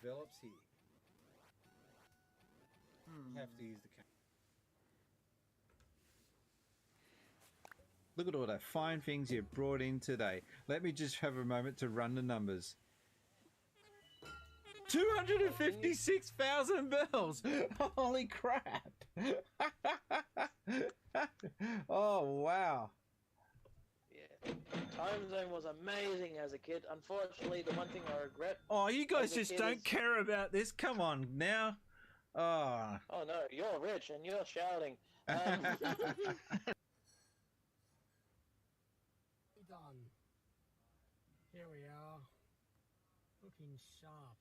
develops here. Have to use the camera. Look at all the fine things you brought in today. Let me just have a moment to run the numbers. 256,000 bells! Holy crap! Oh, wow. Yeah. Time Zone was amazing as a kid. Unfortunately, the one thing I regret... Oh, you guys just don't care about this. Come on, now. Oh. Oh, no. You're rich and you're shouting. Done. Here we are. Looking sharp.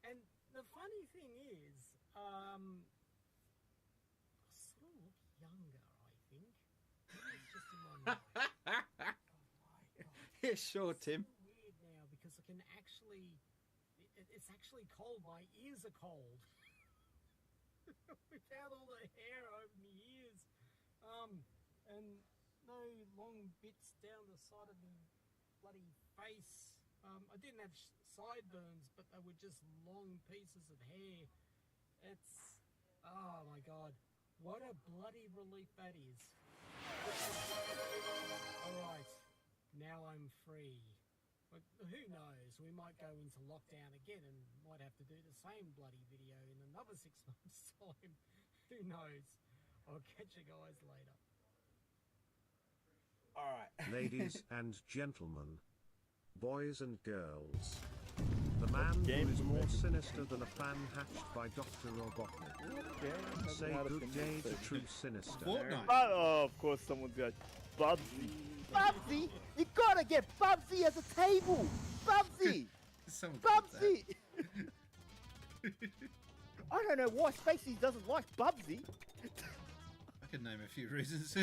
And the funny thing is, I sort of look younger, I think. It's just in my mind. Oh my God. Yeah, sure, Tim. It's so weird now because I can actually... It's actually cold. My ears are cold. Without all the hair over my ears. And no long bits down the side of the bloody face. I didn't have sideburns, but they were just long pieces of hair. It's... Oh my God. What a bloody relief that is. Alright. Now I'm free. But who knows? We might go into lockdown again and might have to do the same bloody video in another 6 months' time. Who knows? I'll catch you guys later. Alright. Ladies and gentlemen, boys and girls, the man who is more sinister than a plan hatched by Dr. Robotnik. Say good day to true sinister. Oh, of course someone's got Bubsy. Bubsy? You gotta get Bubsy as a table! Bubsy! Bubsy! I don't know why Spacey doesn't like Bubsy. I can name a few reasons.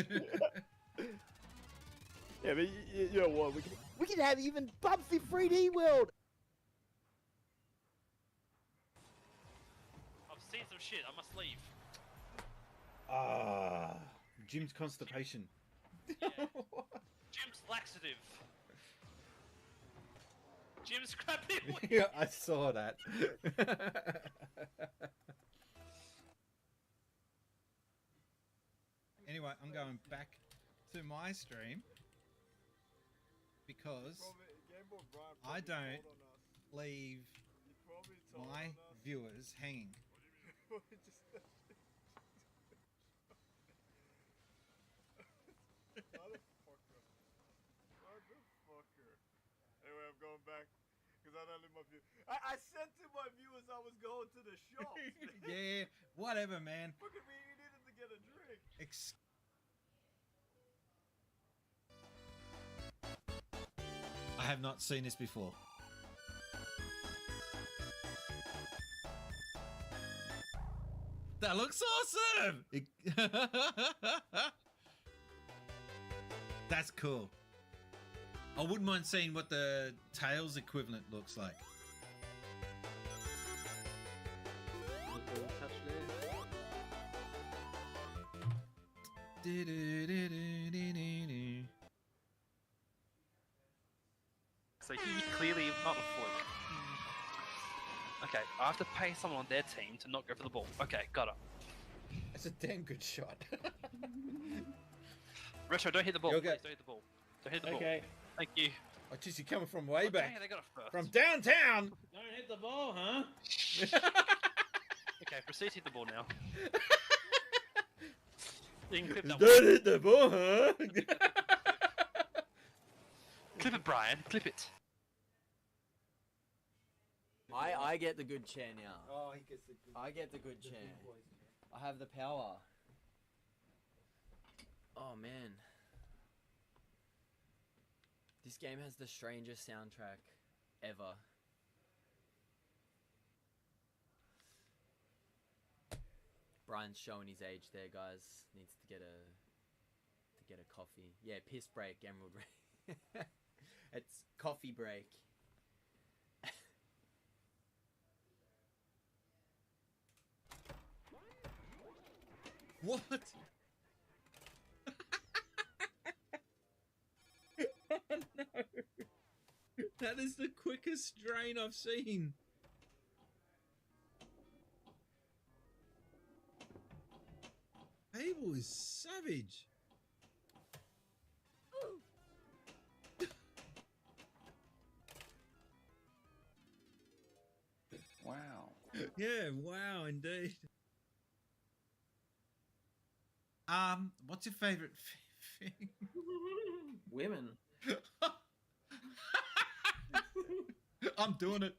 Yeah, but you know what? We can have even Bubsy 3D World! I've seen some shit, I must leave. Jim's constipation. Yeah. Jim's laxative. Jim's crappy. Yeah, I saw that. Anyway, I'm going back to my stream because I don't leave my viewers hanging. Anyway, I'm going back because I don't leave my viewers. I said to my viewers I was going to the shops. Yeah, whatever, man. Look at me, you needed to get a drink. I have not seen this before. That looks awesome! That's cool. I wouldn't mind seeing what the Tails equivalent looks like. So he clearly not a foot. Okay, I have to pay someone on their team to not go for the ball. Okay, got it. That's a damn good shot. Retro, don't hit the ball. Okay. Please don't hit the ball. Don't hit the ball. Okay. Thank you. Oh, jeez, you're coming from way back. Dang, they got it first. From downtown! Don't hit the ball, huh? Okay, proceed to hit the ball now. You can clip that Don't hit the ball, huh? Clip it, Brian. Clip it. I get the good chair now. Oh, he gets the good... I get the good chair. I have the power. Oh man. This game has the strangest soundtrack ever. Brian's showing his age there, guys. Needs to get a coffee. Yeah, piss break, Emerald Ray. It's coffee break. What? Oh no! That is the quickest drain I've seen. level is savage. Wow. Yeah, wow, indeed. What's your favorite thing? Women. I'm doing it.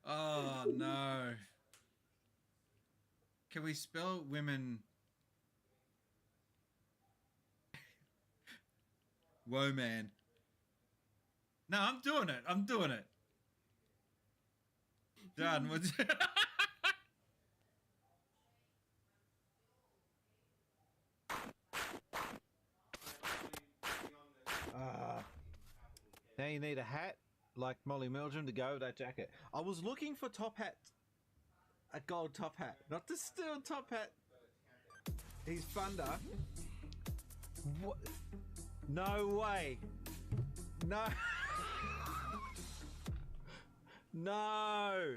Oh no. Can we spell women? Whoa, man. No, I'm doing it. I'm doing it. Done. What's Now you need a hat like Molly Meldrum to go with that jacket. I was looking for top hat, a gold top hat, not the steel top hat. He's Thunder. What? No way. No. No.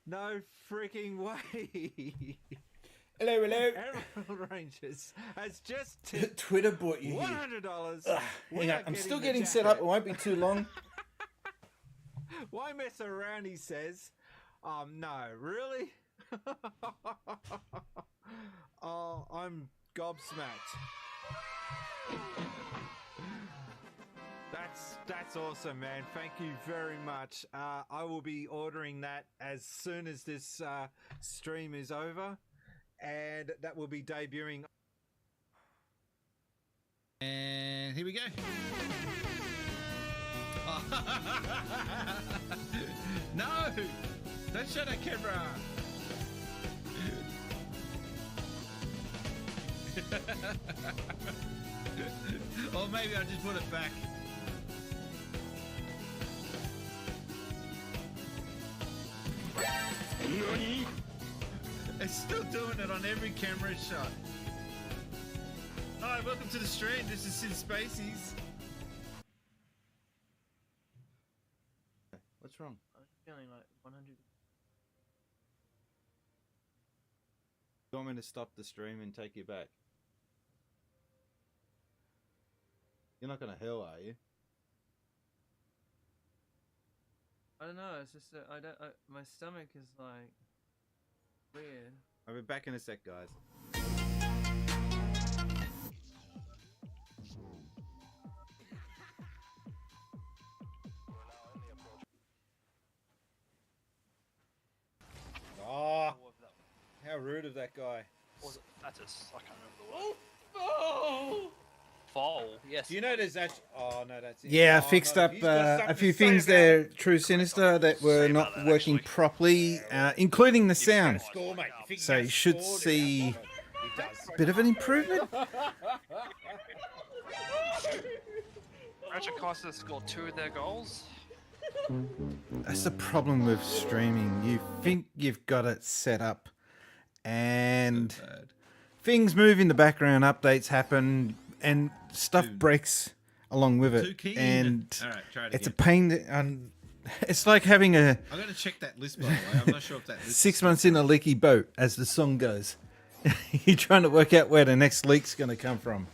No freaking way. Hello, hello. Emerald Rangers has just tipped Twitter bought you $100. Hang on, I'm still getting set up. It won't be too long. Why mess around, he says. No, really? Oh, I'm gobsmacked. That's awesome, man. Thank you very much. I will be ordering that as soon as this stream is over. And that will be debuting. And here we go. No! Don't show that camera! Or maybe I'll just put it back. Nani? It's still doing it on every camera shot. Hi, welcome to the stream. This is Sid Spaceys. What's wrong? I'm feeling like 100. You want me to stop the stream and take you back? You're not gonna hell, are you? I don't know. It's just that my stomach is like weird. I'll be back in a sec, guys. Oh, how rude of that guy. Was it Fatus? I can't remember the word. Oh! Foal, yes. Do you know there's actually... Oh, no, that's it. Yeah, I Oh, fixed no, up he's got something a few to say things about there, it. True Sinister, that were Say not about that, working actually. properly, including the sound. Score, mate. You think So you that's should scored? see He does. a bit of an improvement. Ratchet Kaiser scored 2 of their goals. That's the problem with streaming. You think you've got it set up, and things move in the background, updates happen, and stuff breaks along with Two it. keys. And All right, try it it's a again. pain. It's like having a I got to check that list, by the way. I'm not sure if that list 6 months in a leaky boat, as the song goes. You're trying to work out where the next leak's going to come from.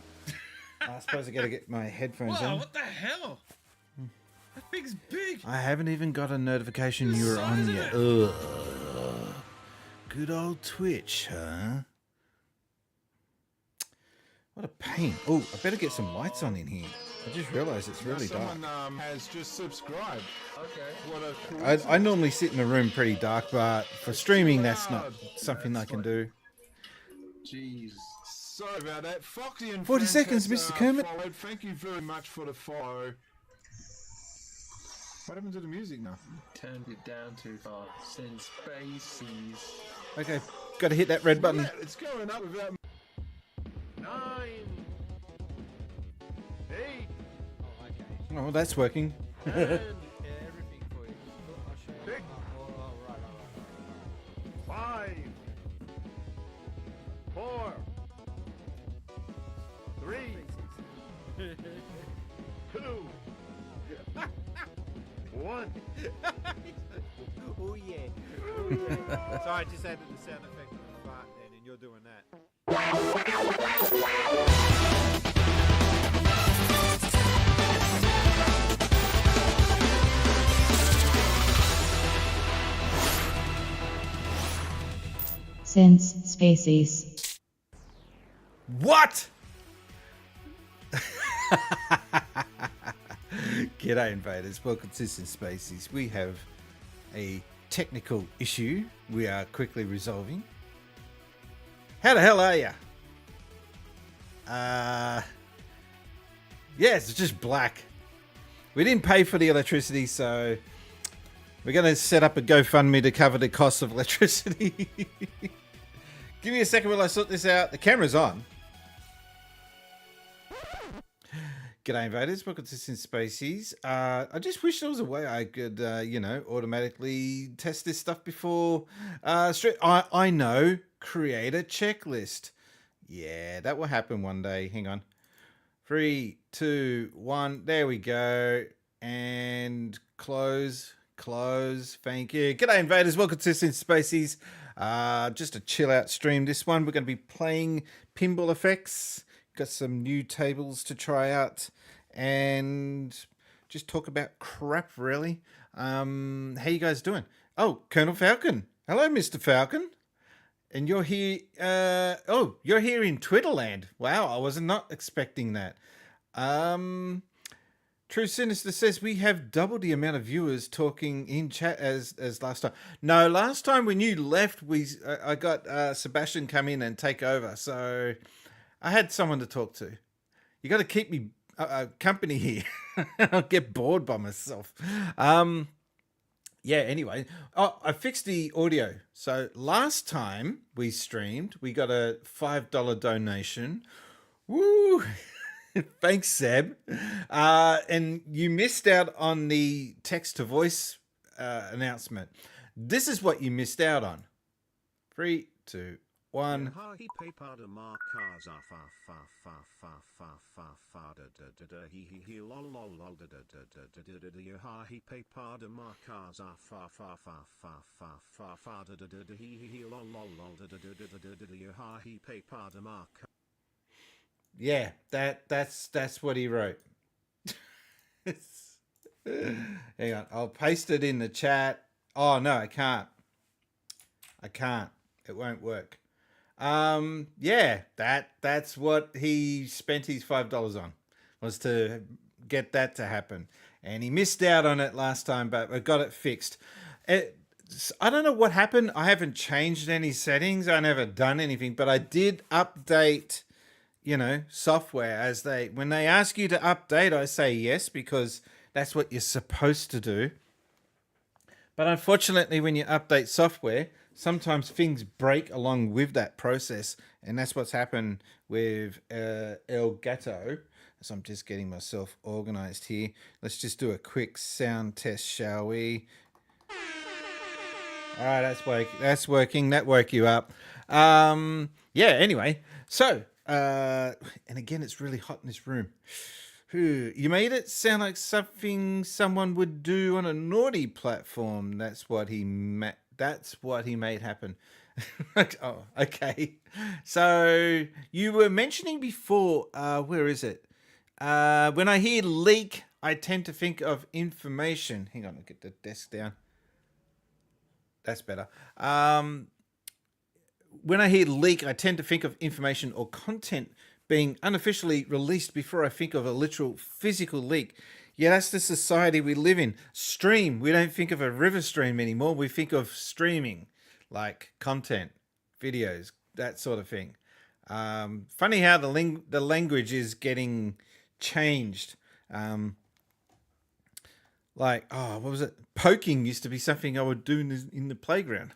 I suppose I got to get my headphones Wow, on. what the hell? That thing's big. I haven't even got a notification you were size on of yet. it. Ugh. Good old Twitch, huh? What a pain. Oh, I better get some lights on in here. I just realised it's really dark. Someone has just subscribed. Okay. What a I normally sit in a room pretty dark, but for streaming, that's not something I can do. Jeez. Sorry about that. Foxy and 40 Frank seconds, has, Mr. Kermit. followed. Thank you very much for the follow. What happened to the music now? Turned it down too far. Since Spaceys. Okay, got to hit that red button. Yeah, it's going up without... 9. 8. Oh, that's working. Yeah, everything for you. I'll show you. 6. Oh, right. 5. 4. 3. 2. 1. Oh yeah. So I just added the sound effect of the fart then, and you're doing that. Since species. What? G'day, invaders. Welcome to Sin Spaces. We have a technical issue we are quickly resolving. How the hell are ya? Yes, it's just black. We didn't pay for the electricity, so we're going to set up a GoFundMe to cover the cost of electricity. Give me a second while I sort this out. The camera's on. G'day, invaders. Welcome to Sin Spaces. I just wish there was a way I could, automatically test this stuff before. I know. Create a checklist. Yeah, that will happen one day. Hang on. 3, 2, 1. There we go. And close. Thank you. G'day, invaders. Welcome to Sin Spaces. Just a chill out stream. This one, we're going to be playing Pinball Effects. Got some new tables to try out and just talk about crap, really. How you guys doing? Oh, Colonel Falcon. Hello, Mr. Falcon. And you're here. You're here in Twitterland. Wow, I was not expecting that. True Sinister says we have double the amount of viewers talking in chat as last time. No, last time when you left, I got Sebastian come in and take over, so I had someone to talk to. You got to keep me company here. I'll get bored by myself. Yeah, anyway. Oh, I fixed the audio. So last time we streamed, we got a $5 donation. Woo! Thanks, Seb. And you missed out on the text-to-voice announcement. This is what you missed out on. 3, 2, 1. Yeah, that's what he wrote. Hang on, I'll paste it in the chat. Oh no, I can't. It won't work. Yeah, that's what he spent his $5 on, was to get that to happen. And he missed out on it last time, but I got it fixed. I don't know what happened. I haven't changed any settings. I never done anything, but I did update, software when they ask you to update, I say yes, because that's what you're supposed to do. But unfortunately, when you update software, sometimes things break along with that process, and that's what's happened with El Gato. So I'm just getting myself organized here. Let's just do a quick sound test, shall we? All right, that's working. That woke you up. Yeah, anyway. So, and again, it's really hot in this room. You made it sound like something someone would do on a naughty platform. That's what he made happen. Oh, okay. So you were mentioning before, where is it? When I hear leak, I tend to think of information. Hang on, I'll get the desk down. That's better. When I hear leak, I tend to think of information or content being unofficially released before I think of a literal physical leak. Yeah, that's the society we live in. Stream. We don't think of a river stream anymore. We think of streaming, like content, videos, that sort of thing. Funny how the language is getting changed. What was it? Poking used to be something I would do in the playground.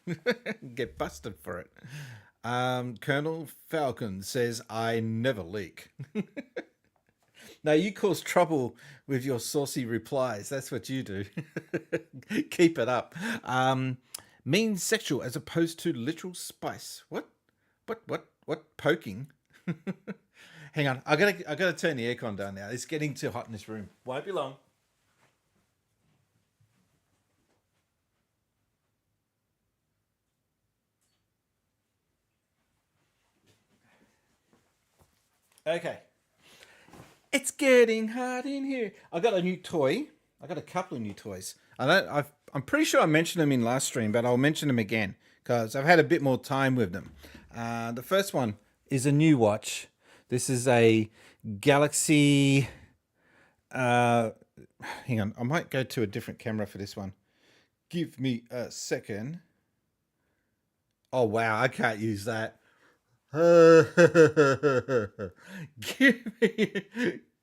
Get busted for it. Colonel Falcon says, I never leak. No, you cause trouble with your saucy replies. That's what you do. Keep it up. Means sexual as opposed to literal spice. What? Poking? Hang on. I gotta turn the aircon down now. It's getting too hot in this room. Won't be long. Okay. It's getting hot in here. I got a new toy. I got a couple of new toys. I'm pretty sure I mentioned them in last stream, but I'll mention them again because I've had a bit more time with them. The first one is a new watch. This is a Galaxy. Hang on, I might go to a different camera for this one. Give me a second. Oh wow, I can't use that.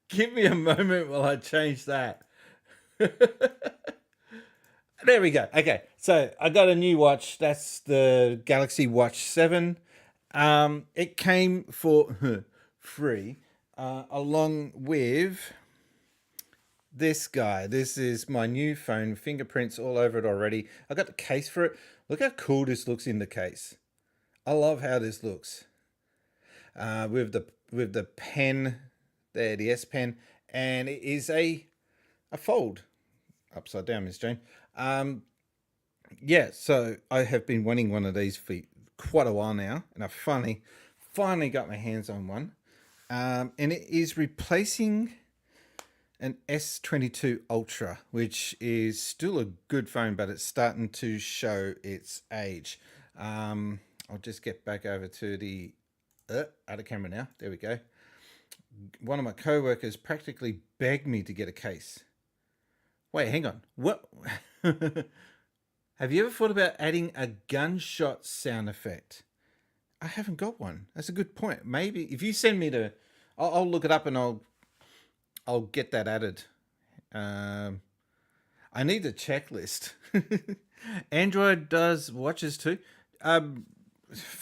Give me a moment while I change that. There we go. Okay, so I got a new watch. That's the Galaxy Watch 7. It came for free along with this guy. This is my new phone, fingerprints all over it already. I got the case for it. Look how cool this looks in the case. I love how this looks. With the pen there, the S Pen, and it is a fold. Upside down, Miss Jane. Yeah, so I have been wanting one of these for quite a while now, and I finally got my hands on one. And it is replacing an S22 Ultra, which is still a good phone, but it's starting to show its age. I'll just get back over to the out of camera now. There we go. One of my co-workers practically begged me to get a case. Wait, hang on. What? Have you ever thought about adding a gunshot sound effect? I haven't got one. That's a good point. Maybe if you send me the, I'll look it up and I'll get that added. I need a checklist. Android does watches too.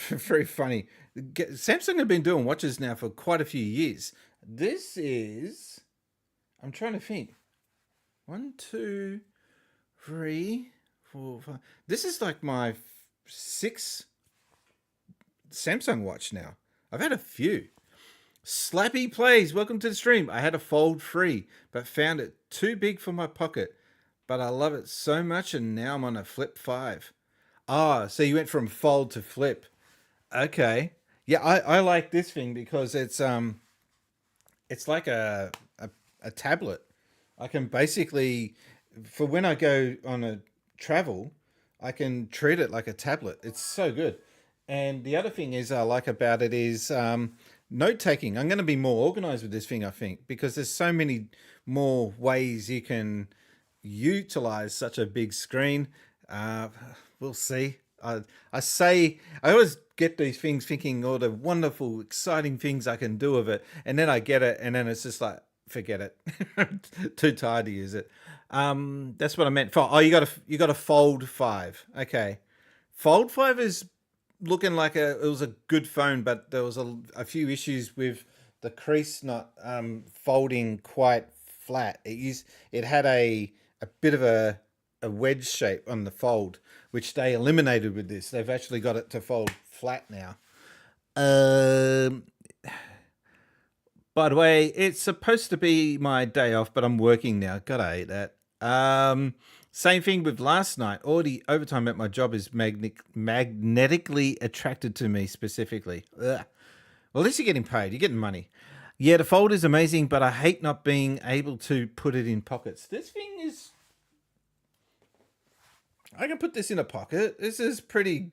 Very funny. Samsung have been doing watches now for quite a few years. This is, I'm trying to think. 1, 2, 3, 4, 5. This is like my 6th Samsung watch now. I've had a few. Slappy Plays, welcome to the stream. I had a Fold 3, but found it too big for my pocket. But I love it so much, and now I'm on a Flip 5. Ah, so you went from Fold to Flip. Okay. Yeah, I like this thing because it's like a tablet. I can basically, for when I go on a travel, I can treat it like a tablet. It's so good. And the other thing I like about it is note taking. I'm going to be more organized with this thing, I think, because there's so many more ways you can utilize such a big screen. We'll see. I always get these things thinking all the wonderful, exciting things I can do with it, and then I get it, and then it's just like, forget it. Too tired to use it. That's what I meant. Oh, you got a Fold 5. Okay, Fold 5 is looking like it was a good phone, but there was a few issues with the crease not folding quite flat. It had a bit of a wedge shape on the fold, which they eliminated with this. They've actually got it to fold flat now. By the way, it's supposed to be my day off, but I'm working now. Gotta hate that. Same thing with last night. All the overtime at my job is magnetically attracted to me specifically. Ugh. Well, at least you're getting paid. You're getting money. Yeah, the fold is amazing, but I hate not being able to put it in pockets. This thing is... I can put this in a pocket. This is pretty...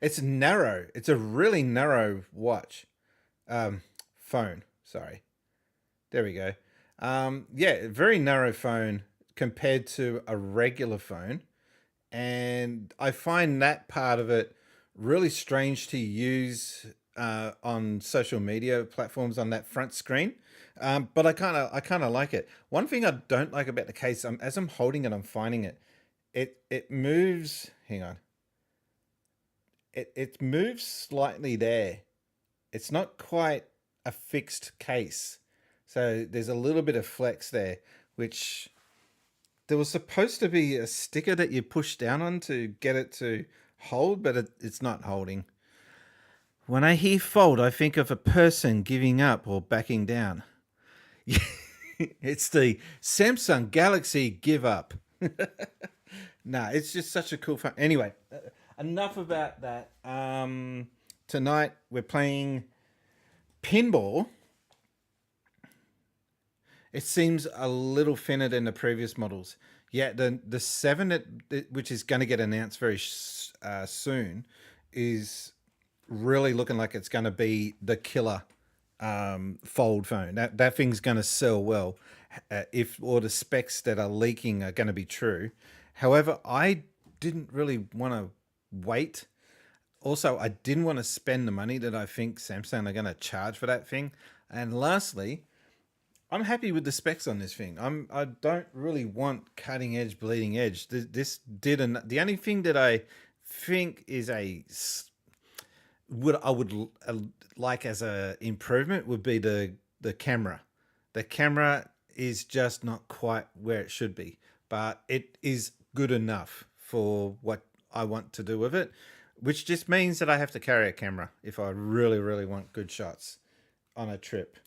It's narrow. It's a really narrow watch. Phone. Sorry. There we go. Yeah, very narrow phone compared to a regular phone. And I find that part of it really strange to use on social media platforms on that front screen. But I kind of like it. One thing I don't like about the case, as I'm holding it, I'm finding it. It moves. Hang on. It moves slightly there. It's not quite a fixed case, so there's a little bit of flex there, which there was supposed to be a sticker that you push down on to get it to hold, but it's not holding. When I hear fold, I think of a person giving up or backing down. It's the Samsung Galaxy give up. Nah, it's just such a cool phone. Anyway, enough about that. Tonight we're playing pinball. It seems a little thinner than the previous models. Yeah, the 7, which is going to get announced very soon, is really looking like it's going to be the killer fold phone. That thing's going to sell well if all the specs that are leaking are going to be true. However, I didn't really want to wait. Also, I didn't want to spend the money that I think Samsung are going to charge for that thing. And lastly, I'm happy with the specs on this thing. I don't really want cutting edge, bleeding edge. The only thing that I think is I would like as a improvement would be the camera. The camera is just not quite where it should be, but it is good enough for what I want to do with it, which just means that I have to carry a camera if I really, really want good shots on a trip.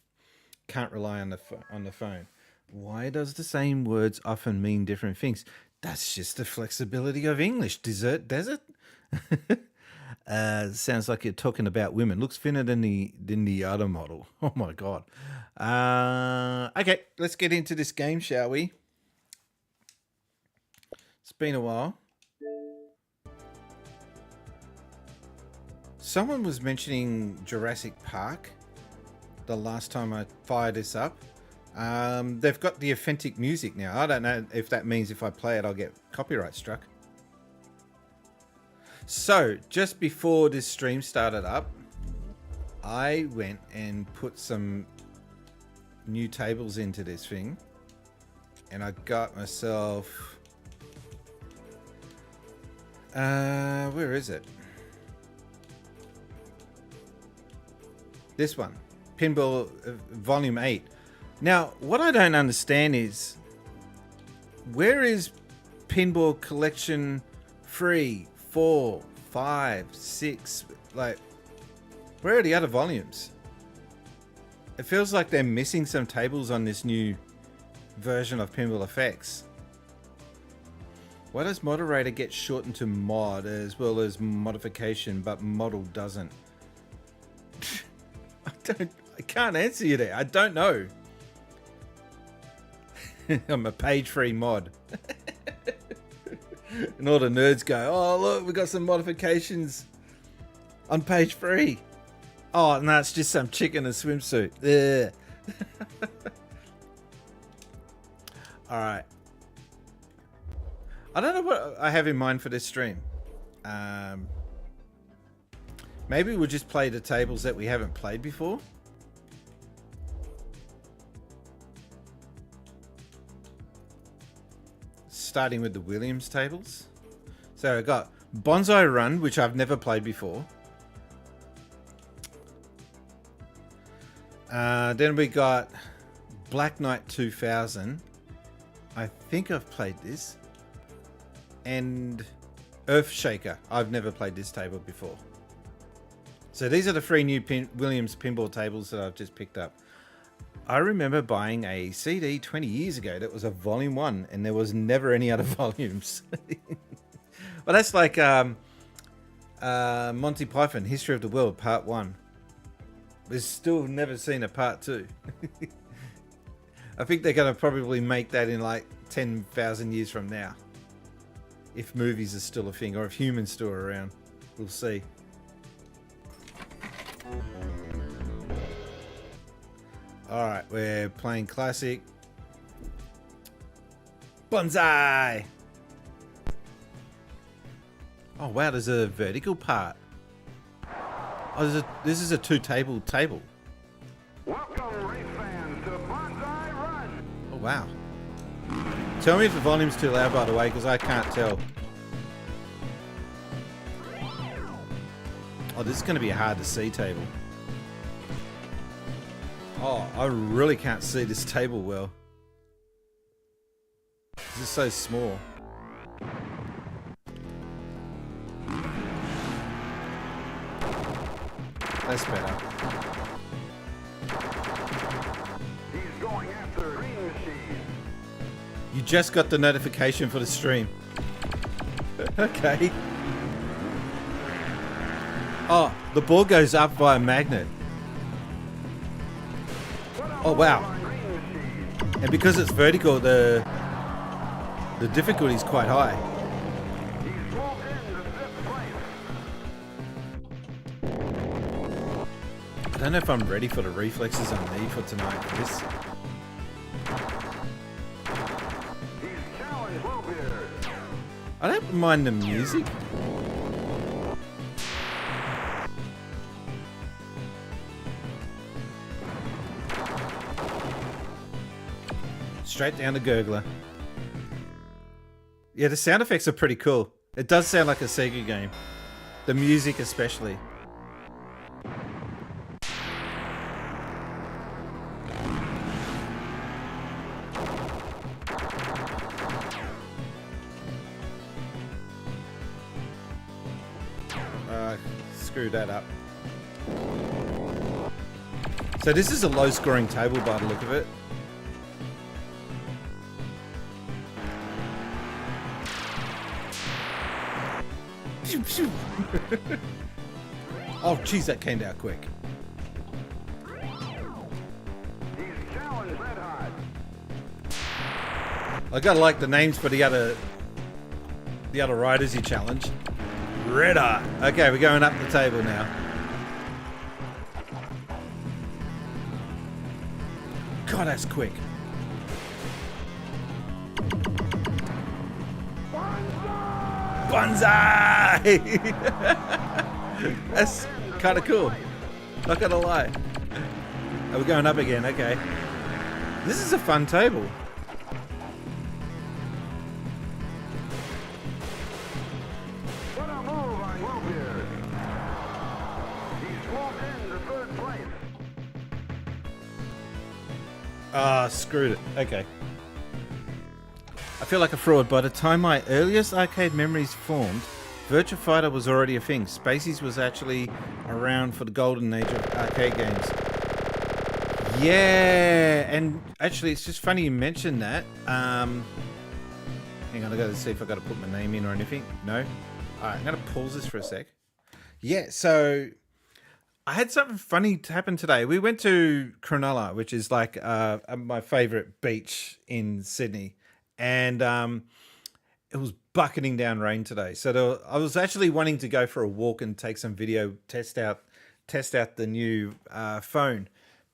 Can't rely on the phone. Why does the same words often mean different things? That's just the flexibility of English. Desert. Sounds like you're talking about women. Looks thinner than the other model. Oh my god. Okay, let's get into this game, shall we? It's been a while. Someone was mentioning Jurassic Park the last time I fired this up. They've got the authentic music now. I don't know if that means if I play it I'll get copyright struck. So, just before this stream started up, I went and put some new tables into this thing. And I got myself... where is it? This one. Pinball Volume 8. Now, what I don't understand is... where is Pinball Collection 3, 4, 5, 6? Like, where are the other volumes? It feels like they're missing some tables on this new version of Pinball FX. Why does moderator get shortened to mod as well as modification, but model doesn't? I can't answer you there. I don't know. I'm a page-free mod. And all the nerds go, oh, look, we got some modifications on page 3. Oh, no, it's just some chick in a swimsuit. Ugh. All right. I don't know what I have in mind for this stream. Maybe we'll just play the tables that we haven't played before. Starting with the Williams tables. So I got Bonsai Run, which I've never played before. Then we got Black Knight 2000. I think I've played this. And Earthshaker. I've never played this table before. So these are the 3 new Williams pinball tables that I've just picked up. I remember buying a CD 20 years ago that was a volume 1 and there was never any other volumes. Well, that's like Monty Python, History of the World, Part 1. We've still never seen a Part 2. I think they're going to probably make that in like 10,000 years from now. If movies are still a thing or if humans still are around. We'll see. Alright, we're playing classic. Bonsai! Oh wow, there's a vertical part. Oh, this is a 2-table table. Welcome, race fans, to Bonsai Run! Oh wow. Tell me if the volume's too loud, by the way, because I can't tell. Oh, this is going to be a hard to see table. Oh, I really can't see this table well. This is so small. That's better. He's going after Green Machine. You just got the notification for the stream. Okay. Oh, the ball goes up by a magnet. Oh, wow. And because it's vertical, the difficulty is quite high. I don't know if I'm ready for the reflexes I need for tonight for this. I don't mind the music. Straight down to Gurgler. Yeah, the sound effects are pretty cool. It does sound like a Sega game. The music especially. Screw that up. So this is a low scoring table by the look of it. Oh jeez, that came down quick. I gotta like the names for the other riders you challenged. Red Eye. Okay, we're going up the table now. God, that's quick. Banzai! That's kind of cool. Not gonna lie. Are we going up again? Okay. This is a fun table. Ah, screwed it. Okay. I feel like a fraud. By the time my earliest arcade memories formed, Virtua Fighter was already a thing. Spaceys was actually around for the golden age of arcade games. Yeah, and actually it's just funny you mentioned that. Hang on, I gotta see if I gotta put my name in or anything. No? Alright, I'm gonna pause this for a sec. Yeah, so I had something funny to happen today. We went to Cronulla, which is like my favourite beach in Sydney. And it was bucketing down rain today. So I was actually wanting to go for a walk and take some video, test out the new phone.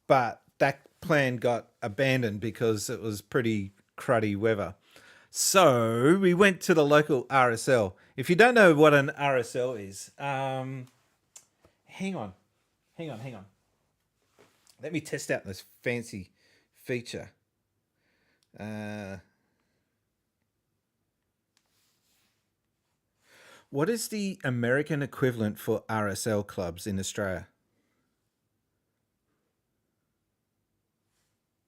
But that plan got abandoned because it was pretty cruddy weather. So we went to the local RSL. If you don't know what an RSL is, hang on. Let me test out this fancy feature. What is the American equivalent for RSL clubs in Australia?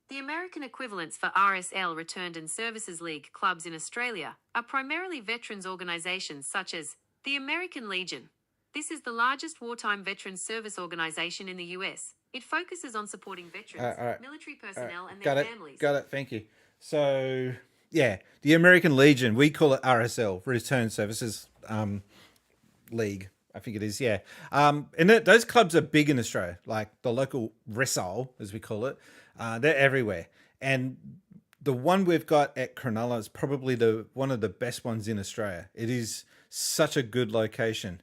The American equivalents for RSL Returned and Services League clubs in Australia are primarily veterans organisations such as the American Legion. This is the largest wartime veterans service organisation in the US. It focuses on supporting veterans, military personnel and their families. Got it, thank you. So, yeah, the American Legion, we call it RSL, Return Services League. I think it is, yeah. And those clubs are big in Australia, like the local Resol, as we call it. They're everywhere. And the one we've got at Cronulla is probably one of the best ones in Australia. It is such a good location.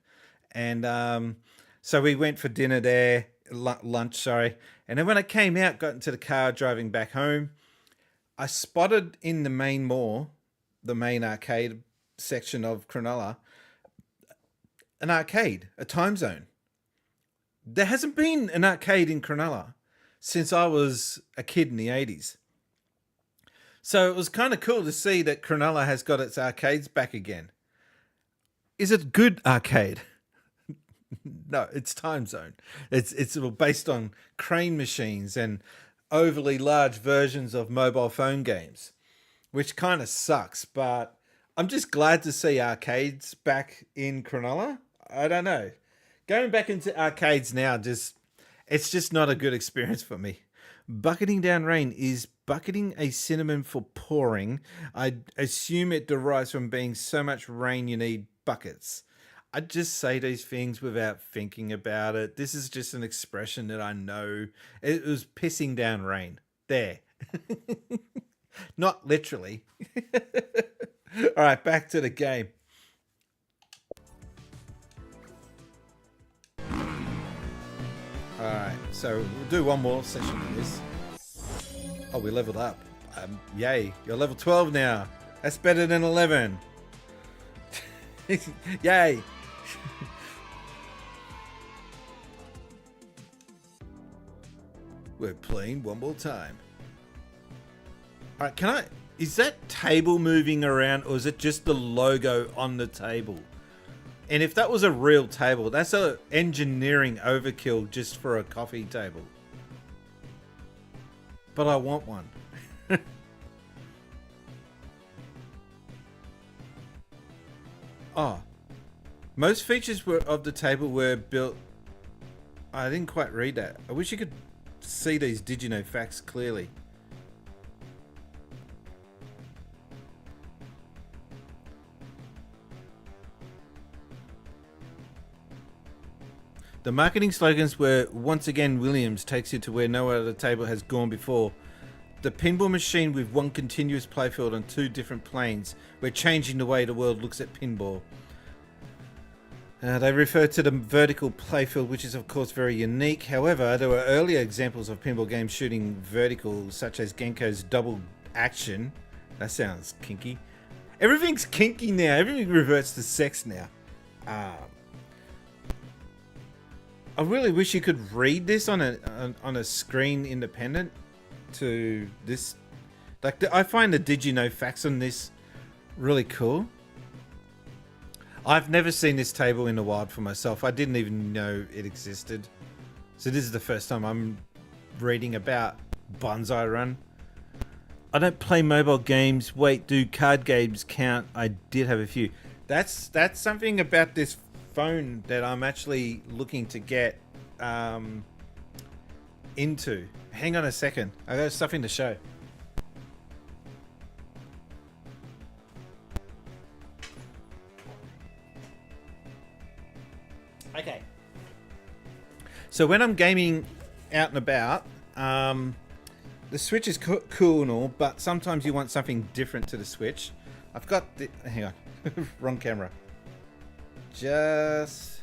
And so we went for dinner there, lunch, sorry. And then when I came out, got into the car driving back home, I spotted in the main mall, the main arcade section of Cronulla, an arcade, a time zone. There hasn't been an arcade in Cronulla since I was a kid in the 80s. So it was kind of cool to see that Cronulla has got its arcades back again. Is it good arcade? No, it's time zone. It's based on crane machines and overly large versions of mobile phone games, which kind of sucks, but I'm just glad to see arcades back in Cronulla. I don't know. Going back into arcades now, it's just not a good experience for me. Bucketing down rain is bucketing a synonym for pouring. I assume it derives from being so much rain you need buckets. I just say these things without thinking about it. This is just an expression that I know. It was pissing down rain. There. Not literally. All right, back to the game. All right, so we'll do one more session of this. Oh, we leveled up. Yay, you're level 12 now. That's better than 11. Yay. We're playing one more time. All right, is that table moving around, or is it just the logo on the table? And if that was a real table, that's a engineering overkill just for a coffee table. But I want one. Oh, most features of the table were built. I didn't quite read that. I wish you could see these Did You Know facts clearly. The marketing slogans were, once again, Williams takes you to where no other table has gone before. The pinball machine with one continuous playfield on two different planes. We're changing the way the world looks at pinball. They refer to the vertical playfield, which is of course very unique. However, there were earlier examples of pinball games shooting vertical, such as Genko's Double Action. That sounds kinky. Everything's kinky now. Everything reverts to sex now. I really wish you could read this on a screen independent to this. Like, I find the Did You Know facts on this really cool. I've never seen this table in the wild for myself. I didn't even know it existed. So this is the first time I'm reading about Bonsai Run. I don't play mobile games. Wait, do card games count? I did have a few. That's something about this phone that I'm actually looking to get into. Hang on a second. I got something to show. Okay. So when I'm gaming out and about, the Switch is cool and all, but sometimes you want something different to the Switch. I've got the... Hang on. Wrong camera. Just...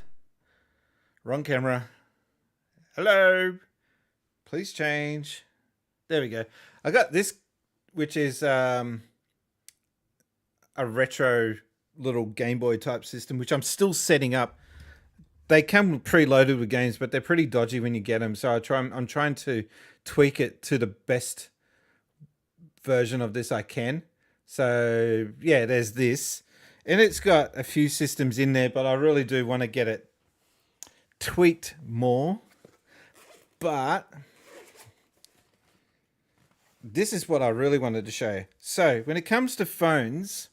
Wrong camera. Hello. Please change. There we go. I got this, which is a retro little Game Boy type system, which I'm still setting up. They come preloaded with games, but they're pretty dodgy when you get them. So I'm trying to tweak it to the best version of this I can. So yeah, there's this. And it's got a few systems in there, but I really do want to get it tweaked more. But this is what I really wanted to show you. So when it comes to phones,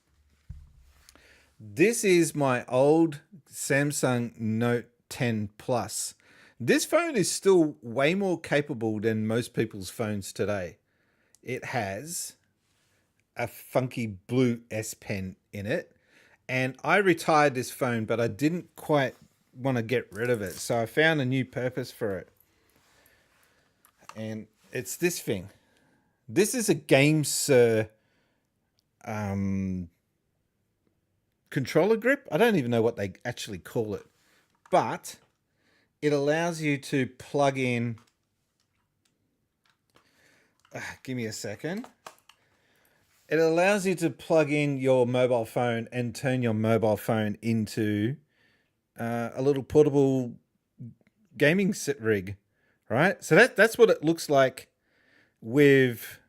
this is my old Samsung Note 10 Plus. This phone is still way more capable than most people's phones today. It has a funky blue S Pen in it. And I retired this phone, but I didn't quite want to get rid of it. So I found a new purpose for it. And it's this thing. This is a GameSir controller grip. I don't even know what they actually call it. But it allows you to plug in... give me a second. It allows you to plug in your mobile phone and turn your mobile phone into a little portable gaming set rig, right? So that's what it looks like with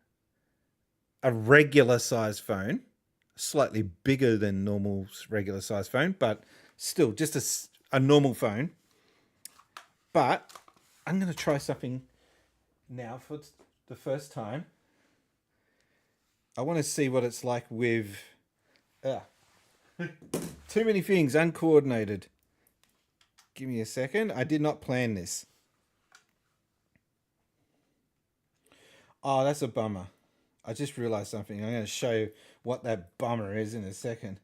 a regular size phone, slightly bigger than normal regular size phone, but still just a normal phone. But I'm going to try something now for the first time. I want to see what it's like with too many things, uncoordinated. Give me a second. I did not plan this. Oh, that's a bummer. I just realized something. I'm going to show you what that bummer is in a second.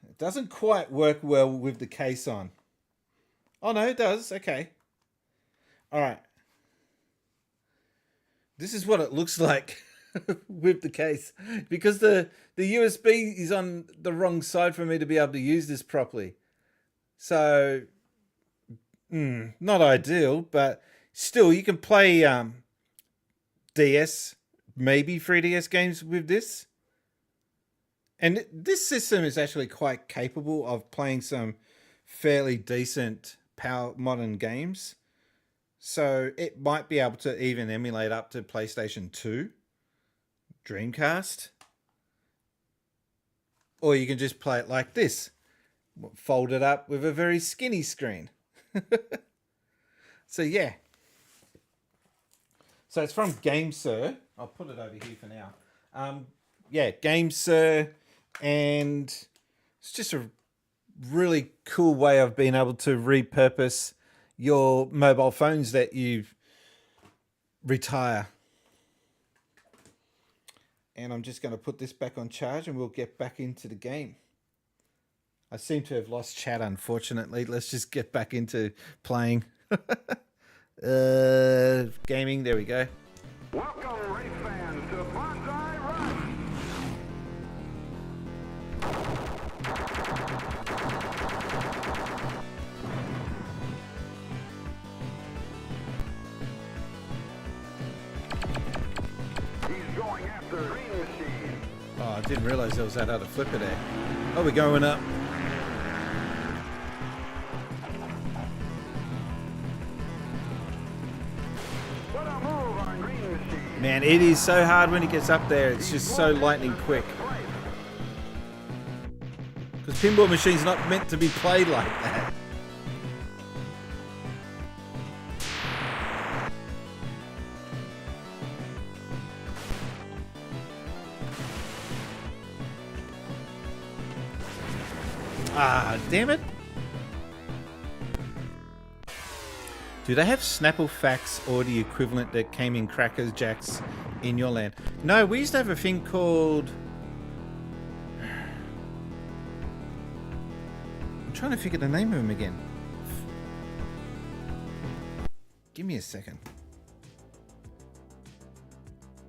It doesn't quite work well with the case on. Oh, no, it does. Okay. All right. this is what it looks like with the case, because the USB is on the wrong side for me to be able to use this properly. So, not ideal, but still, you can play DS, maybe 3DS games with this. And this system is actually quite capable of playing some fairly decent modern games. So it might be able to even emulate up to PlayStation 2, Dreamcast. Or you can just play it like this. Fold it up with a very skinny screen. So yeah. So it's from GameSir. I'll put it over here for now. Yeah, GameSir. And it's just a really cool way of being able to repurpose your mobile phones that you retire. And I'm just going to put this back on charge and we'll get back into the game. I seem to have lost chat, unfortunately. Let's just get back into playing. Gaming, there we go. Welcome, race fans, to Bonsai Rush. He's going after Green Machine. Oh, I didn't realize there was that other flipper there. Oh, we're going up. Man, it is so hard when it gets up there. It's just so lightning quick. Because pinball machines not meant to be played like that. Ah, damn it. Do they have Snapple Fax or the equivalent that came in Cracker Jacks in your land? No, we used to have a thing called... I'm trying to figure the name of them again. Give me a second.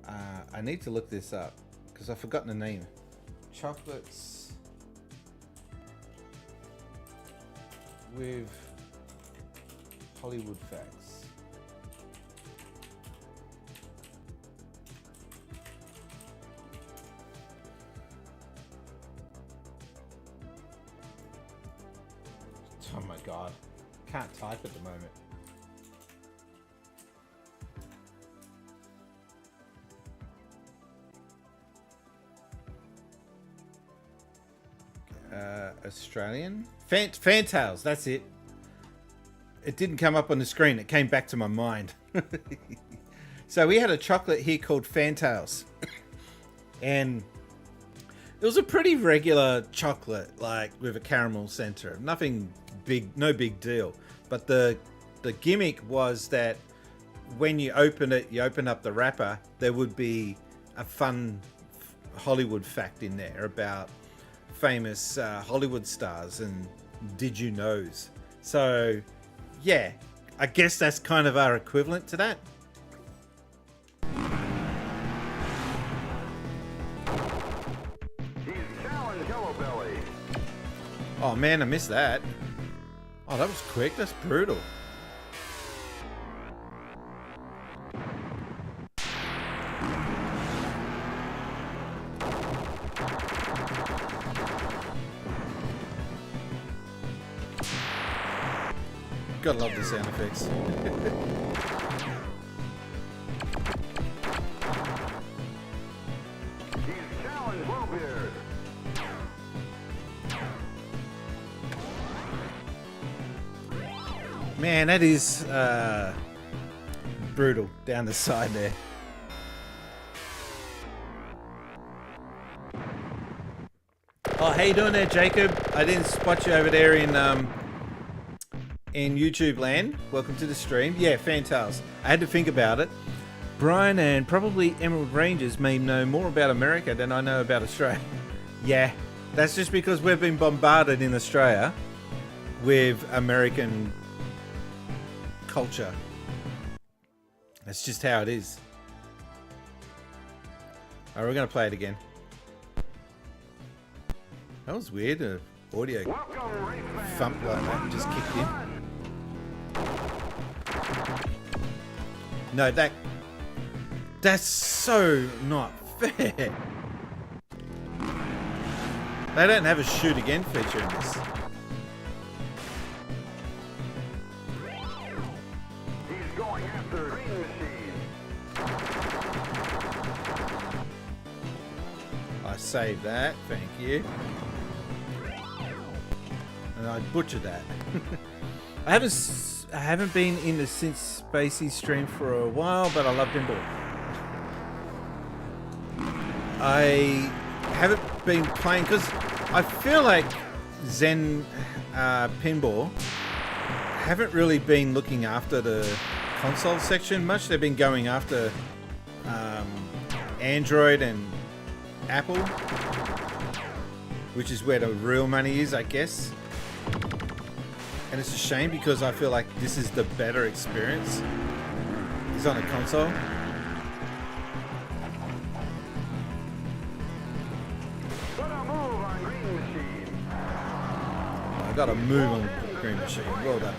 I need to look this up because I've forgotten the name. Chocolates with Hollywood Facts. Oh my god. Can't type at the moment. Australian? Fantails, that's it. It didn't come up on the screen. It came back to my mind. So we had a chocolate here called Fantails. And it was a pretty regular chocolate, like with a caramel center. Nothing big, no big deal. But the gimmick was that when you open it, you open up the wrapper, there would be a fun Hollywood fact in there about famous Hollywood stars and did you knows. So yeah, I guess that's kind of our equivalent to that. He's challenged Yellow Belly. Oh man, I missed that. Oh, that was quick. That's brutal. Gotta love the sound effects. He's challenged Bluebeard. Man, that is brutal down the side there. Oh, how you doing there, Jacob? I didn't spot you over there in YouTube land. Welcome to the stream. Yeah, Fantails. I had to think about it. Brian and probably Emerald Rangers may know more about America than I know about Australia. Yeah, that's just because we've been bombarded in Australia with American culture. That's just how it is. Alright, we're gonna play it again. That was weird. Audio thump like that just kicked in. No, that's so not fair. They don't have a shoot again feature in this. He's going after Green Machine. I saved that, thank you. And I butchered that. I haven't been in the Since Spacey stream for a while, but I love pinball. I haven't been playing because I feel like Zen Pinball haven't really been looking after the console section much. They've been going after Android and Apple, which is where the real money is, I guess. And it's a shame because I feel like this is the better experience. It's on a console. I got a move on Green Machine. Well done.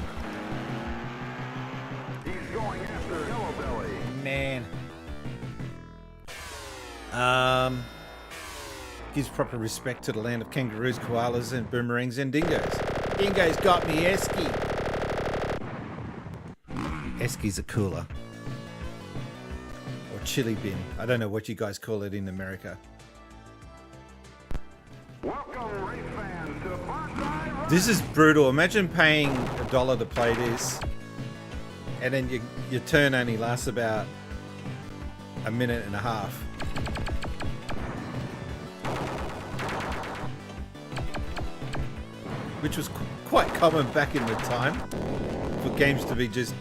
He's going after Yellow Belly. Man. Gives proper respect to the land of kangaroos, koalas, and boomerangs and dingoes. Dingo's got me Esky. Esky's a cooler. Or chili bin. I don't know what you guys call it in America. Welcome, race fans, to Bonsai. This is brutal. Imagine paying $1 to play this, and then your turn only lasts about a minute and a half. Which was quite common back in the time for games to be just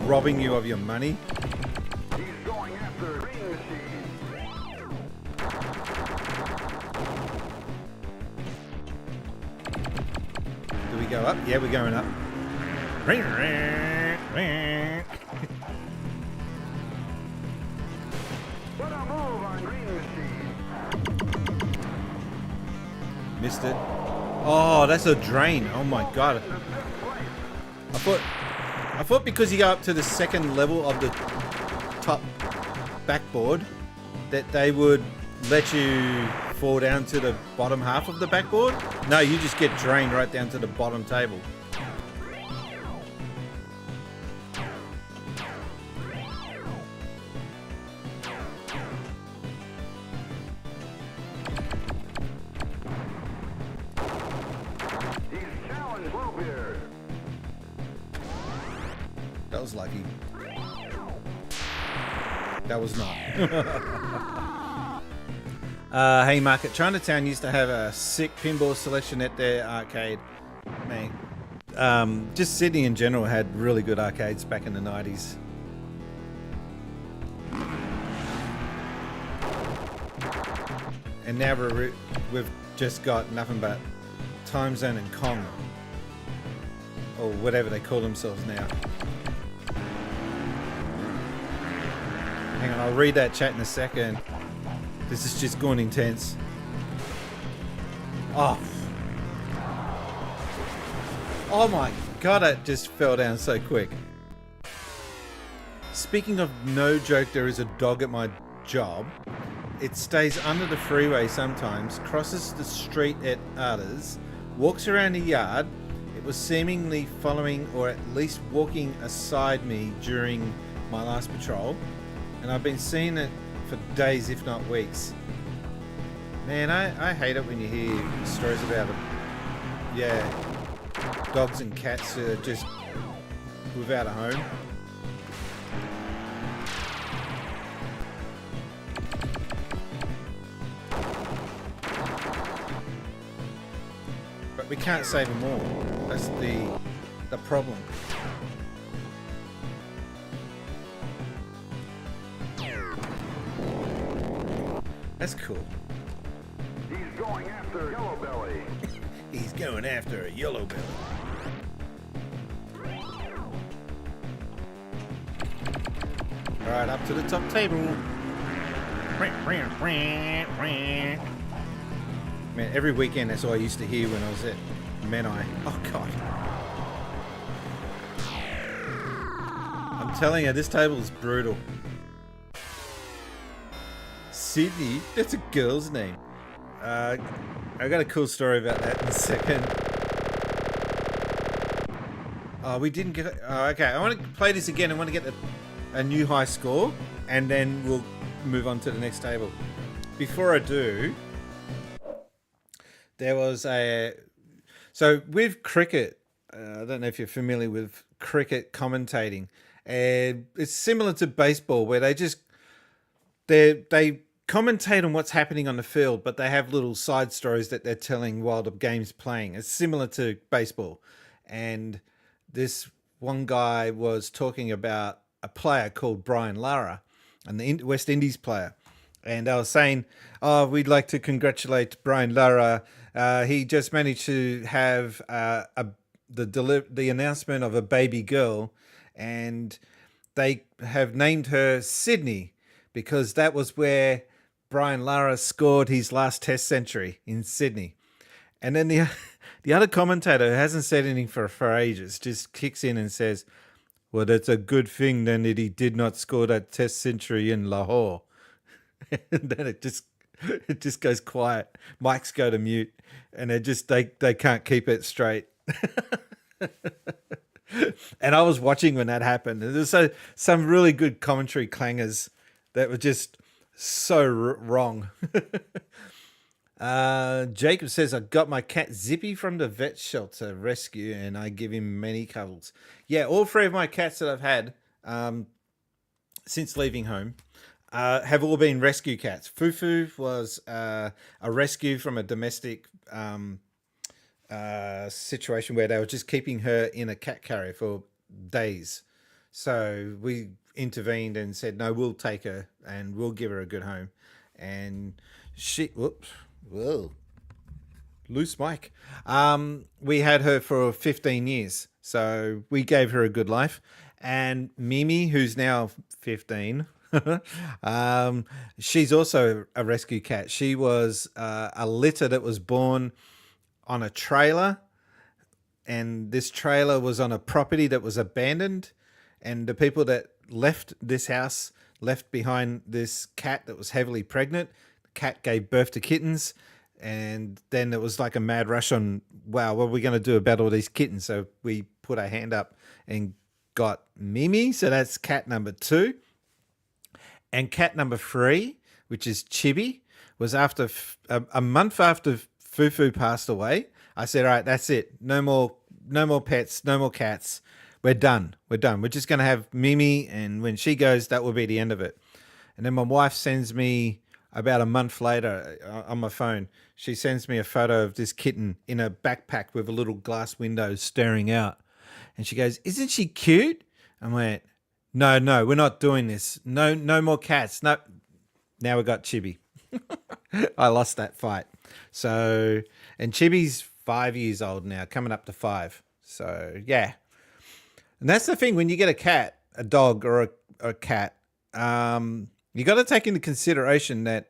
robbing you of your money. He's going after Green Machine. Do we go up? Yeah, we're going up. Put a move on Green Machine. Missed it. Oh, that's a drain. Oh my god. I thought because you go up to the second level of the top backboard that they would let you fall down to the bottom half of the backboard. No, you just get drained right down to the bottom table. That was lucky. That was not. Haymarket. Chinatown used to have a sick pinball selection at their arcade. Man, just Sydney in general had really good arcades back in the 90s. And now we've just got nothing but Time Zone and Kong. Or whatever they call themselves now. Hang on, I'll read that chat in a second. This is just going intense. Oh. Oh my god, it just fell down so quick. Speaking of no joke, there is a dog at my job. It stays under the freeway sometimes, crosses the street at others, walks around the yard. It was seemingly following or at least walking aside me during my last patrol. And I've been seeing it for days, if not weeks. Man, I hate it when you hear stories about it. Yeah, dogs and cats are just without a home. But we can't save them all. That's the problem. That's cool. He's going after Yellow Belly. He's going after a Yellow Belly. Alright, up to the top table. Man, every weekend that's all I used to hear when I was at Menai. Oh, God. I'm telling you, this table is brutal. Sydney? That's a girl's name. I got a cool story about that in a second. Oh, we didn't get... Oh, okay, I want to play this again. I want to get a new high score, and then we'll move on to the next table. Before I do... There was a... So with cricket, I don't know if you're familiar with cricket commentating. It's similar to baseball where they commentate on what's happening on the field, but they have little side stories that they're telling while the game's playing. It's similar to baseball. And this one guy was talking about a player called Brian Lara, and the West Indies player. And they were saying, oh, we'd like to congratulate Brian Lara. He just managed to have the announcement of a baby girl, and they have named her Sydney because that was where Brian Lara scored his last Test century, in Sydney. And then the other commentator, who hasn't said anything for ages, just kicks in and says, well, that's a good thing then that he did not score that Test century in Lahore. And then it just goes quiet. Mics go to mute, and they can't keep it straight. And I was watching when that happened. And there's some really good commentary clangers that were just so wrong. Jacob says, I got my cat Zippy from the vet shelter rescue, and I give him many cuddles. Yeah, all three of my cats that I've had since leaving home have all been rescue cats. Fufu was a rescue from a domestic situation where they were just keeping her in a cat carrier for days. So we intervened and said, no, we'll take her and we'll give her a good home. And loose mic. We had her for 15 years. So we gave her a good life. And Mimi, who's now 15, she's also a rescue cat. She was a litter that was born on a trailer, and this trailer was on a property that was abandoned, and the people that left this house left behind this cat that was heavily pregnant. The cat gave birth to kittens, and then it was like a mad rush on, wow, what are we going to do about all these kittens? So we put our hand up and got Mimi, so that's cat number 2. And cat number 3, which is Chibi, was after a month after Fufu passed away. I said, all right, that's it. No more pets, no more cats. We're done. We're just going to have Mimi, and when she goes, that will be the end of it. And then my wife sends me, about a month later on my phone, she sends me a photo of this kitten in a backpack with a little glass window staring out. And she goes, isn't she cute? I went, no, we're not doing this. No more cats. No. Now we got Chibi. I lost that fight. So, and Chibi's 5 years old now, coming up to 5. So, yeah. And that's the thing, when you get a cat, a dog or a cat, you got to take into consideration that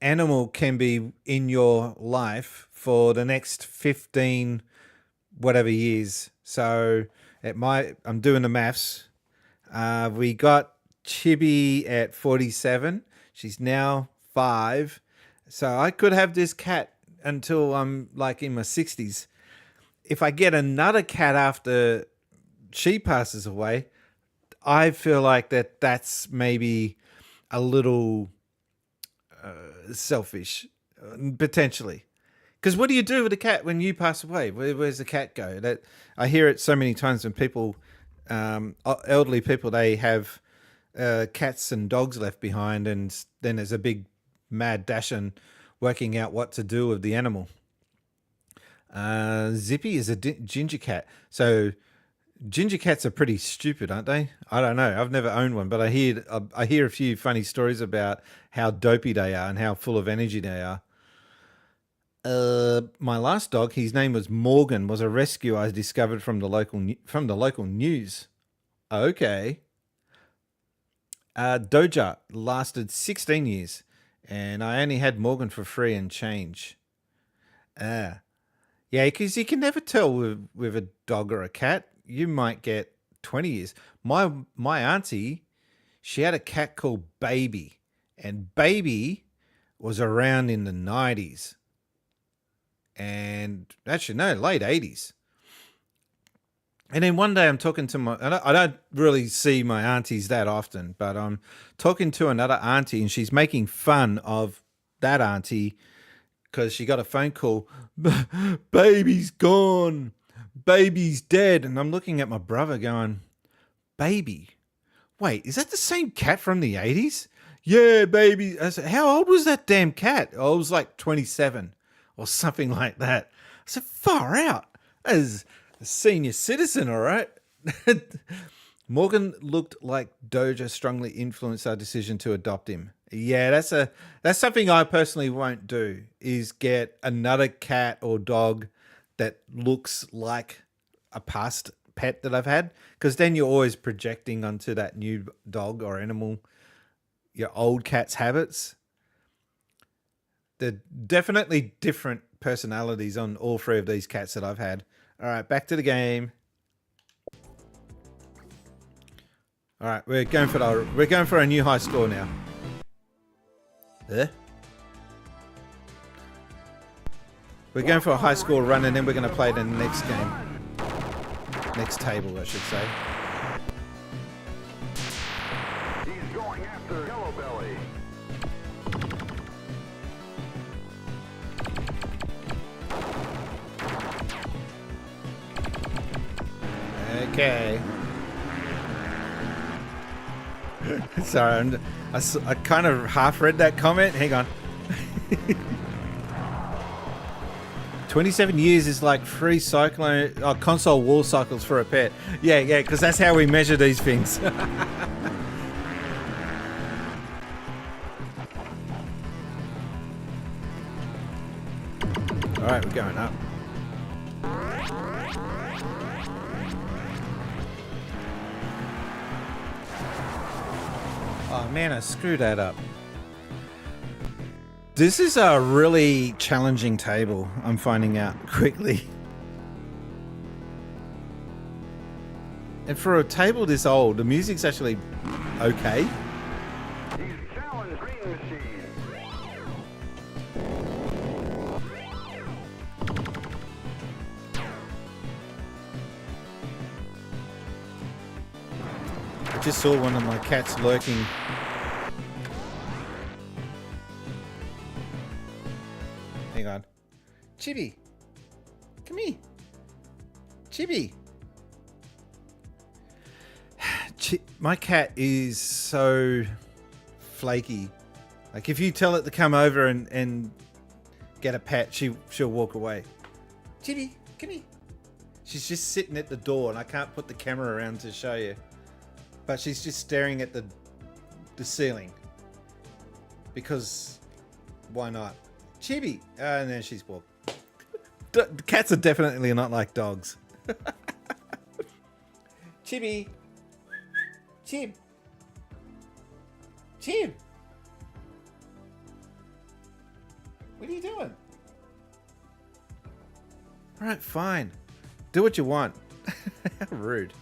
animal can be in your life for the next 15 whatever years. So, I'm doing the maths. We got Chibi at 47. She's now 5. So I could have this cat until I'm like in my 60s. If I get another cat after she passes away, I feel like that's maybe a little selfish, potentially. Because what do you do with a cat when you pass away? Where's the cat go? That I hear it so many times when people, elderly people, they have cats and dogs left behind, and then there's a big mad dash on working out what to do with the animal. Zippy is a ginger cat. So ginger cats are pretty stupid, aren't they? I don't know. I've never owned one, but I hear a few funny stories about how dopey they are and how full of energy they are. My last dog, his name was Morgan, was a rescue I discovered from the local news. Okay. Doja lasted 16 years, and I only had Morgan for free and change. Yeah, because you can never tell with a dog or a cat. You might get 20 years. My auntie, she had a cat called Baby, and Baby was around in the 90s. And actually, no, late 80s. And then one day I'm talking to I don't really see my aunties that often, but I'm talking to another auntie and she's making fun of that auntie because she got a phone call. Baby's gone. Baby's dead. And I'm looking at my brother going, Baby? Wait, is that the same cat from the 80s? Yeah, Baby. I said, how old was that damn cat? Oh, it was like 27 or something like that. I said, far out. That is a senior citizen, all right? Morgan looked like Doja strongly influenced our decision to adopt him. Yeah, that's something I personally won't do, is get another cat or dog that looks like a past pet that I've had, because then you're always projecting onto that new dog or animal your old cat's habits. They're definitely different personalities on all three of these cats that I've had. All right, back to the game. All right, we're going for a new high score now. We're going for a high score run, and then we're going to play the next game. Next table, I should say. He's going after Yellow Belly. Okay. Sorry, I kind of half read that comment. Hang on. 27 years is like 3 console wall cycles for a pet. Yeah, because that's how we measure these things. All right, we're going up. Oh man, I screwed that up. This is a really challenging table, I'm finding out quickly. And for a table this old, the music's actually okay. I just saw one of my cats lurking. Hang on. Chibi! Come here! Chibi! My cat is so flaky. Like, if you tell it to come over and get a pet, she'll walk away. Chibi, come here! She's just sitting at the door, and I can't put the camera around to show you. But she's just staring at the ceiling. Because, why not? Chibi! And then she's walked. Cats are definitely not like dogs. Chibi! Chib! Chib! What are you doing? Alright, fine. Do what you want. How rude.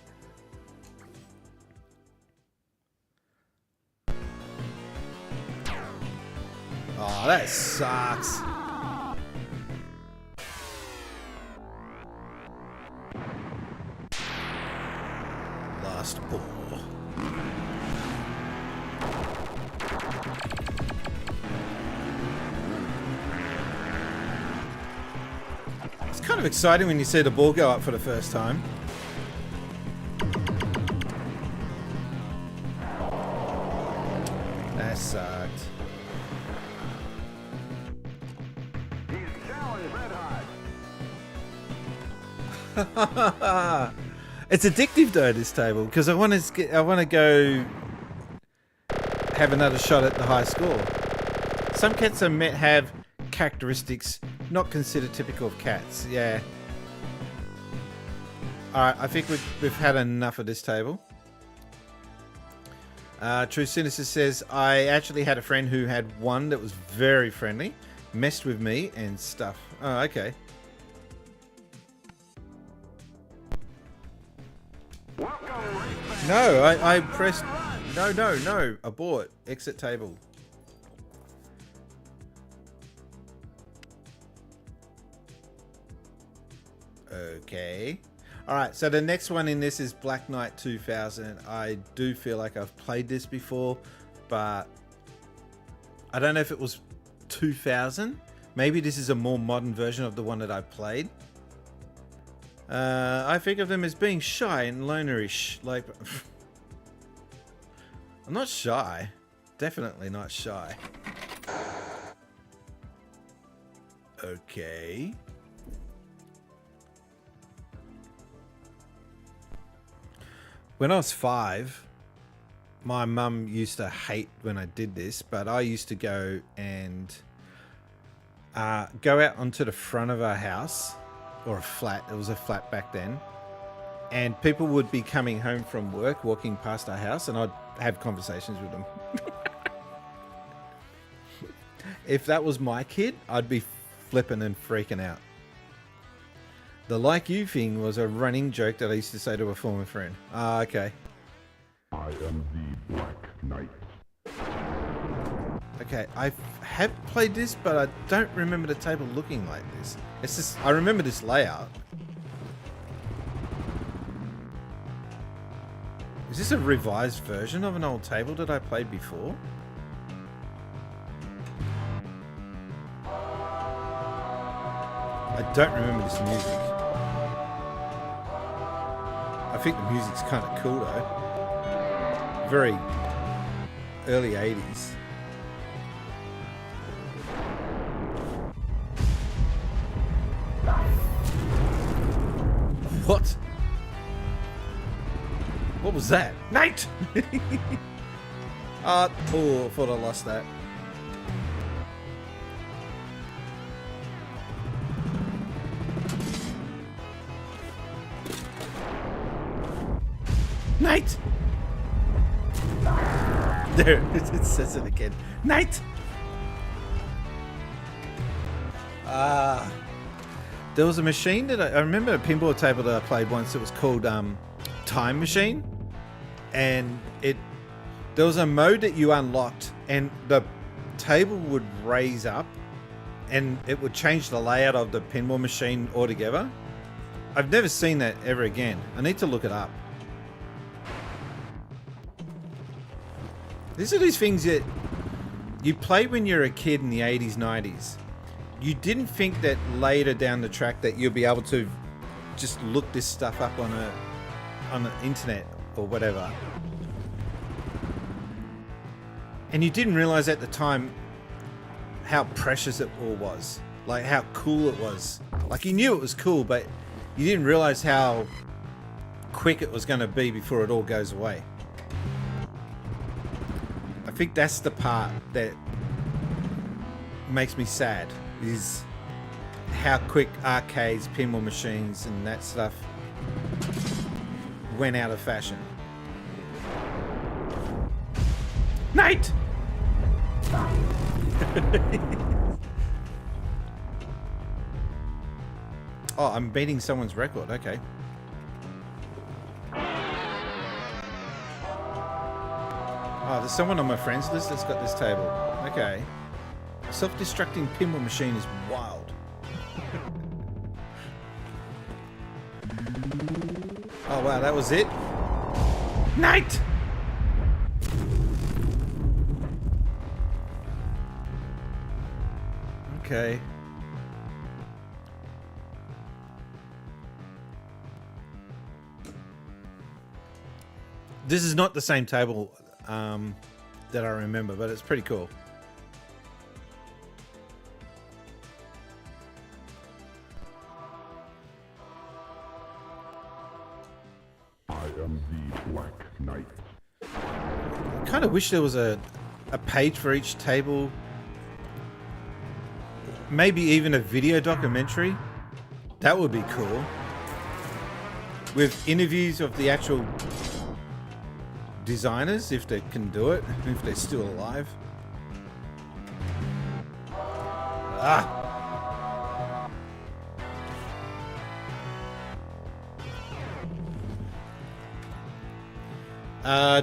Oh, that sucks. Last ball. It's kind of exciting when you see the ball go up for the first time. That sucked. It's addictive though, this table, because I want to go have another shot at the high score. Some cats are meant have characteristics not considered typical of cats. Yeah. All right, I think we've had enough of this table. True Sinister says, I actually had a friend who had one that was very friendly, messed with me and stuff. Oh, okay. No, I pressed... No. Abort. Exit table. Okay. Alright, so the next one in this is Black Knight 2000. I do feel like I've played this before, but I don't know if it was 2000. Maybe this is a more modern version of the one that I played. I think of them as being shy and lonerish. Like, I'm not shy. Definitely not shy. Okay. When I was 5, my mum used to hate when I did this, but I used to go and go out onto the front of our house, or a flat. It was a flat back then. And people would be coming home from work, walking past our house, and I'd have conversations with them. If that was my kid, I'd be flipping and freaking out. The like you thing was a running joke that I used to say to a former friend. Ah, okay. I am the Black Knight. Okay, I have played this, but I don't remember the table looking like this. It's just, I remember this layout. Is this a revised version of an old table that I played before? I don't remember this music. I think the music's kind of cool though. Very early 80s. What? What was that? Nate! Oh, I thought I lost that. Nate! There, it says it again. Nate! There was a machine that I remember, a pinball table that I played once. It was called Time Machine, and there was a mode that you unlocked, and the table would raise up, and it would change the layout of the pinball machine altogether. I've never seen that ever again. I need to look it up. These are these things that you play when you're a kid in the 80s, 90s. You didn't think that later down the track that you'll be able to just look this stuff up on the internet or whatever. And you didn't realize at the time how precious it all was. Like how cool it was. Like you knew it was cool, but you didn't realize how quick it was going to be before it all goes away. I think that's the part that makes me sad, is how quick arcades, pinball machines and that stuff went out of fashion. Nate! Oh, I'm beating someone's record, okay. Oh, there's someone on my friends list that's got this table. Okay. A self-destructing pinball machine is wild. Oh wow, that was it? Night! Okay. This is not the same table that I remember, but it's pretty cool. I am the Black Knight. I kind of wish there was a page for each table. Maybe even a video documentary. That would be cool. With interviews of the actual designers, if they can do it, if they're still alive.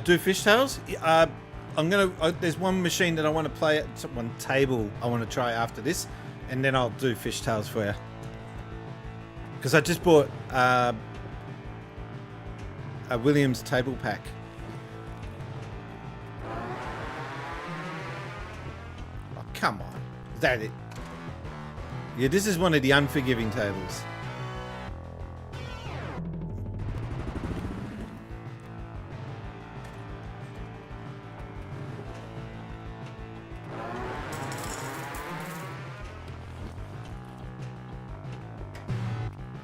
Do fishtails? I'm gonna. There's one machine that I want to play at, one table I want to try after this, and then I'll do fishtails for you. Because I just bought a Williams table pack. Oh, come on. Is that it? Yeah, this is one of the unforgiving tables.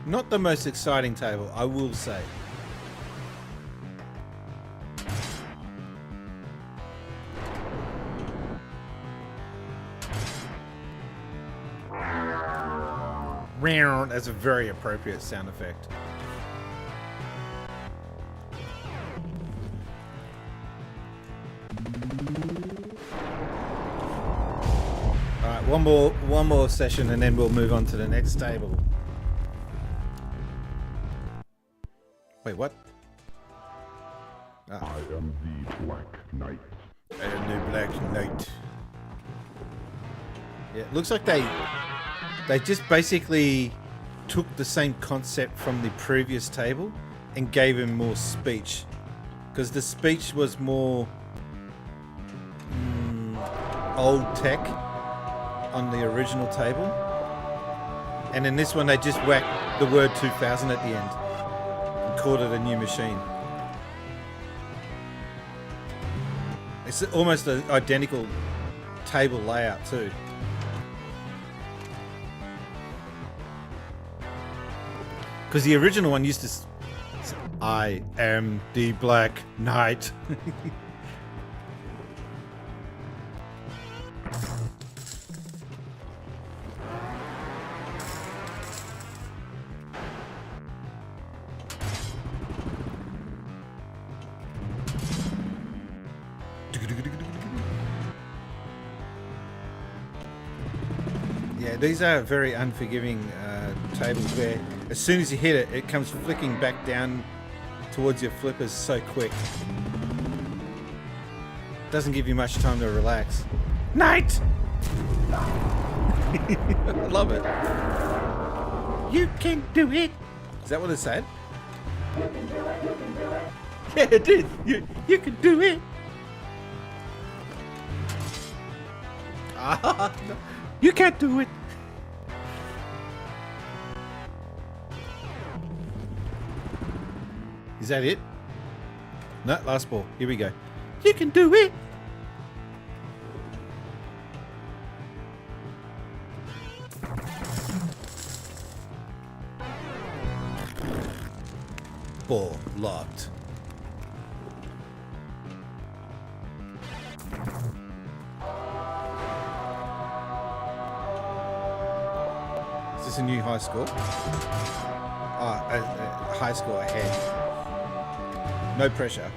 Not the most exciting table, I will say. That's a very appropriate sound effect. Alright, one more session and then we'll move on to the next table. Wait, what? I am the Black Knight. I am the Black Knight. Yeah, it looks like they just basically took the same concept from the previous table and gave him more speech. Because the speech was more old tech on the original table. And in this one they just whacked the word 2000 at the end. Called it a new machine. It's almost an identical table layout too. Because the original one used to say, I am the Black Knight. Yeah, these are very unforgiving tables where as soon as you hit it, it comes flicking back down towards your flippers so quick. Doesn't give you much time to relax. Knight! I love it. You can do it! Is that what it said? Yeah, it did. You can do it. No. You can't do it. Is that it? No, last ball. Here we go. You can do it. Ball locked. Is this a new high score? High score ahead. No pressure.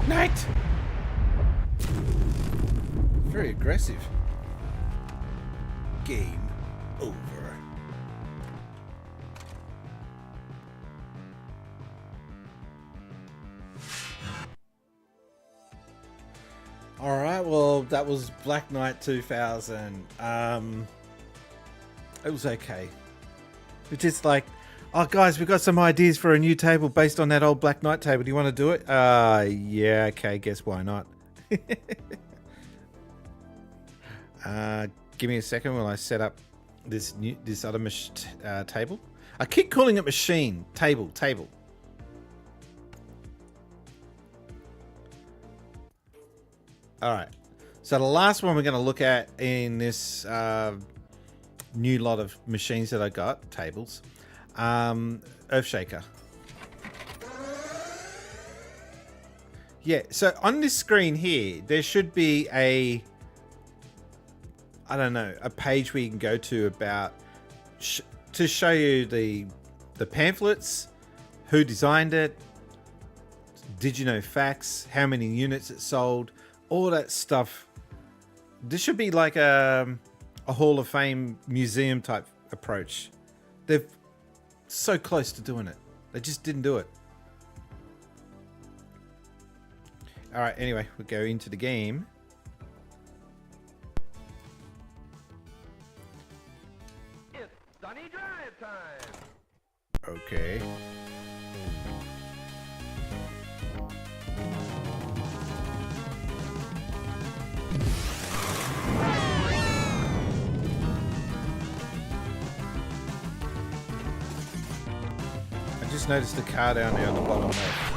Knight! Very aggressive. Game over. Alright, well, that was Black Knight 2000. It was okay. It's just like, oh guys, we've got some ideas for a new table based on that old Black Knight table. Do you want to do it? Yeah, okay, guess why not. Give me a second while I set up this other table. I keep calling it machine. Table. Alright, so the last one we're going to look at in this new lot of machines that I got, tables, Earthshaker. Yeah, so on this screen here, there should be a page where you can go to about to show you the pamphlets, who designed it, did you know facts, how many units it sold, all that stuff. This should be like a Hall of Fame museum type approach. They're so close to doing it. They just didn't do it. All right, anyway, we'll go into the game. It's Sunny Drive time. Okay. I just noticed the car down there on the bottom left.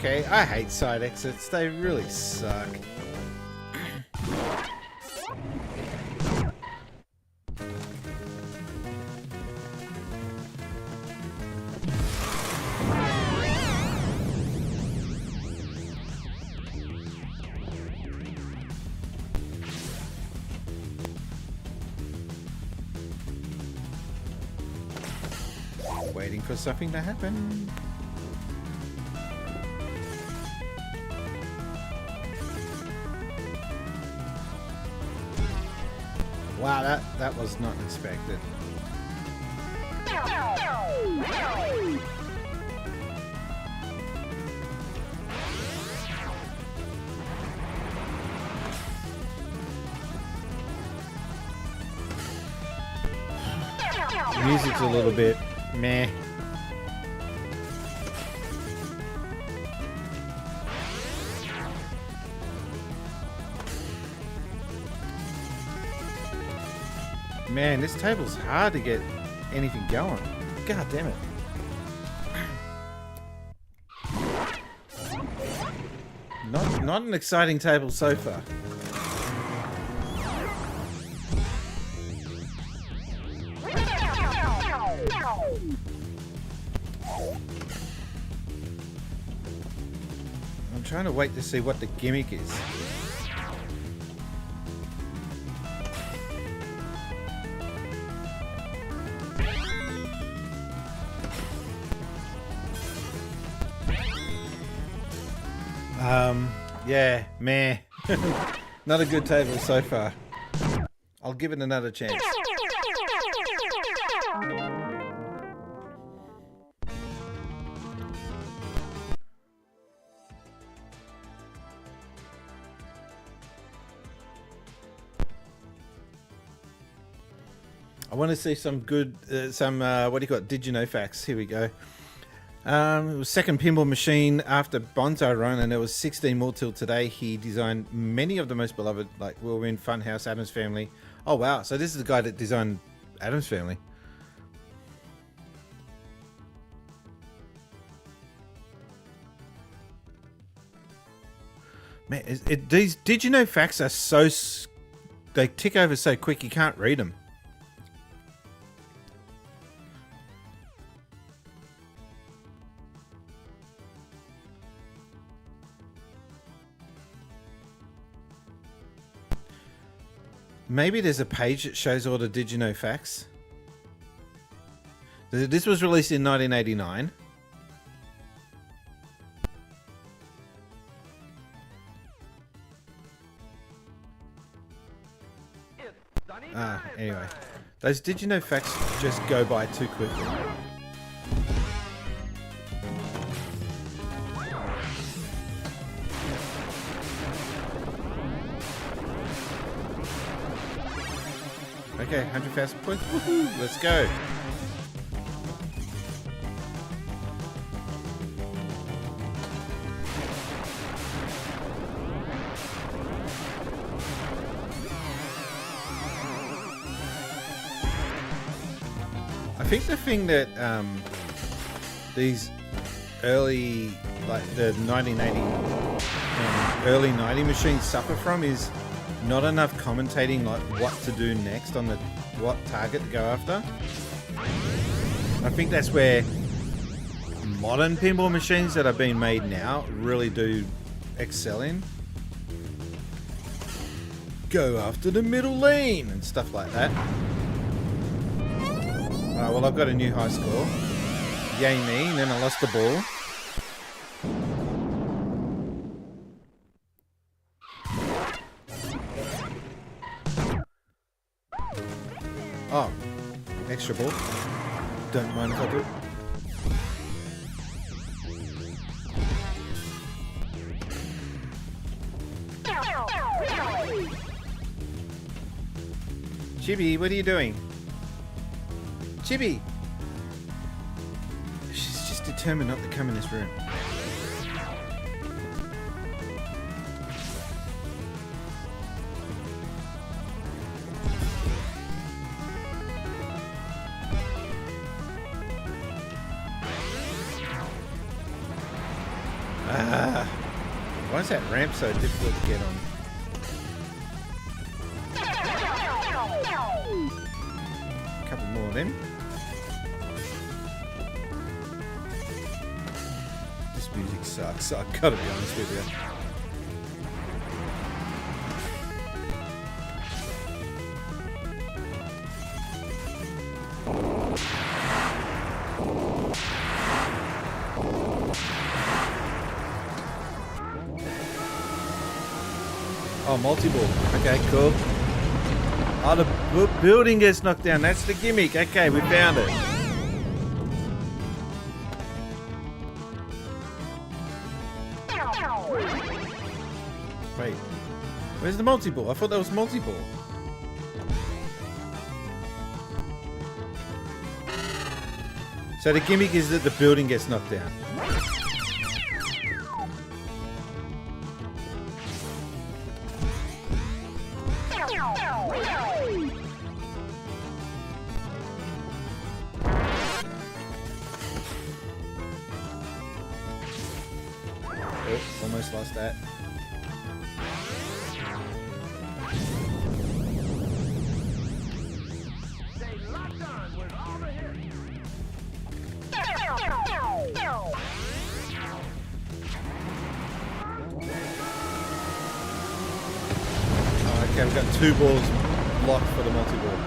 Okay, I hate side exits. They really suck. Waiting for something to happen. Wow, that was not expected. The music's a little bit meh. Man, this table's hard to get anything going. God damn it. Not an exciting table so far. I'm trying to wait to see what the gimmick is. Yeah, meh. Not a good table so far. I'll give it another chance. I want to see some good, what do you call it? Did you know facts? Here we go. It was second pinball machine after Bonsai Run, and there was 16 more till today. He designed many of the most beloved, like Whirlwind, Funhouse, Addams Family. Oh wow! So this is the guy that designed Addams Family. Man, these did you know facts are so they tick over so quick you can't read them. Maybe there's a page that shows all the did you know facts. This was released in 1989. Anyway. Those did you know facts just go by too quickly. Okay, 100,000 points. Woohoo! Let's go. I think the thing that these early, like the 1980 and early 90 machines suffer from is not enough commentating, like what to do next on what target to go after. I think that's where modern pinball machines that are being made now really do excel in. Go after the middle lane and stuff like that. Alright, well I've got a new high score. Yay me, and then I lost the ball. Oh, extra ball. Don't mind if I do. Chibi, what are you doing? Chibi! She's just determined not to come in this room. Why is that ramp so difficult to get on? A couple more then. This music sucks, I've got to be honest with you. Oh, multi-ball. Okay, cool. Oh, the building gets knocked down. That's the gimmick. Okay, we found it. Wait. Where's the multi-ball? I thought that was multi-ball. So the gimmick is that the building gets knocked down. Almost lost that. Oh, okay, we've got 2 balls locked for the multi-ball.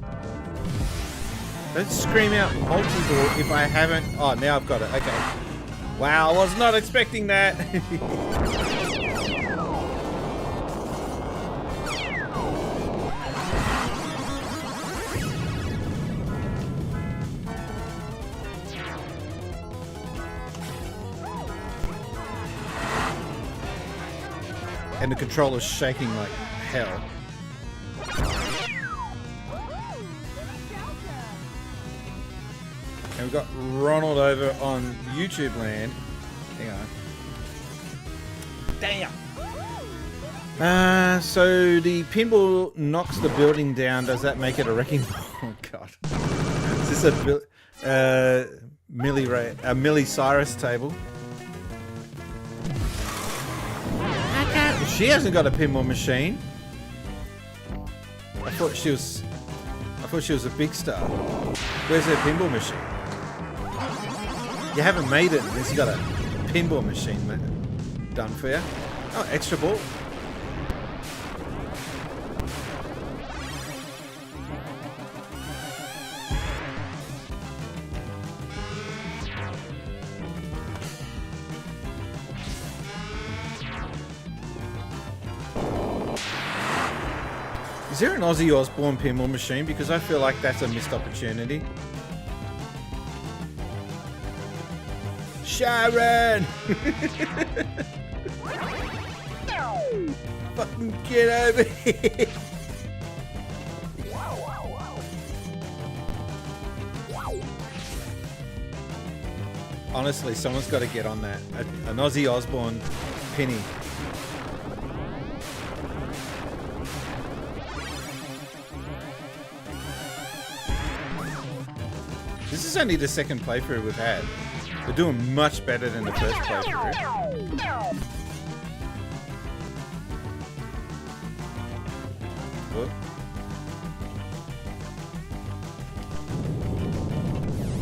Don't scream out multi-ball if I haven't... Oh, now I've got it. Okay. Wow, I was not expecting that. And the controller's shaking like hell. And we've got Ronald over on YouTube land. Hang on. Damn. So the pinball knocks the building down. Does that make it a wrecking ball? Oh god. Is this a Millie Cyrus table? She hasn't got a pinball machine. I thought she was a big star. Where's her pinball machine? You haven't made it unless you got a pinball machine done for you. Oh, extra ball. Is there an Ozzy Osbourne pinball machine? Because I feel like that's a missed opportunity. Sharon! Fucking get over here! Honestly, someone's got to get on that. An Ozzy Osbourne penny. This is only the second playthrough we've had. They're doing much better than the first playthrough. Whoop.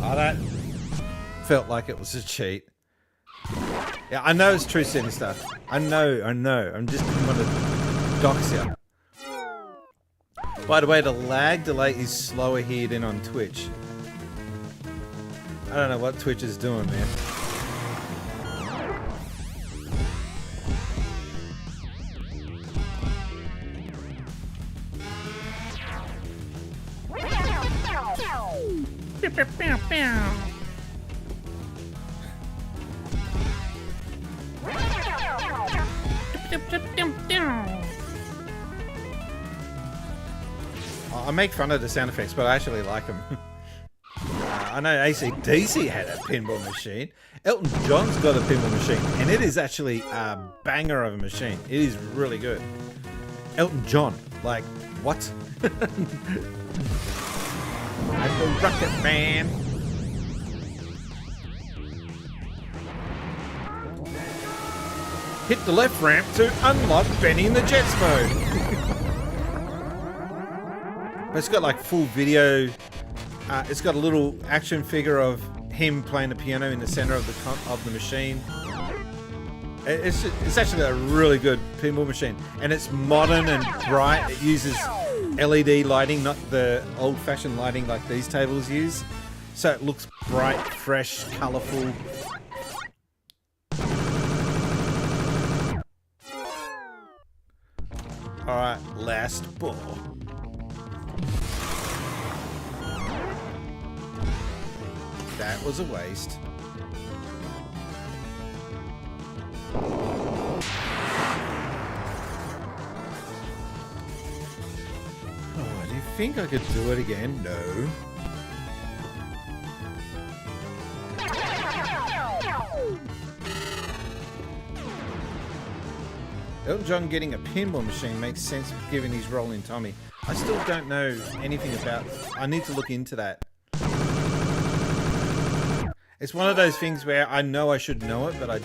Oh, that felt like it was a cheat. Yeah, I know it's true city stuff. I know. I'm just didn't want to dox you. By the way, the lag delay is slower here than on Twitch. I don't know what Twitch is doing, man. I make fun of the sound effects, but I actually like them. I know AC/DC had a pinball machine. Elton John's got a pinball machine, and it is actually a banger of a machine. It is really good. Elton John, like, what? I'm the Rocket Man. Hit the left ramp to unlock Benny in the Jets mode. But it's got like full video. It's got a little action figure of him playing the piano in the center of the machine. It's actually a really good pinball machine, and it's modern and bright. It uses LED lighting, not the old-fashioned lighting like these tables use. So it looks bright, fresh, colorful. All right, last ball. That was a waste. Oh, do you think I could do it again? No. Elton John getting a pinball machine makes sense given his role in Tommy. I still don't know anything about... I need to look into that. It's one of those things where I know I should know it, but I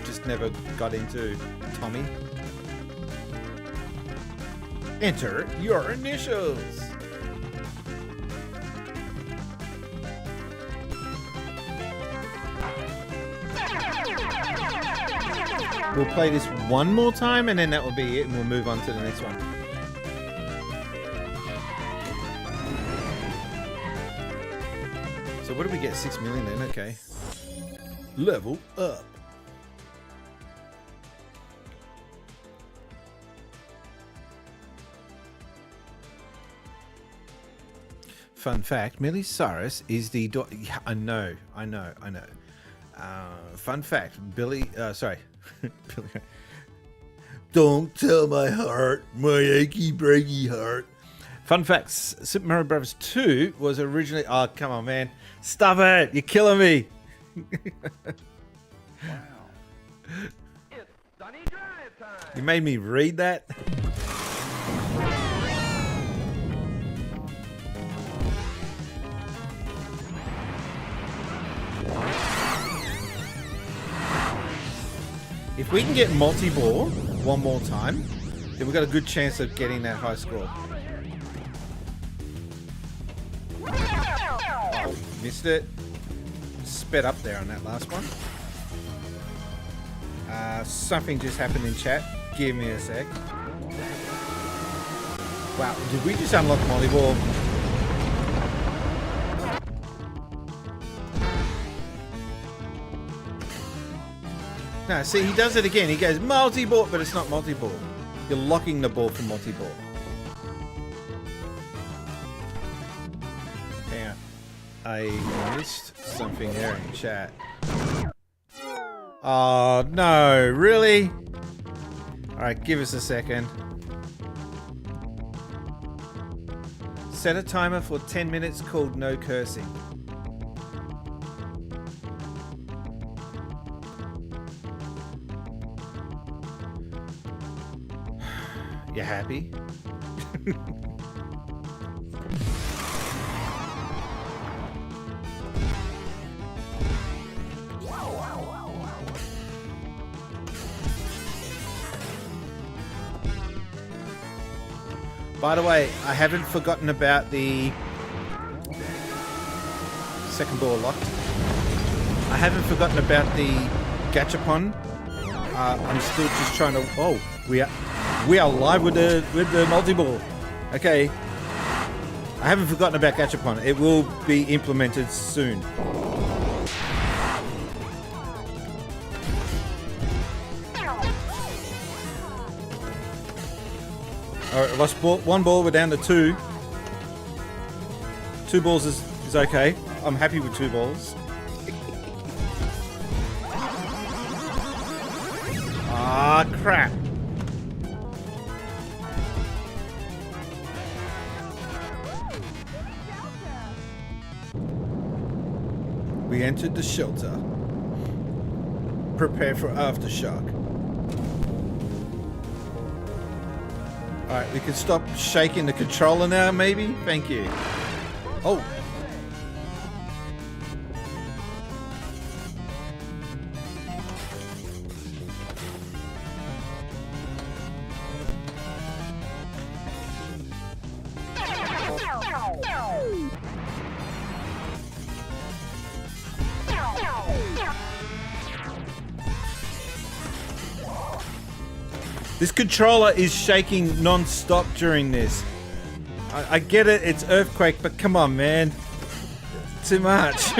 just never got into Tommy. Enter your initials. We'll play this one more time and then that will be it, and we'll move on to the next one. So what did we get? 6 million then? Okay. Level up. Fun fact, Miley Cyrus is the daughter... Yeah, I know. Fun fact, Billy... sorry. Billy... Don't tell my heart, my achy breaky heart. Fun facts, Super Mario Bros. 2 was originally... Oh, come on, man. Stop it! You're killing me! Wow. It's Sunny Drive time! You made me read that? If we can get multi-ball one more time, then we've got a good chance of getting that high score. Oh, missed it. Sped up there on that last one. Something just happened in chat. Give me a sec. Wow, did we just unlock multi-ball? No, see, he does it again. He goes multi-ball, but it's not multi-ball. You're locking the ball for multi-ball. Hang on. I missed something there in chat. Oh, no. Really? Alright, give us a second. Set a timer for 10 minutes called no cursing. You happy? By the way, I haven't forgotten about the second ball locked. I haven't forgotten about the gachapon. I'm still just trying to. Oh, we are live with the multi-ball. Okay. I haven't forgotten about gachapon. It will be implemented soon. Alright, lost one ball, we're down to 2. 2 balls is okay. I'm happy with 2 balls. Ah, crap. We entered the shelter. Prepare for aftershock. Alright, we can stop shaking the controller now, maybe? Thank you. Oh. This controller is shaking non-stop during this. I get it, it's Earthquake, but come on, man. Too much.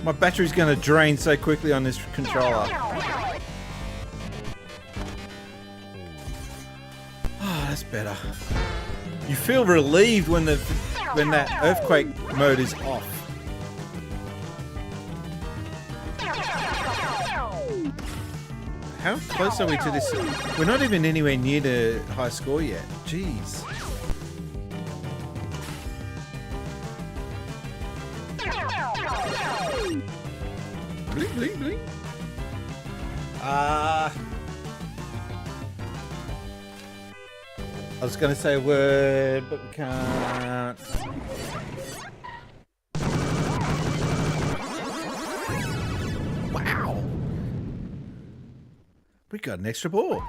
My battery's gonna drain so quickly on this controller. Oh, that's better. You feel relieved when that Earthquake mode is off. How close are we to this? We're not even anywhere near the high score yet. Jeez. Blink, blink, blink. I was going to say a word, but we can't. Wow. We got an extra ball.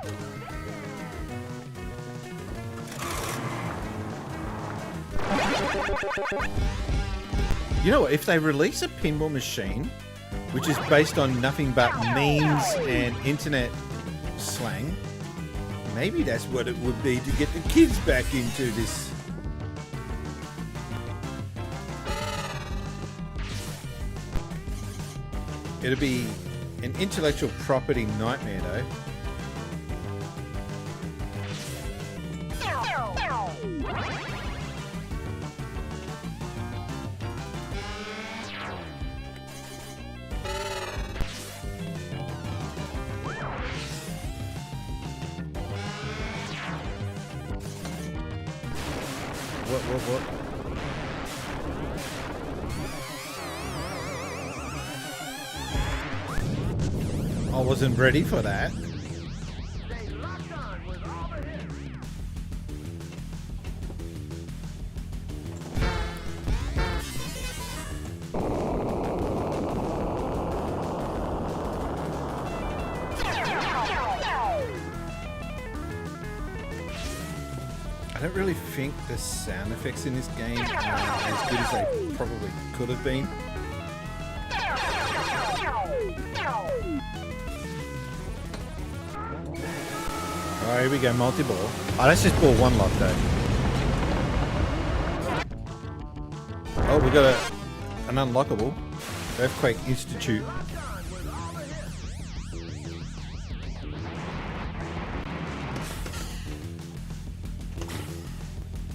You know what? If they release a pinball machine, which is based on nothing but memes and internet slang, maybe that's what it would be to get the kids back into this. It'll be an intellectual property nightmare, though. What? I wasn't ready for that. I don't really think the sound effects in this game are as good as they probably could have been. Alright, here we go, multi-ball. Oh, that's just ball 1 lock though. Oh, we got an unlockable. Earthquake Institute.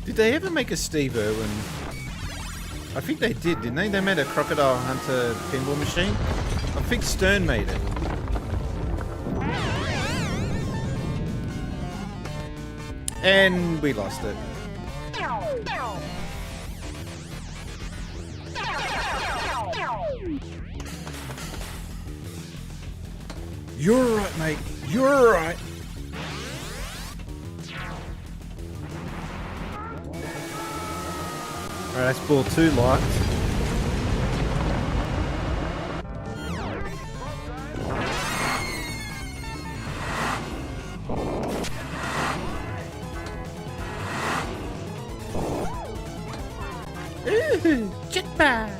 Did they ever make a Steve Irwin? I think they did, didn't they? They made a Crocodile Hunter pinball machine. I think Stern made it. And we lost it. You're right, mate. You're right. Alright, that's ball 2 locked. Papa!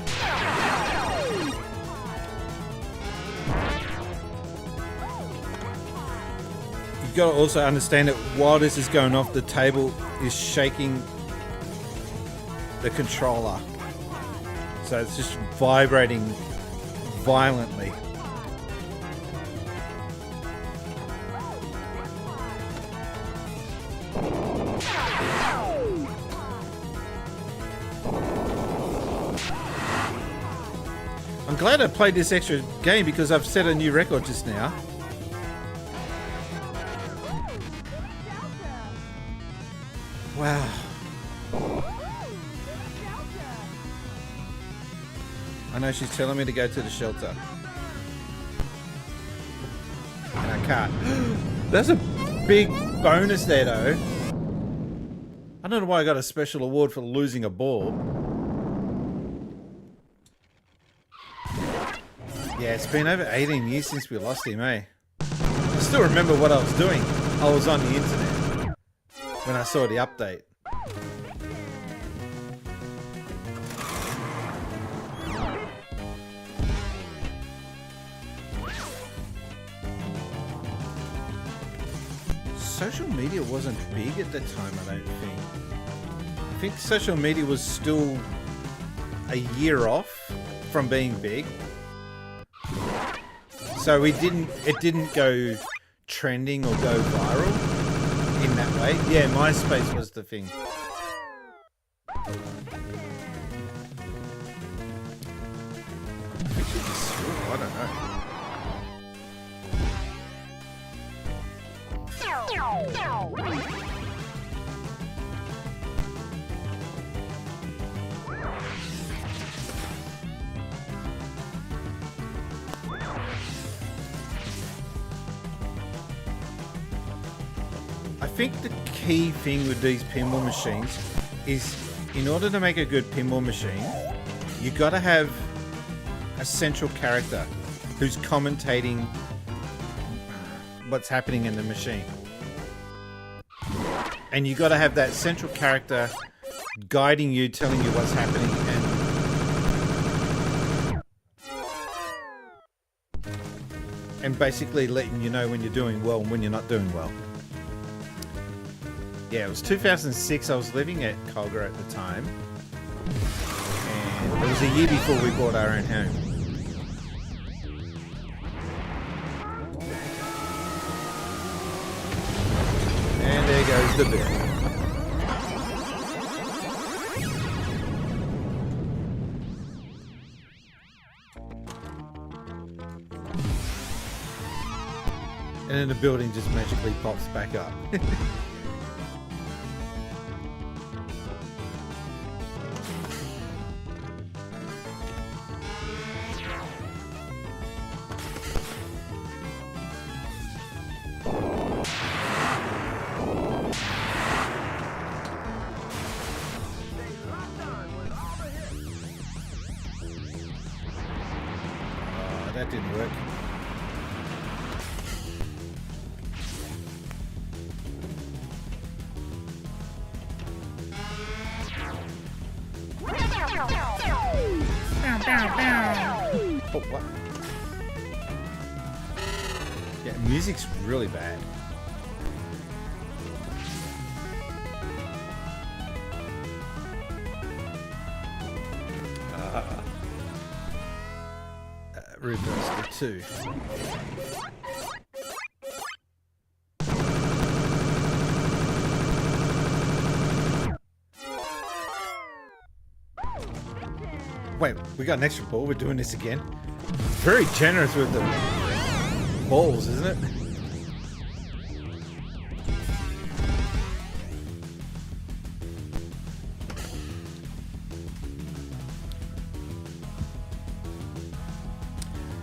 You've got to also understand that while this is going off, the table is shaking the controller. So it's just vibrating violently. I'm glad I played this extra game because I've set a new record just now. Wow. I know she's telling me to go to the shelter. And I can't. That's a big bonus there though. I don't know why I got a special award for losing a ball. Yeah, it's been over 18 years since we lost him, eh? I still remember what I was doing. I was on the internet when I saw the update. Social media wasn't big at the time, I don't think. I think social media was still a year off from being big. So it didn't go trending or go viral in that way. Yeah, MySpace was the thing. I don't know. I think the key thing with these pinball machines is in order to make a good pinball machine, you got to have a central character who's commentating what's happening in the machine. And you got to have that central character guiding you, telling you what's happening, and basically letting you know when you're doing well and when you're not doing well. Yeah, it was 2006. I was living at Colga at the time, and it was a year before we bought our own home. And there goes the bill. And then the building just magically pops back up. That didn't work. Oh, what? Yeah, music's really bad. Reverse the two. Wait, we got an extra ball. We're doing this again. Very generous with the balls, isn't it?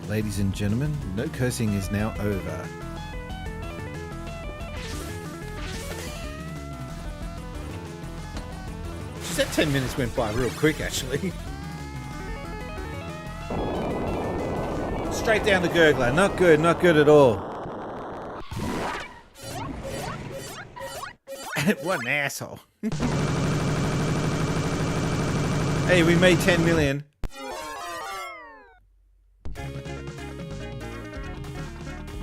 Ladies and gentlemen, no cursing is now over. Just that 10 minutes went by real quick, actually. Straight down the gurgler. Not good, not good at all. What an asshole. Hey, we made 10 million.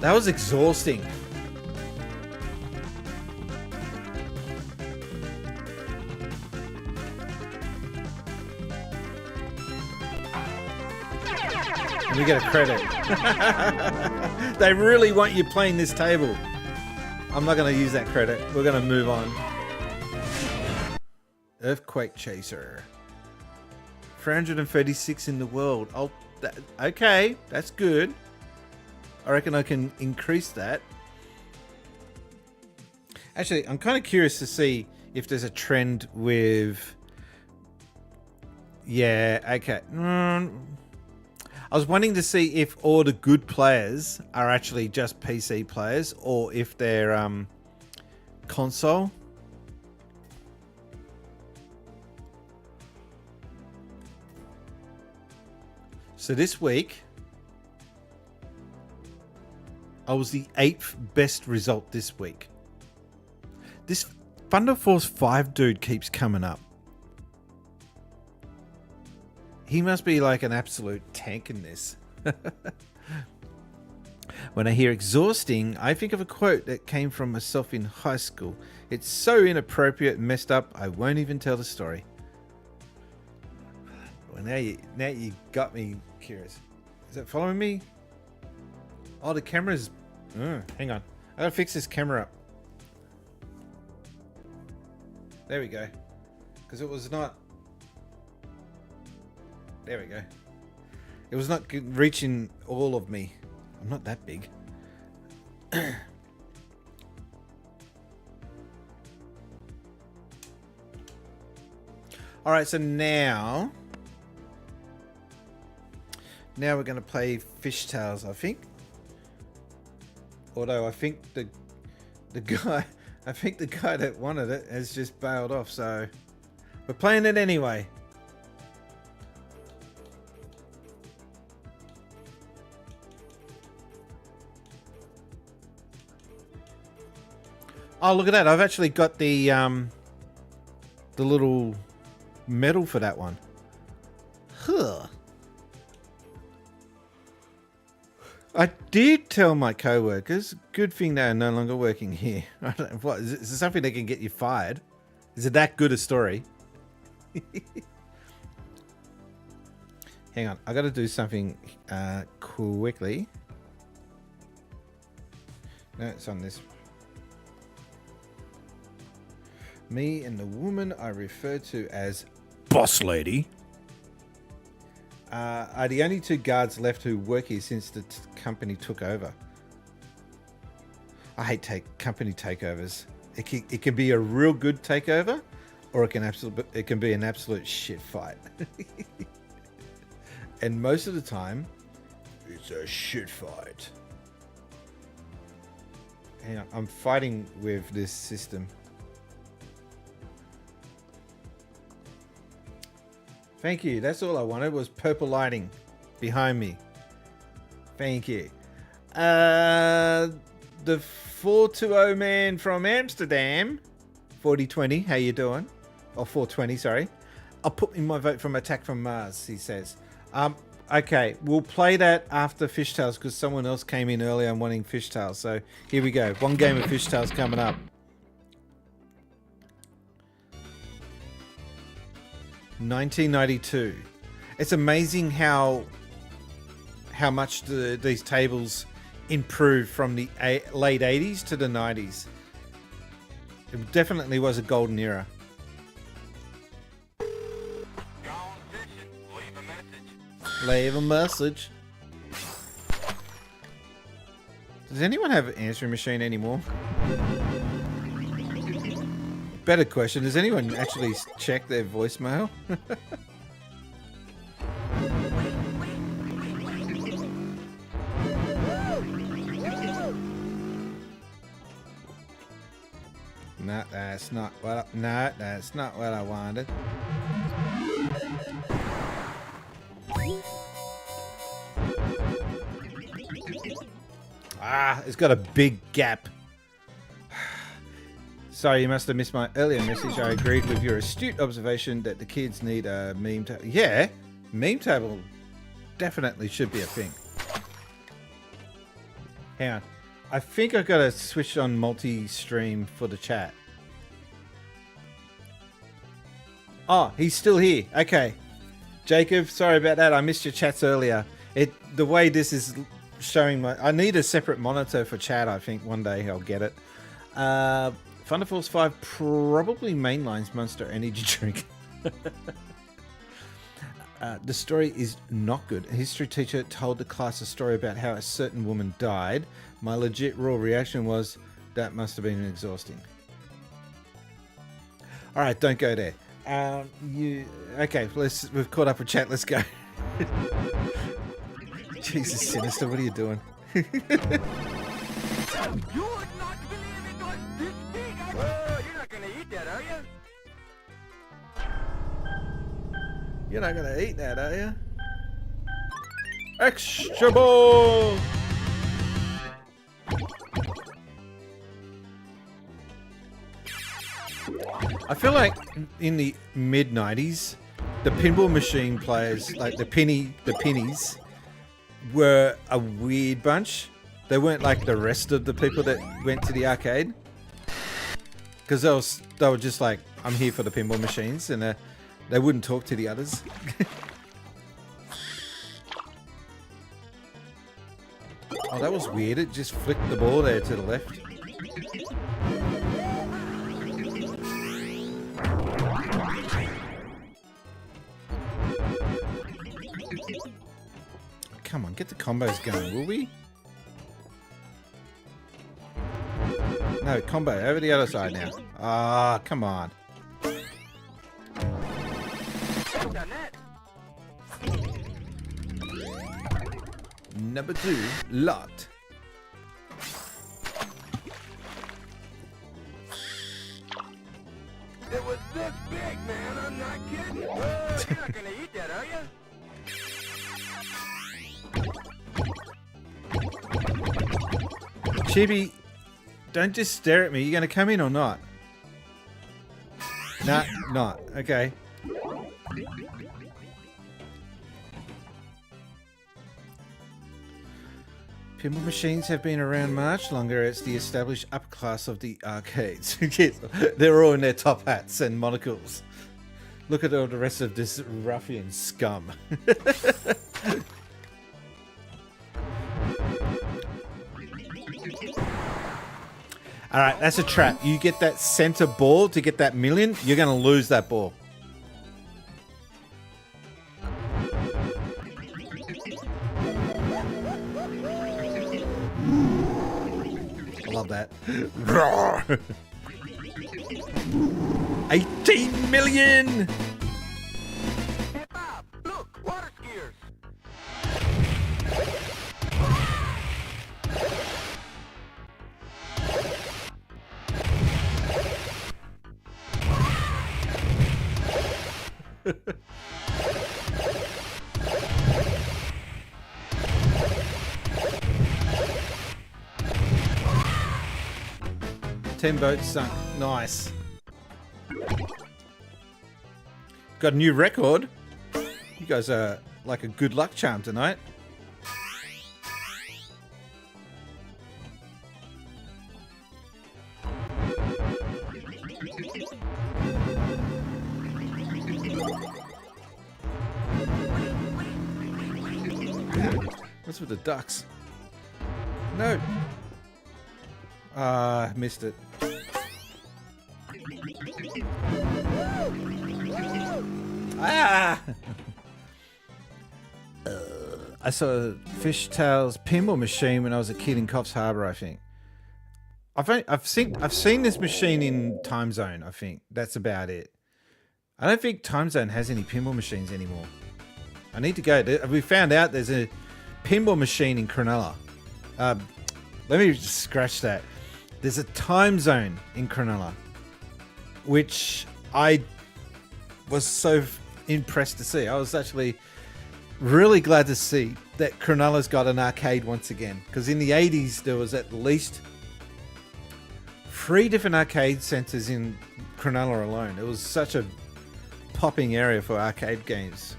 That was exhausting. We get a credit. They really want you playing this table. I'm not going to use that credit. We're going to move on. Earthquake Chaser. 336 in the world. Oh, okay, that's good. I reckon I can increase that. Actually, I'm kind of curious to see if there's a trend with... Yeah, okay. I was wanting to see if all the good players are actually just PC players or if they're console. So this week, I was the 8th best result this week. This Thunder Force 5 dude keeps coming up. He must be like an absolute tank in this. When I hear exhausting, I think of a quote that came from myself in high school. It's so inappropriate and messed up, I won't even tell the story. Well, now you got me curious. Is it following me? Oh, the camera's... hang on. I gotta fix this camera up. There we go. Because it was not... There we go. It was not reaching all of me. I'm not that big. Alright, so now we're going to play Fishtails, I think. Although I think the guy that wanted it has just bailed off, so we're playing it anyway. Oh, look at that. I've actually got the little medal for that one. Huh. I did tell my co-workers, good thing they are no longer working here. I don't know, what, is it something that can get you fired? Is it that good a story? Hang on, I got to do something quickly. No, it's on this. Me and the woman I refer to as Boss Lady are the only two guards left who work here since the company took over. I hate company takeovers. It can be a real good takeover, or it can be an absolute shit fight. And most of the time, it's a shit fight. Hang on, I'm fighting with this system. Thank you. That's all I wanted was purple lighting behind me. Thank you. The 420 man from Amsterdam, 4020. How you doing? Or 420, sorry. I'll put in my vote from Attack from Mars, he says. Okay, we'll play that after Fishtails because someone else came in earlier and wanting Fishtails. So here we go. One game of Fishtails coming up. 1992. It's amazing how much these tables improved from the late 80s to the 90s. It definitely was a golden era. Leave a message. Does anyone have an answering machine anymore? Better question, does anyone actually check their voicemail? No, that's not what I wanted. Ah, it's got a big gap. Sorry, you must have missed my earlier message. I agreed with your astute observation that the kids need a meme table. Yeah, meme table definitely should be a thing. Hang on. I think I got to switch on multi-stream for the chat. Oh, he's still here. Okay. Jacob, sorry about that. I missed your chats earlier. The way this is showing my... I need a separate monitor for chat, I think. One day I'll get it. Thunder Force 5 probably mainlines Monster Energy Drink. The story is not good. A history teacher told the class a story about how a certain woman died. My legit raw reaction was, that must have been exhausting. All right, don't go there. Okay, we've caught up with chat. Let's go. Jesus, Sinister, what are you doing? You would not believe it was this big. Oh, you're not gonna eat that, are you? You're not gonna eat that, are you? Extra ball! I feel like in the mid-90s, the pinball machine players, like the pennies, were a weird bunch. They weren't like the rest of the people that went to the arcade. Because they were just like, I'm here for the pinball machines, and they wouldn't talk to the others. Oh, that was weird. It just flicked the ball there to the left. Come on, get the combos going, will we? No, combo. Over the other side now. Ah, come on. Number 2, lot. It was this big, man. I'm not kidding. Oh, you're not gonna eat that, are you? Chibi, don't just stare at me. You gonna come in or not? Nah, not. Okay. Pinball machines have been around much longer as the established upper class of the arcades. Yes, they're all in their top hats and monocles. Look at all the rest of this ruffian scum. Alright, that's a trap. You get that center ball to get that million, you're going to lose that ball. I love that. 18 million! Hey, Bob, look, water skiers. Ten boats sunk. Nice. Got a new record. You guys are like a good luck charm tonight. What's with the ducks? No. Missed it. Ah! I saw a Fishtails pinball machine when I was a kid in Coffs Harbour, I think. I've seen this machine in Time Zone, I think. That's about it. I don't think Time Zone has any pinball machines anymore. I need to go. We found out there's a pinball machine in Cronulla. Let me just scratch that. There's a Time Zone in Cronulla, which I was so impressed to see. I was actually really glad to see that Cronulla's got an arcade once again. Because in the 80s, there was at least 3 different arcade centres in Cronulla alone. It was such a popping area for arcade games.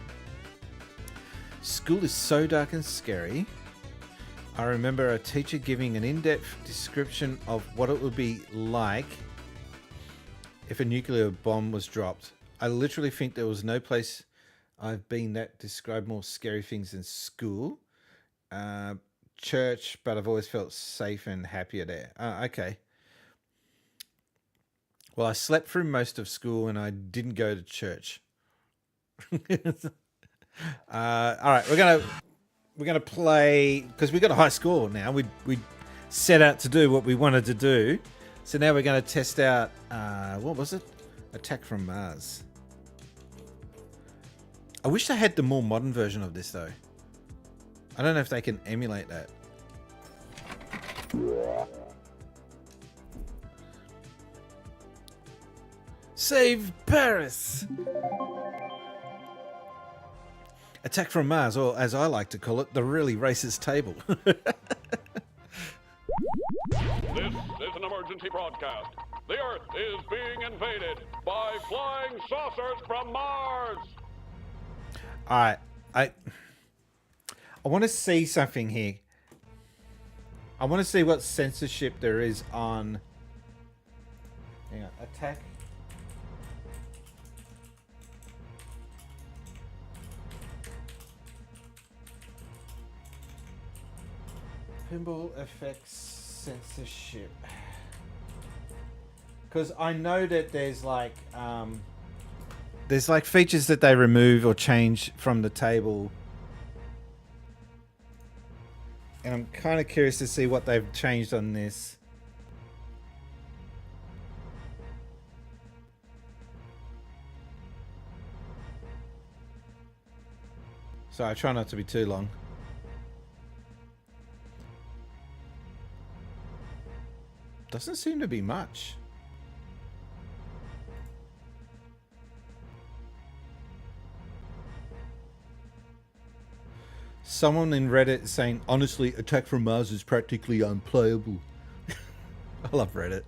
School is so dark and scary. I remember a teacher giving an in-depth description of what it would be like if a nuclear bomb was dropped. I literally think there was no place I've been that described more scary things than school. Church, but I've always felt safe and happier there. Okay. Well, I slept through most of school and I didn't go to church. All right, we're gonna play because we got a high score now. We set out to do what we wanted to do, so now we're gonna test out. What was it? Attack from Mars. I wish they had the more modern version of this though. I don't know if they can emulate that. Save Paris! Attack from Mars, or as I like to call it, the really racist table. This is an emergency broadcast. The Earth is being invaded by flying saucers from Mars. Alright, I want to see something here. I want to see what censorship there is on... Hang on, attack... Pinball effects censorship. Because I know that there's like features that they remove or change from the table. And I'm kind of curious to see what they've changed on this. So I try not to be too long. Doesn't seem to be much. Someone in Reddit is saying, honestly, Attack from Mars is practically unplayable. I love Reddit.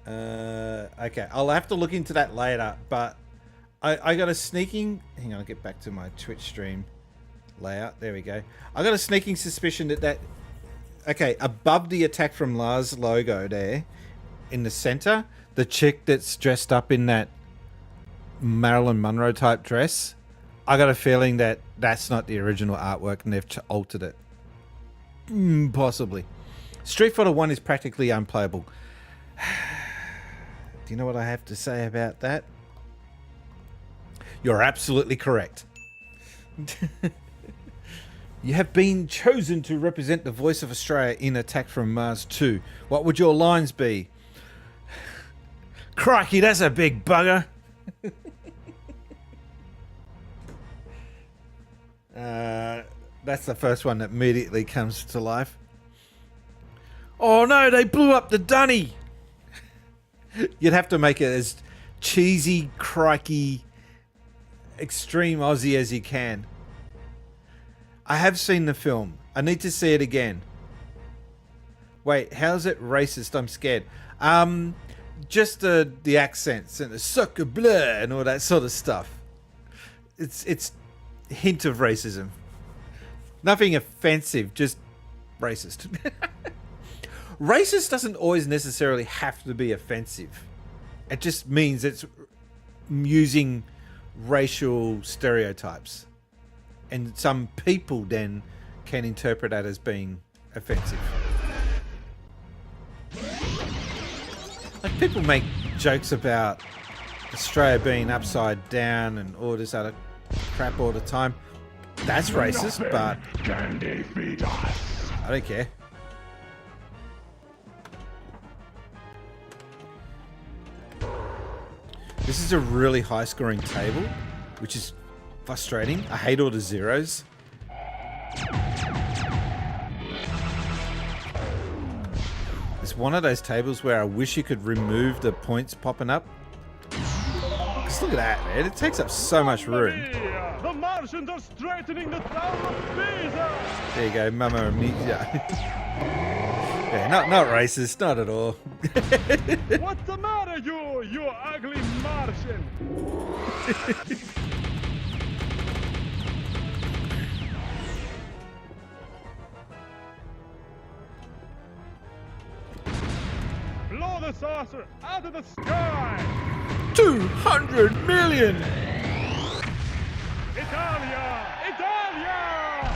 Okay, I'll have to look into that later, but I got a sneaking... Hang on, I'll get back to my Twitch stream layout. There we go. I got a sneaking suspicion that okay, above the Attack from Mars logo there, in the center, the chick that's dressed up in that Marilyn Monroe type dress, I got a feeling that that's not the original artwork and they've altered it. Possibly. Street Fighter 1 is practically unplayable. Do you know what I have to say about that? You're absolutely correct. You have been chosen to represent the voice of Australia in Attack from Mars 2. What would your lines be? Crikey, that's a big bugger. That's the first one that immediately comes to life. Oh no, they blew up the dunny. You'd have to make it as cheesy, crikey, extreme Aussie as you can. I have seen the film. I need to see it again. Wait, how's it racist? I'm scared. Just the accents and the sucker blur and all that sort of stuff. It's hint of racism. Nothing offensive, just racist. Racist doesn't always necessarily have to be offensive. It just means it's using racial stereotypes. And some people then can interpret that as being offensive. Like people make jokes about Australia being upside down and all this other crap all the time. That's racist, but can defeat us. I don't care. This is a really high scoring table, which is frustrating. I hate all the zeros. It's one of those tables where I wish you could remove the points popping up. Just look at that, man. It takes up so much room. The Martians are strengthening the Tower of Pisa. There you go, Mamma Mia. Yeah, not racist, not at all. What's the matter, you ugly Martian? saucer out of the sky! 200 million! Italia! Italia!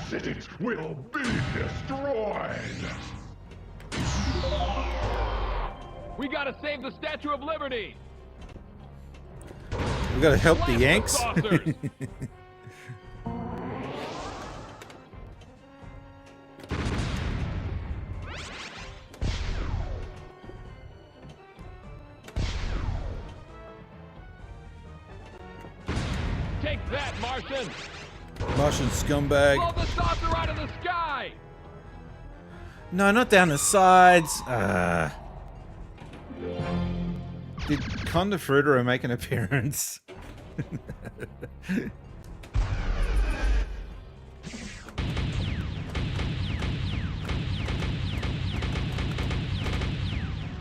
Cities will be destroyed! We gotta save the Statue of Liberty! We gotta help the Yanks. Take that, Martian! Martian scumbag. Blow the saucer out of the sky! No, not down the sides. Did Conda Frutero make an appearance?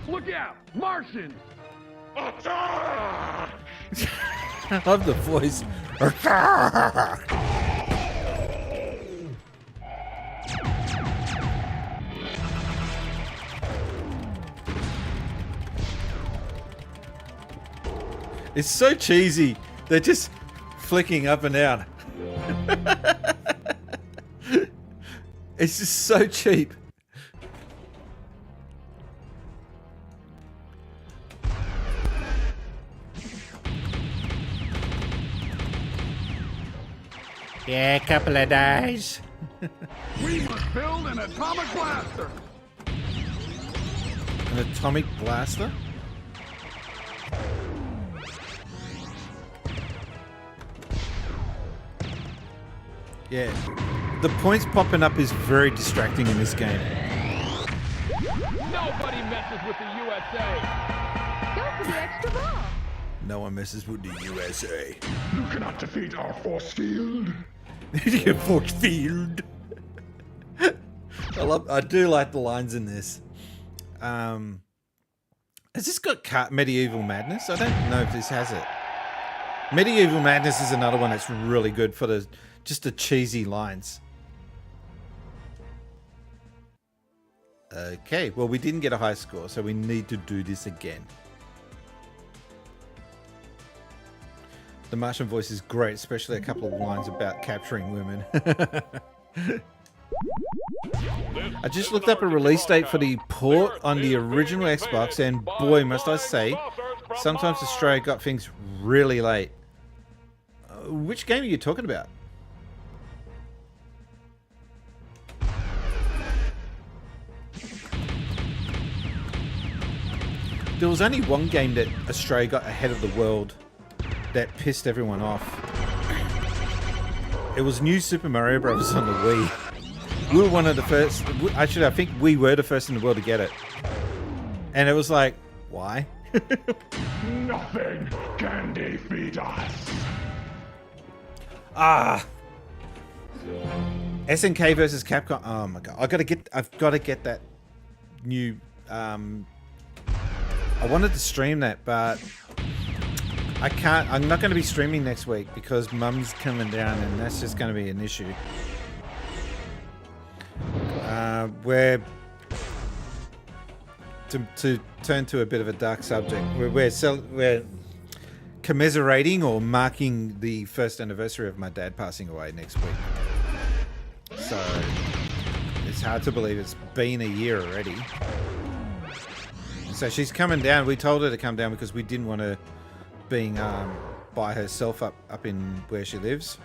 Look out! Martians! Attack! I love the voice. It's so cheesy. They're just flicking up and down. It's just so cheap. Yeah, a couple of days. We must build an atomic blaster! An atomic blaster? Yeah, the points popping up is very distracting in this game. Nobody messes with the USA! Go for the extra ball! No one messes with the USA. You cannot defeat our force field! Force field! I do like the lines in this. Has this got Medieval Madness? I don't know if this has it. Medieval Madness is another one that's really good for just the cheesy lines. Okay, well, we didn't get a high score, so we need to do this again. The Martian voice is great, especially a couple of lines about capturing women. I just looked up a release date for the port on the original Xbox, and boy, must I say, sometimes Australia got things really late. Which game are you talking about? There was only one game that Australia got ahead of the world that pissed everyone off. It was New Super Mario Bros. On the Wii. We were one of the first. Actually, I think we were the first in the world to get it. And it was like, why? Nothing can defeat us! SNK versus Capcom. Oh my god! I've got to get that new. I wanted to stream that, but I can't. I'm not going to be streaming next week because Mum's coming down, and that's just going to be an issue. We're to turn to a bit of a dark subject. We're commiserating or marking the first anniversary of my dad passing away next week. So it's hard to believe it's been a year already. So she's coming down. We told her to come down because we didn't want her being by herself up in where she lives.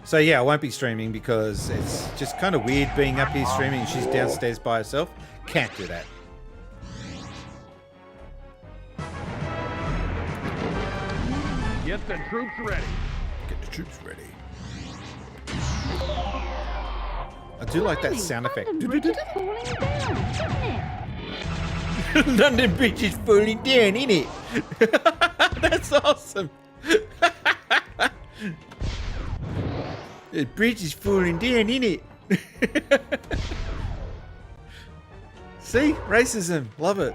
So yeah, I won't be streaming because it's just kind of weird being up here streaming and she's downstairs by herself. Can't do that. Get the troops ready. Get the troops ready. I do like that sound effect. London Bridge is falling down, isn't it? That's awesome. The bridge is falling down, isn't it? See? Racism. Love it.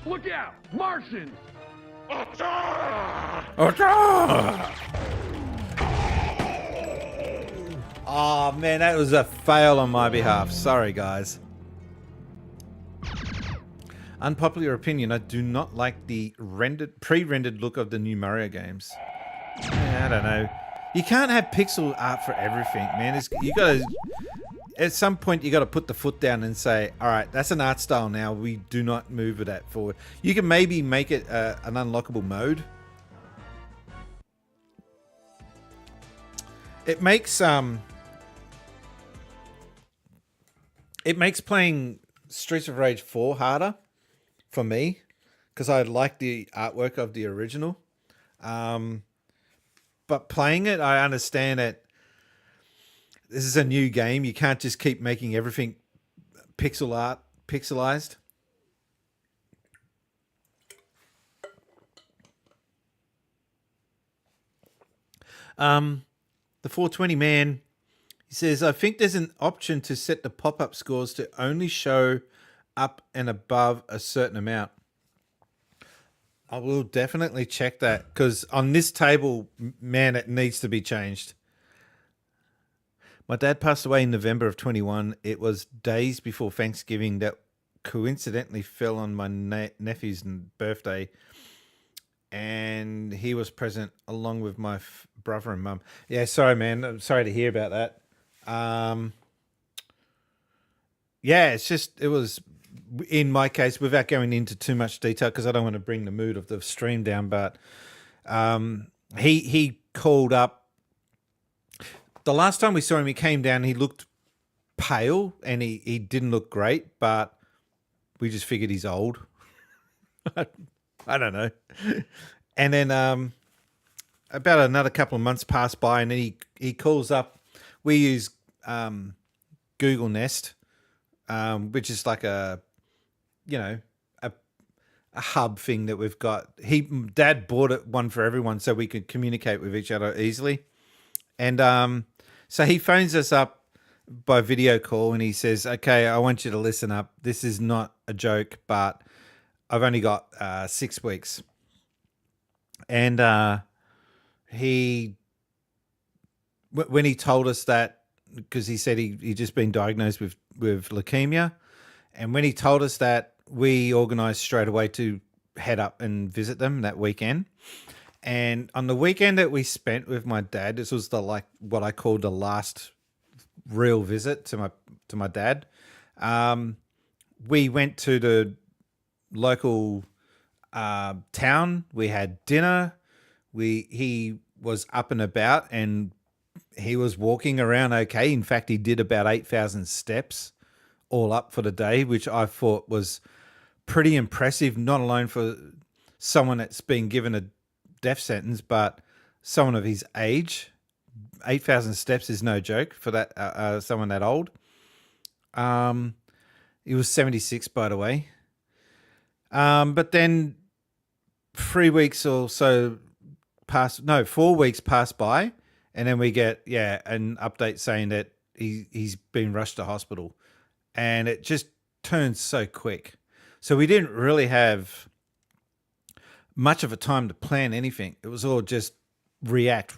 Look out! Martians! Attack! Oh man, that was a fail on my behalf. Sorry, guys. Unpopular opinion, I do not like the pre-rendered look of the new Mario games. Yeah, I don't know. You can't have pixel art for everything, man. You gotta, at some point, you gotta put the foot down and say, all right, that's an art style now. We do not move that forward. You can maybe make it an unlockable mode. It makes playing Streets of Rage 4 harder for me because I like the artwork of the original. But playing it, I understand that this is a new game. You can't just keep making everything pixelized. The 420 man, he says, I think there's an option to set the pop-up scores to only show up and above a certain amount. I will definitely check that because on this table, man, it needs to be changed. My dad passed away in November of 21. It was days before Thanksgiving that coincidentally fell on my nephew's birthday. And he was present along with my brother and mum. Yeah, sorry, man. I'm sorry to hear about that. Yeah, it was, in my case, without going into too much detail, because I don't want to bring the mood of the stream down, but he called up. The last time we saw him, he came down, he looked pale, and he didn't look great, but we just figured he's old. I don't know. And then about another couple of months passed by, and then he calls up. We use Google Nest, which is like a hub thing that we've got. Dad bought one for everyone so we could communicate with each other easily. And so he phones us up by video call, and he says, okay, I want you to listen up. This is not a joke, but I've only got 6 weeks. And when he told us that, because he said he just been diagnosed with leukemia, and when he told us that, we organised straight away to head up and visit them that weekend. And on the weekend that we spent with my dad, this was what I called the last real visit to my dad. We went to the local town. We had dinner. He was up and about, and he was walking around okay. In fact, he did about 8,000 steps all up for the day, which I thought was pretty impressive, not alone for someone that's been given a death sentence, but someone of his age. 8,000 steps is no joke for that someone that old. He was 76, by the way. But then 4 weeks passed by, and then we get an update saying that he's been rushed to hospital, and it just turned so quick. So we didn't really have much of a time to plan anything. It was all just react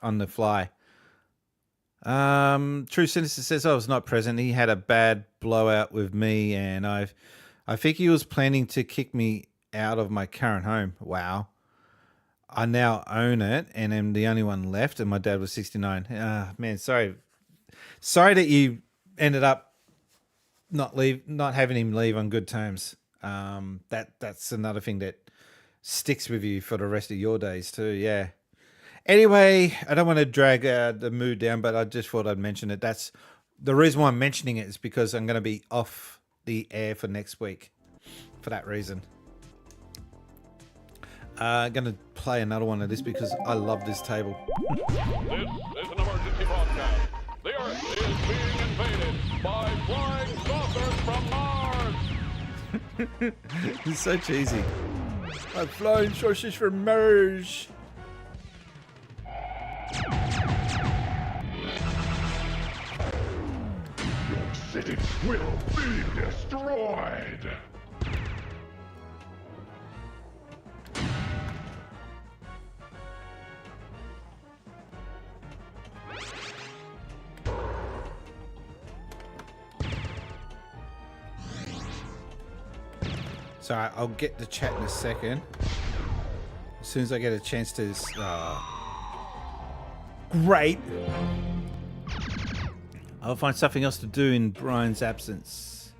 on the fly. True Sinister says I was not present. He had a bad blowout with me, and I think he was planning to kick me out of my current home. Wow. I now own it and am the only one left, and my dad was 69. Man, sorry that you ended up not having him leave on good terms. That's another thing that sticks with you for the rest of your days too. Yeah. Anyway, I don't want to drag the mood down, but I just thought I'd mention it. That's the reason why I'm mentioning it, is because I'm going to be off the air for next week for that reason. I'm going to play another one of this because I love this table. This is an emergency broadcast. The Earth is being invaded by flying saucers from Mars. It's so cheesy. I'm flying saucers from Mars. Your cities will be destroyed. Sorry, I'll get the chat in a second. As soon as I get a chance to... Great! I'll find something else to do in Brian's absence.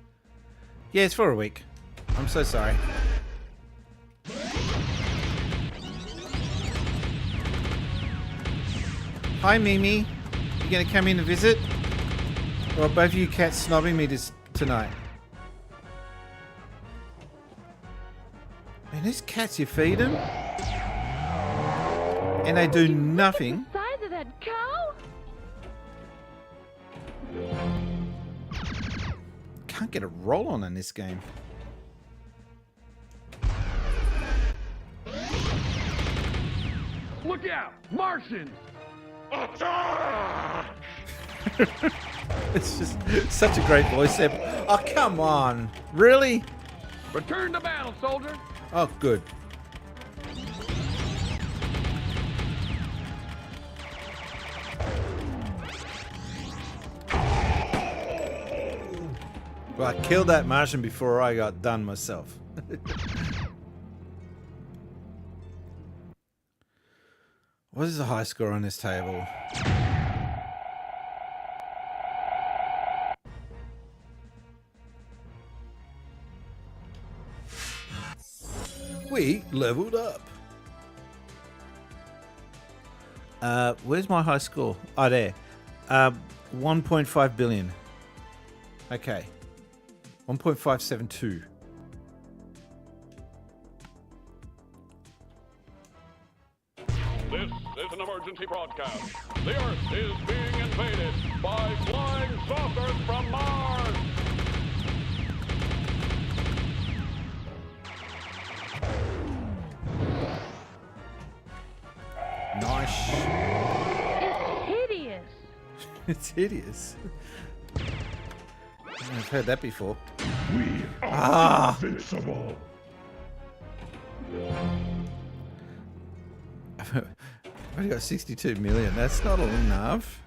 Yeah, it's for a week. I'm so sorry. Hi, Mimi. You gonna come in and visit? Or are both of you cats snobbing me tonight? Man, these cats you feed them, and they do nothing. The size of that cow? Can't get a roll on in this game. Look out! Martians! It's just such a great voice there. Oh, come on. Really? Return to battle, soldier! Oh, good. Well, I killed that Martian before I got done myself. What is the high score on this table? We leveled up. Where's my high score? Oh, there. 1.5 billion. Okay. 1.572. This is an emergency broadcast. The Earth is being invaded by flying saucers from Mars. Nice. It's hideous. It's hideous. I've heard that before. We are invincible. I've only got 62 million. That's not enough.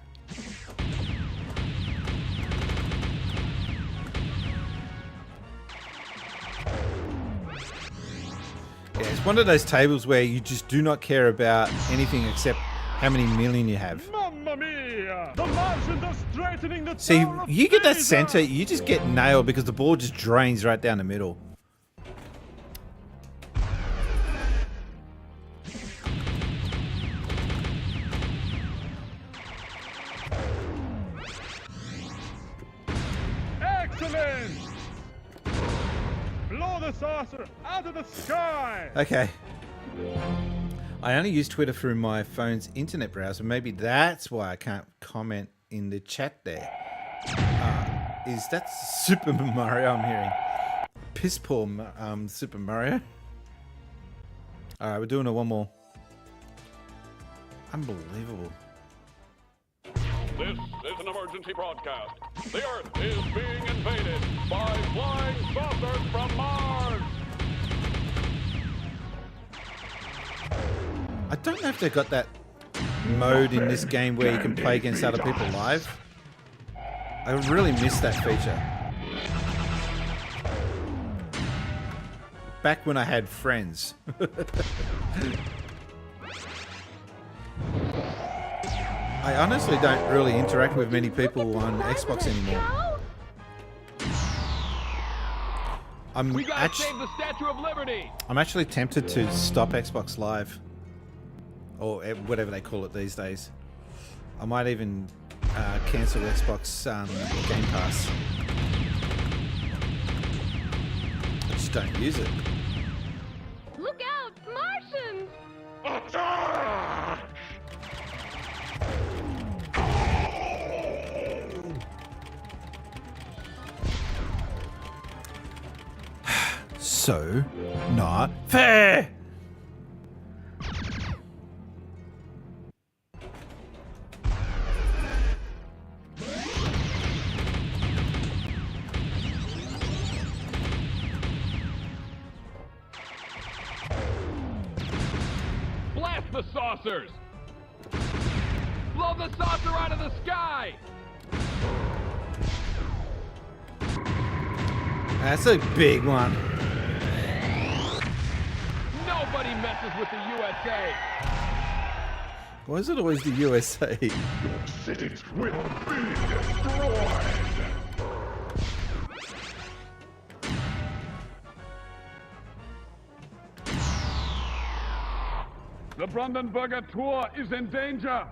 Yeah, it's one of those tables where you just do not care about anything except how many million you have. Mamma mia! The Martians are straightening the See, Tower of you get that Pisa! center, you just get nailed because the ball just drains right down the middle. Excellent! Blow the saucer out of the sky! Okay. I only use Twitter through my phone's internet browser. Maybe that's why I can't comment in the chat there. Is that Super Mario I'm hearing? Piss poor Super Mario. Alright, we're doing one more. Unbelievable. This is an emergency broadcast. The Earth is being invaded by flying saucers from Mars. I don't know if they've got that mode in this game where you can play against other people live. I really miss that feature. Back when I had friends. I honestly don't really interact with many people on Xbox anymore. We gotta save the Statue of Liberty! I'm actually tempted to stop Xbox Live. Or whatever they call it these days. I might even cancel Xbox Game Pass. I just don't use it. Look out, Martians! So not fair. Blast the saucers! Blow the saucer out of the sky! That's a big one. messes with the USA. Why is it always the USA? Your cities will be destroyed. The Brandenburger Tor is in danger.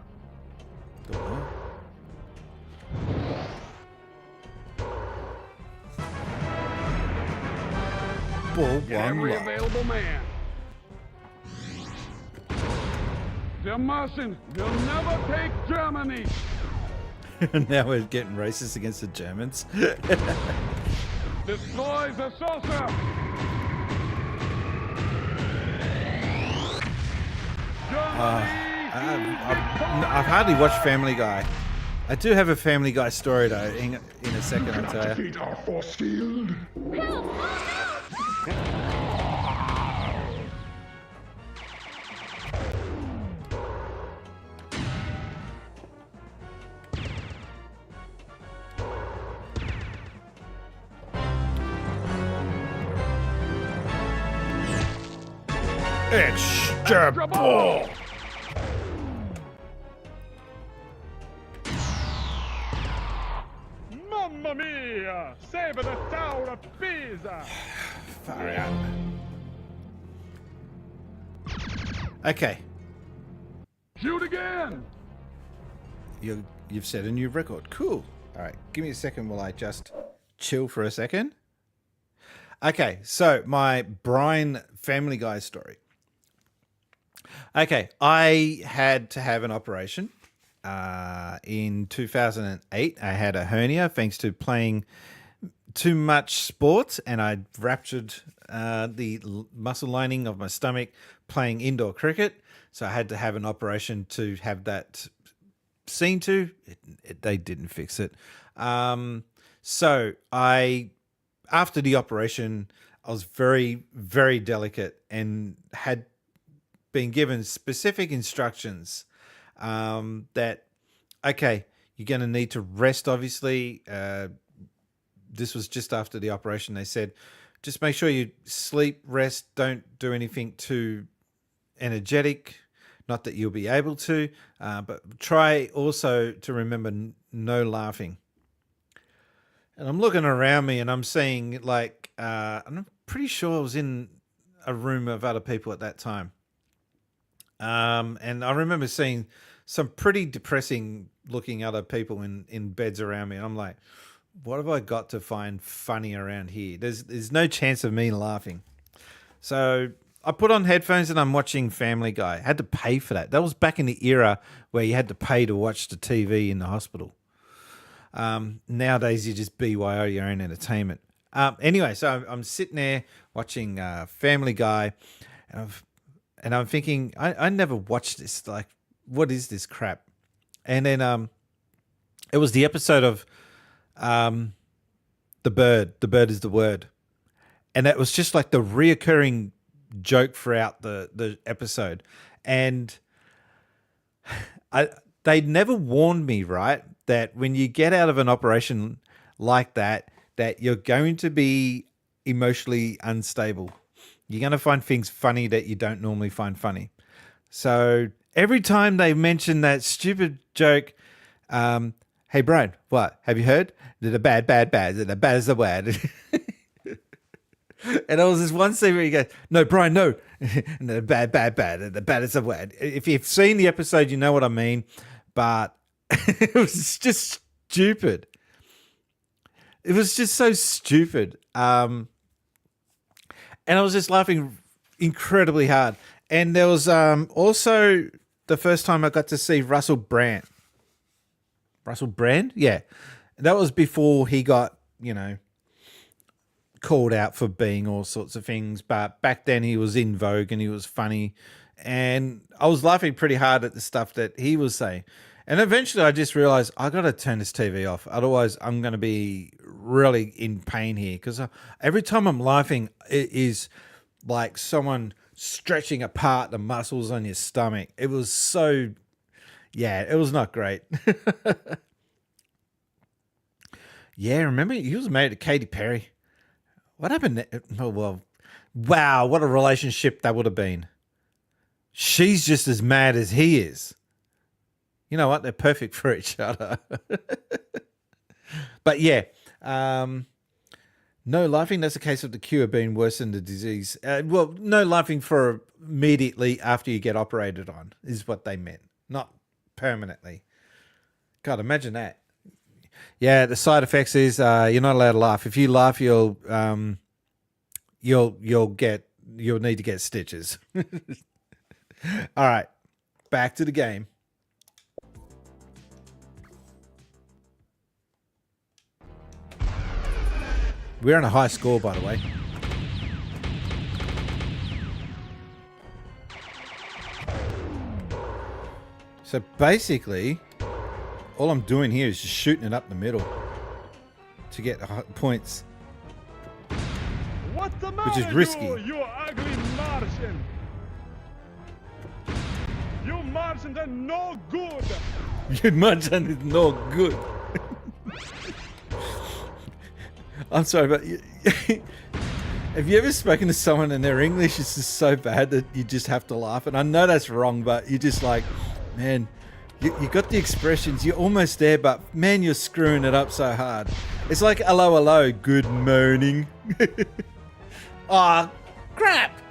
Ball Get one every lock. available man. The Martian will never take Germany. Now we're getting racist against the Germans. Destroy the saucer. I've hardly watched Family Guy. I do have a Family Guy story though. In a second, I'll tell you. Defeat our force field. Extra ball. Mamma mia! Save the Tower of Pisa! Far out. Okay, Shoot again! you've set a new record. Cool. All right, give me a second while I just chill for a second. Okay, so my Brian Family Guy story. Okay, I had to have an operation in 2008. I had a hernia thanks to playing too much sports, and I ruptured the muscle lining of my stomach playing indoor cricket. So I had to have an operation to have that seen to. They didn't fix it. So after the operation, I was very, very delicate and had been given specific instructions that, okay, you're going to need to rest, obviously. This was just after the operation. They said, just make sure you sleep, rest, don't do anything too energetic. Not that you'll be able to, but try also to remember no laughing. And I'm looking around me and I'm seeing like, I'm pretty sure I was in a room of other people at that time. And I remember seeing some pretty depressing looking other people in beds around me. And I'm like, what have I got to find funny around here? There's no chance of me laughing. So I put on headphones and I'm watching Family Guy. I had to pay for that. That was back in the era where you had to pay to watch the TV in the hospital. Nowadays, you just BYO your own entertainment. Anyway, so I'm sitting there watching Family Guy, and I'm thinking, I never watched this. Like, what is this crap? And then it was the episode of The Bird. The Bird is the word. And that was just like the reoccurring joke throughout the episode. And they never warned me, right, that when you get out of an operation like that you're going to be emotionally unstable. You're going to find things funny that you don't normally find funny. So every time they mention that stupid joke, hey, Brian, what? Have you heard? The bad. The bad is the word. And there was this one scene where he goes, no, Brian, no. And the bad. The bad is the word. If you've seen the episode, you know what I mean. But it was just stupid. It was just so stupid. And I was just laughing incredibly hard. And there was also the first time I got to see Russell Brand. Russell Brand? Yeah. That was before he got, called out for being all sorts of things. But back then he was in vogue and he was funny. And I was laughing pretty hard at the stuff that he was saying. And eventually I just realized I got to turn this TV off. Otherwise I'm going to be really in pain here. Because every time I'm laughing, it is like someone stretching apart the muscles on your stomach. It was so, it was not great. Yeah, remember he was married to Katy Perry. What happened? Oh, well, wow, what a relationship that would have been. she's just as mad as he is. You know what? They're perfect for each other. But yeah, no laughing. That's a case of the cure being worse than the disease. Well, no laughing for immediately after you get operated on is what they meant, not permanently. God, imagine that. Yeah, the side effects is you're not allowed to laugh. If you laugh, you'll need to get stitches. All right, back to the game. We're on a high score, by the way. So basically, all I'm doing here is just shooting it up the middle to get points, What's the matter, which is risky. You ugly Martian! You Martians are no good! You Martian is no good. I'm sorry, but have you ever spoken to someone and their English is just so bad that you just have to laugh? And I know that's wrong, but you're just like, man, you got the expressions. You're almost there, but man, you're screwing it up so hard. It's like, hello, hello, good morning. Aw, crap.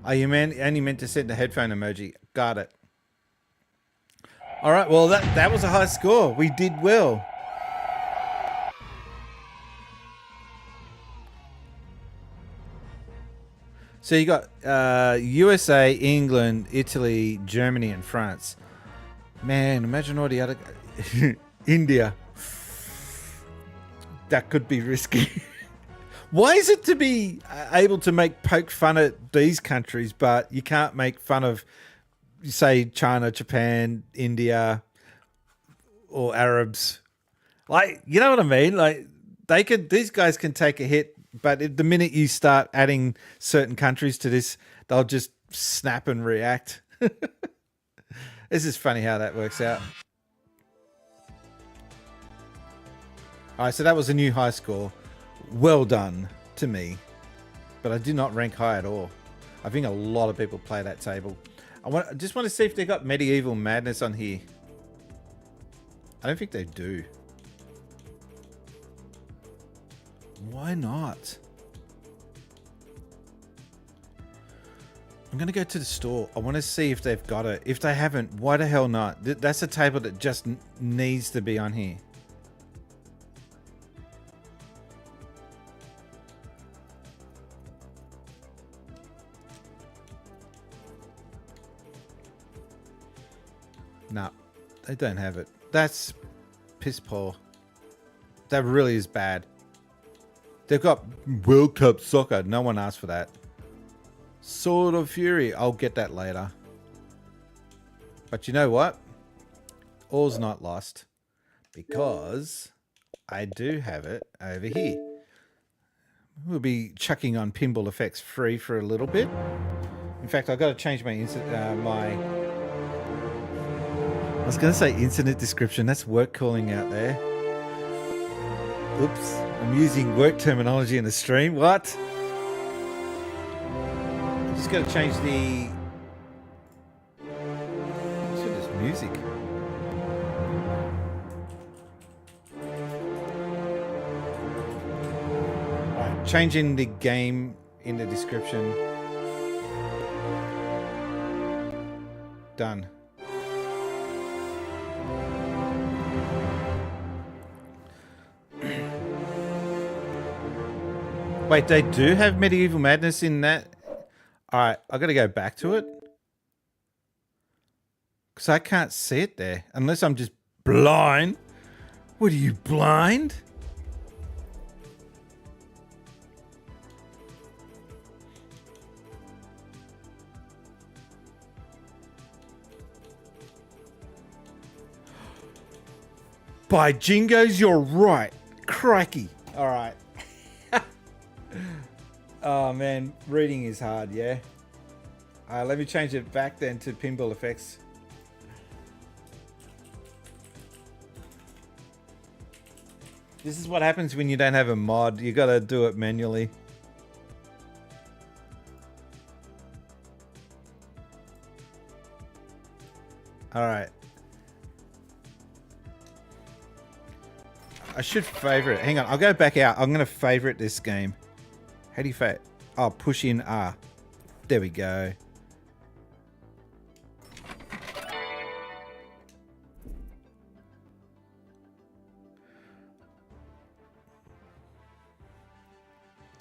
Oh, you only meant to send the headphone emoji. Got it. All right, well, that was a high score. We did well. So you got USA, England, Italy, Germany, and France. Man, imagine all the other... India. That could be risky. Why is it to be able to poke fun at these countries, but you can't make fun of, say, China, Japan, India, or Arabs? Like, you know what I mean? Like, these guys can take a hit, but the minute you start adding certain countries to this, they'll just snap and react. This is funny how that works out. All right, so that was a new high score. Well done to me, but I did not rank high at all. I think a lot of people play that table. I just want to see if they got Medieval Madness on here. I don't think they do. Why not? I'm going to go to the store. I want to see if they've got it. If they haven't, why the hell not? That's a table that just needs to be on here. No, they don't have it. That's piss poor. That really is bad. They've got World Cup soccer. No one asked for that. Sword of Fury. I'll get that later. But you know what? All's not lost. Because I do have it over here. We'll be chucking on pinball effects free for a little bit. In fact, I've got to change my I was going to say incident description. That's work calling out there. Oops. I'm using work terminology in the stream. What? I'm just going to change the... What's with this music? Alright, changing the game in the description. Done. Wait, they do have Medieval Madness in that? Alright, I've got to go back to it. Because I can't see it there. Unless I'm just blind. What are you, blind? By jingos, you're right. Crikey. Alright. Oh man, reading is hard, yeah? Let me change it back then to pinball effects. This is what happens when you don't have a mod. You gotta do it manually. All right. I should favorite. Hang on, I'll go back out. I'm gonna favorite this game. How do you favorite? Oh, push in R. There we go.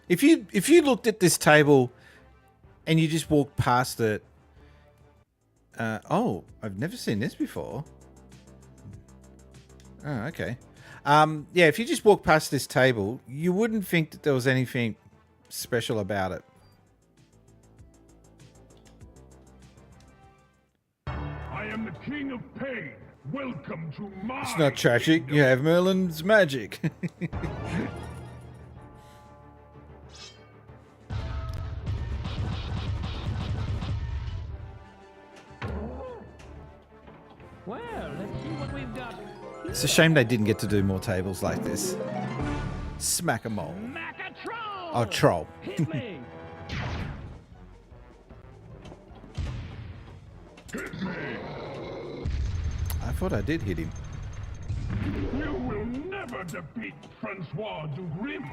If you looked at this table and you just walked past it, oh, I've never seen this before. Oh, okay. Yeah, if you just walked past this table, you wouldn't think that there was anything special about it. I am the king of pain. Welcome to my... It's not tragic. You have Merlin's magic. Well, let's see what we've got. It's a shame they didn't get to do more tables like this. Smack-a-mole. Oh, troll. Hit me. Hit me. I thought I did hit him. You will never defeat Francois du Grim.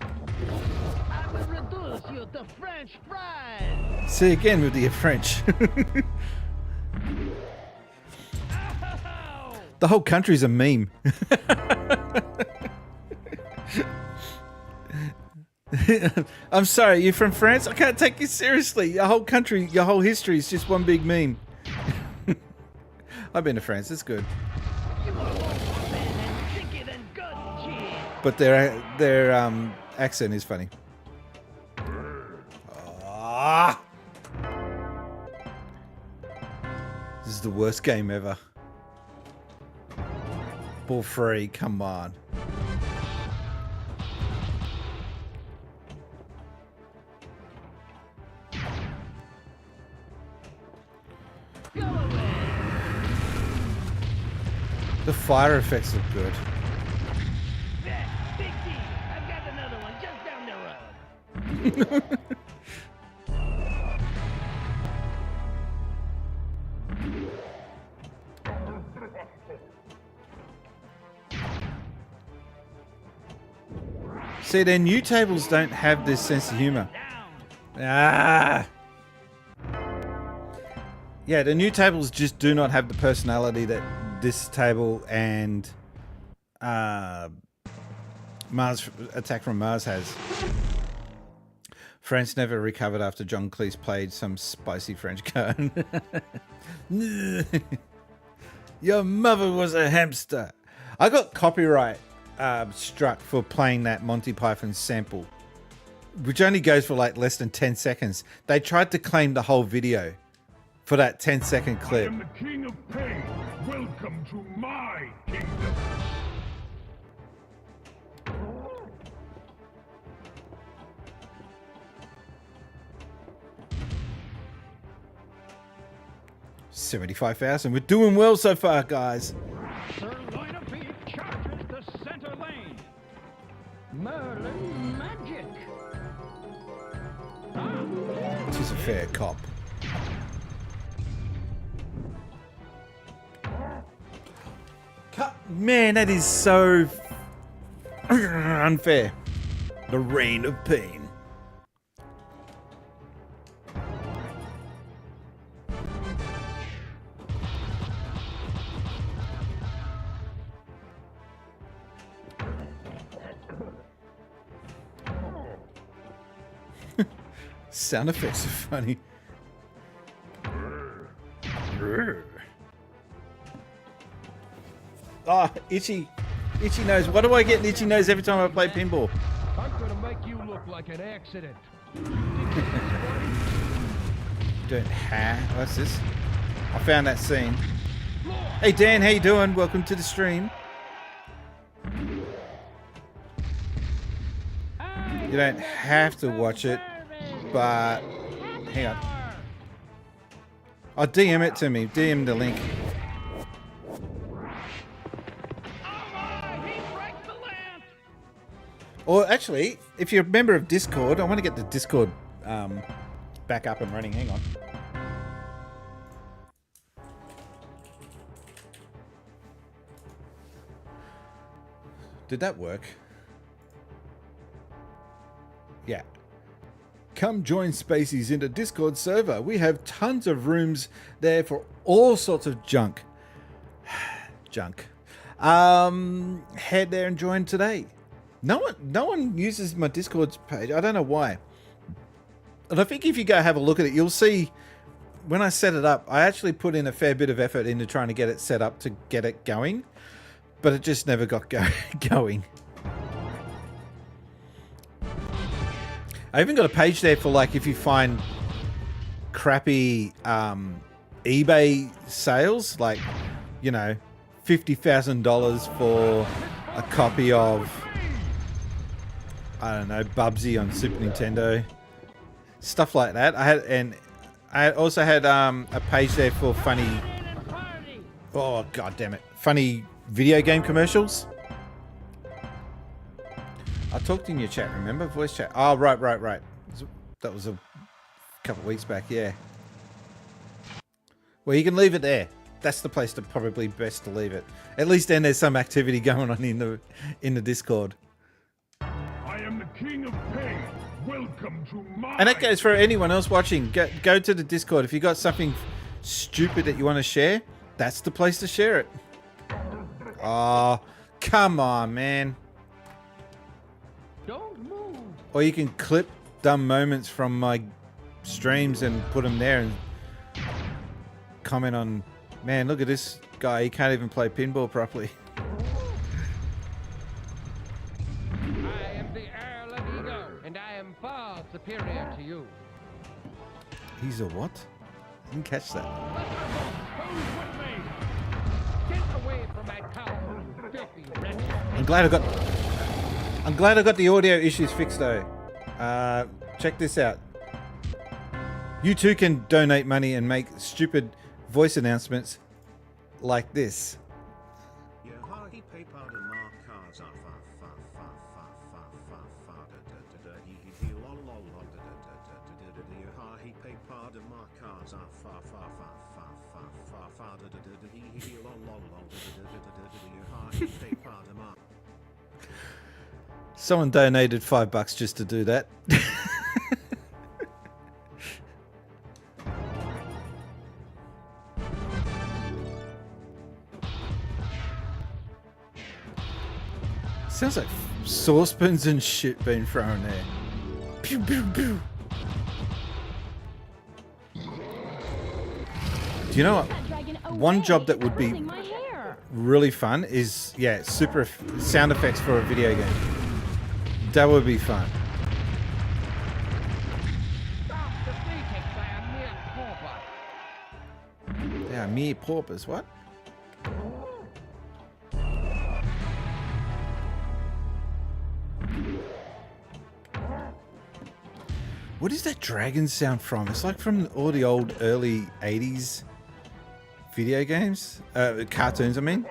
I will reduce you to French fries. See again with the French. The whole country's a meme. I'm sorry, you're from France? I can't take you seriously. Your whole country, your whole history is just one big meme. I've been to France, it's good. But their accent is funny. Ah! This is the worst game ever. Ball free, come on. The fire effects look good. Big D, I've got another one just down the road. See, their new tables don't have this sense of humor. Ah! Yeah, the new tables just do not have the personality that this table and Mars Attack from Mars has. France never recovered after John Cleese played some spicy French cone. Your mother was a hamster. I got copyright struck for playing that Monty Python sample, which only goes for like less than 10 seconds. They tried to claim the whole video for that 10-second clip. I am the king of pain. Welcome to my kingdom. $75,000. We're doing well so far, guys. Sirloin of beef charges the center lane. Merlin magic. She's a fair cop. Man, that is so unfair. The reign of pain. Sound effects are funny. Ah, itchy nose. Why do I get an itchy nose every time I play pinball? I'm gonna make you look like an accident. Don't have. What's this? I found that scene. Hey Dan, how you doing? Welcome to the stream. You don't have to watch it, but hang on. Oh, DM it to me. DM the link. Or actually, if you're a member of Discord, I want to get the Discord back up and running. Hang on. Did that work? Yeah. Come join Spaceys in the Discord server. We have tons of rooms there for all sorts of junk. Junk. Head there and join today. No one uses my Discord page. I don't know why. And I think if you go have a look at it, you'll see when I set it up, I actually put in a fair bit of effort into trying to get it set up to get it going, but it just never got going. I even got a page there for like if you find crappy eBay sales, like, you know, $50,000 for a copy of, I don't know, Bubsy on Super Nintendo, stuff like that. I also had a page there for funny, oh god damn it, funny video game commercials. I talked in your chat, remember? Voice chat. Oh, right. That was a couple of weeks back, yeah. Well, you can leave it there. That's the place to probably best to leave it. At least then there's some activity going on in the Discord. I am the king of pain. Welcome to my... And that goes for anyone else watching. Go to the Discord. If you got something stupid that you want to share, that's the place to share it. Oh, come on, man. Don't move. Or you can clip dumb moments from my streams and put them there and comment on, man, look at this guy. He can't even play pinball properly. I am the Earl of Ego, and I am far superior to you. He's a what? I didn't catch that. Who's with me? Get away from my tower, filthy wretch. I'm glad I got the audio issues fixed though. Check this out. You too can donate money and make stupid voice announcements like this. Someone donated $5 just to do that. Sounds like saucepans and shit being thrown there. Pew, pew, pew. Do you know what? One job that would be really fun is, yeah, super sound effects for a video game. That would be fun. They are mere paupers, what? What is that dragon sound from? It's like from all the old early 80s video games. Cartoons, I mean.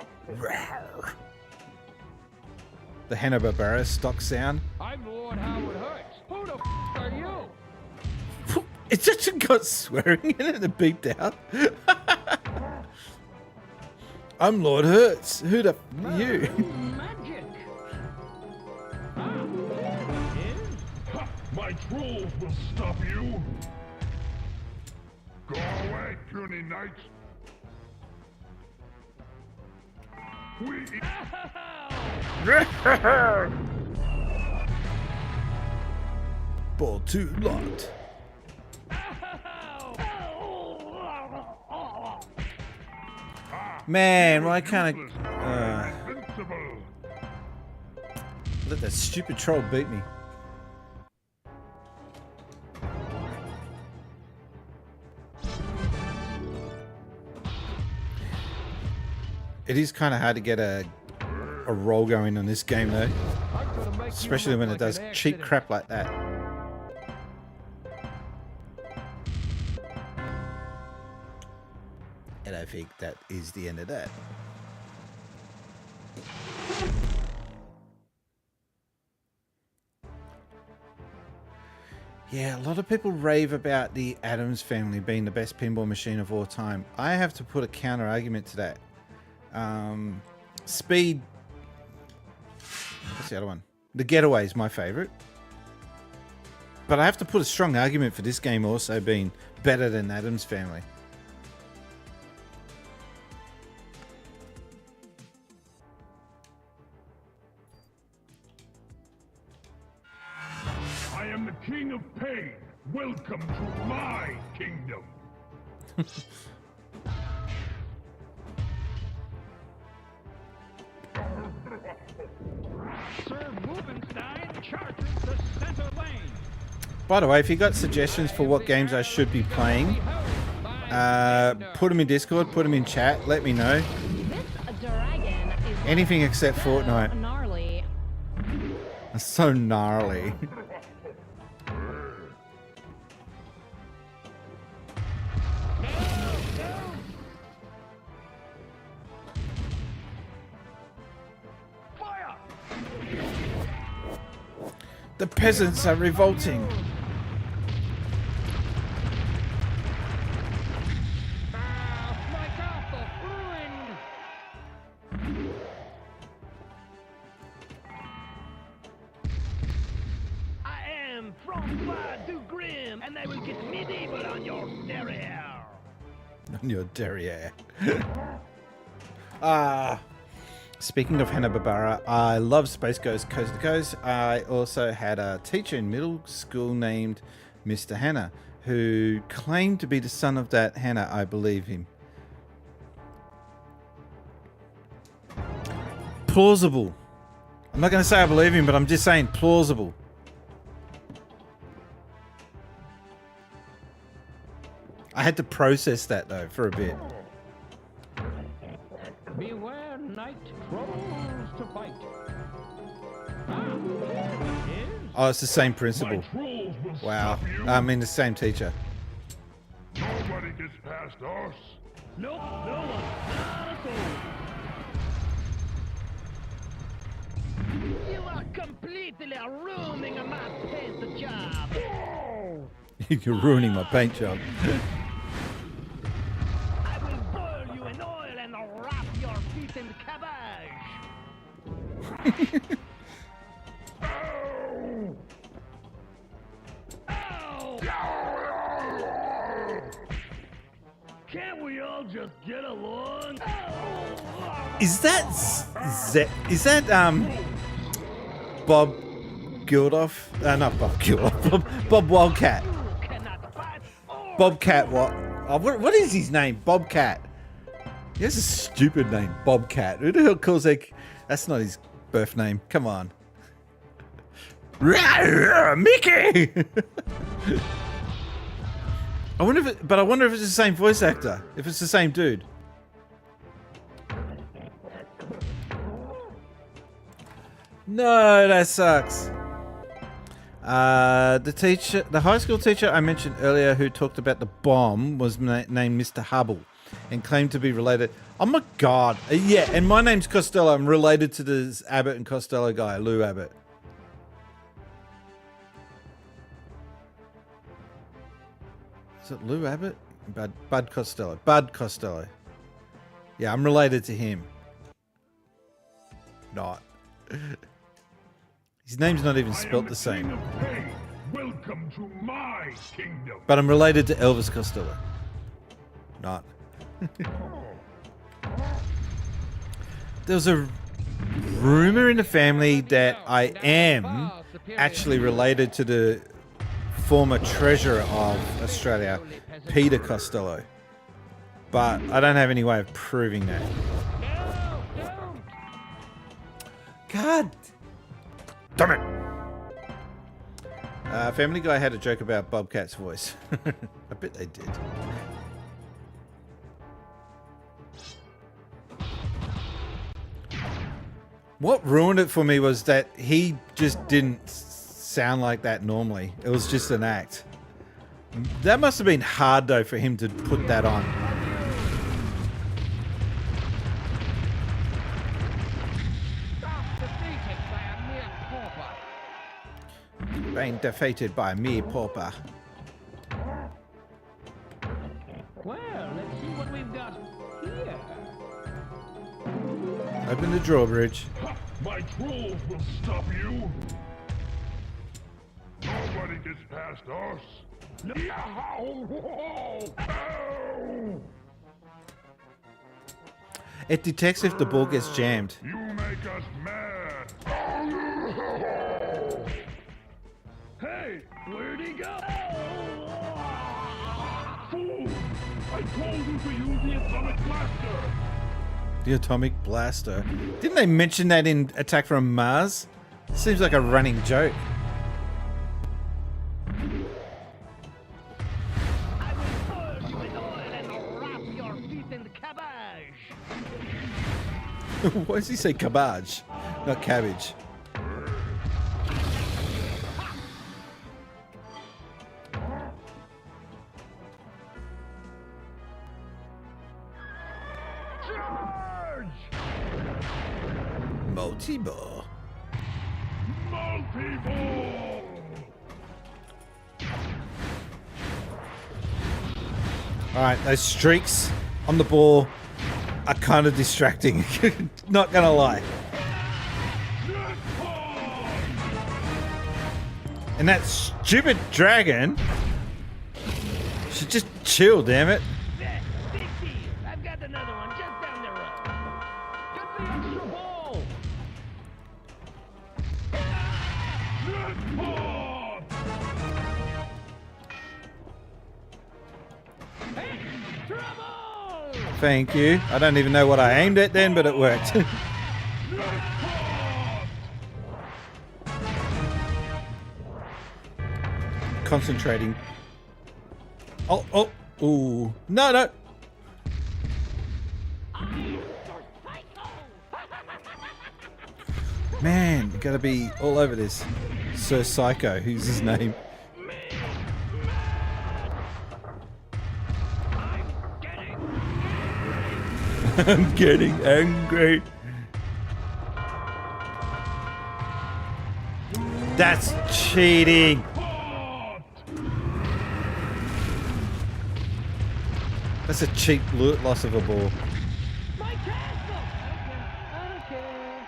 The Hanna-Barbera stock sound. I'm Lord Howard Hurts. Who the f are you? It just got swearing in it and beeped out. I'm Lord Hurts. Who the f are you? Magic. My trolls will stop you. Go away, puny knights. Ball 2 locked. Man, why can't I... let that stupid troll beat me. It is kind of hard to get a roll going on this game though, especially when it does cheap crap like that. And I think that is the end of that. Yeah, a lot of people rave about the Addams Family being the best pinball machine of all time. I have to put a counter argument to that. Speed the other one? The Getaway is my favourite. But I have to put a strong argument for this game also being better than Addams Family. I am the king of pain. Welcome to my kingdom. Sir Rubenstein charges the center lane. By the way, if you got suggestions for what games I should be playing, put them in Discord, put them in chat, let me know. Anything except Fortnite. Gnarly. That's so gnarly. The peasants are revolting. I am from far to grim, and I will get medieval on your derriere. On your derriere. Speaking of Hanna-Barbera, I love Space Ghost Coast to Coast. I also had a teacher in middle school named Mr. Hanna, who claimed to be the son of that Hanna. I believe him. Plausible. I'm not going to say I believe him, but I'm just saying plausible. I had to process that, though, for a bit. Beware night trolls to fight. Oh, it's the same principal. Wow. I mean, the same teacher. Nobody gets past us. Nope, no one. Not a soul. You are completely ruining my paint job. You're ruining my paint job. I will boil you in oil and wrap your feet in cabbage. Can't we all just get along? Is that Bob Geldof? Not Bob Geldof. Bob Wildcat. Bobcat what? Oh, what is his name? Bobcat. He has a stupid name, Bobcat. Who the hell calls that? That's not his birth name. Come on. Mickey. I wonder if it's the same voice actor. If it's the same dude. No, that sucks. The high school teacher I mentioned earlier who talked about the bomb was named Mr. Hubble and claimed to be related. Oh my god. Yeah, and my name's Costello. I'm related to this Abbott and Costello guy, Lou Abbott. Is it Lou Abbott? Bud Costello. Bud Costello. Yeah, I'm related to him. Not. His name's not even spelt the same. Welcome to my kingdom. But I'm related to Elvis Costello. Not. There was a rumor in the family that I am actually related to the former treasurer of Australia, Peter Costello. But I don't have any way of proving that. God damn it! Family Guy had a joke about Bobcat's voice. I bet they did. What ruined it for me was that he just didn't sound like that normally. It was just an act. That must have been hard though for him to put that on. Being defeated by a mere pauper. Well, let's see what we've got here. Open the drawbridge. My trolls will stop you. Nobody gets past us. Yow! Whoa! Ow! It detects if the ball gets jammed. You make us mad. Hey, where'd he go? Fool! I told you to use the atomic blaster. The atomic blaster. Didn't they mention that in Attack from Mars? Seems like a running joke. Why does he say cabbage, not cabbage? Multi-ball. Multi-ball. Alright, those streaks on the ball are kind of distracting. Not gonna lie. And that stupid dragon should just chill, damn it. I've got another one just down the road. Get the extra ball. Hey, trouble! Thank you. I don't even know what I aimed at then, but it worked. Concentrating. Oh, ooh. No. Man, you gotta be all over this. Sir Psycho, who's his name? I'm getting angry. That's cheating. That's a cheap loss of a ball. My castle! I don't care.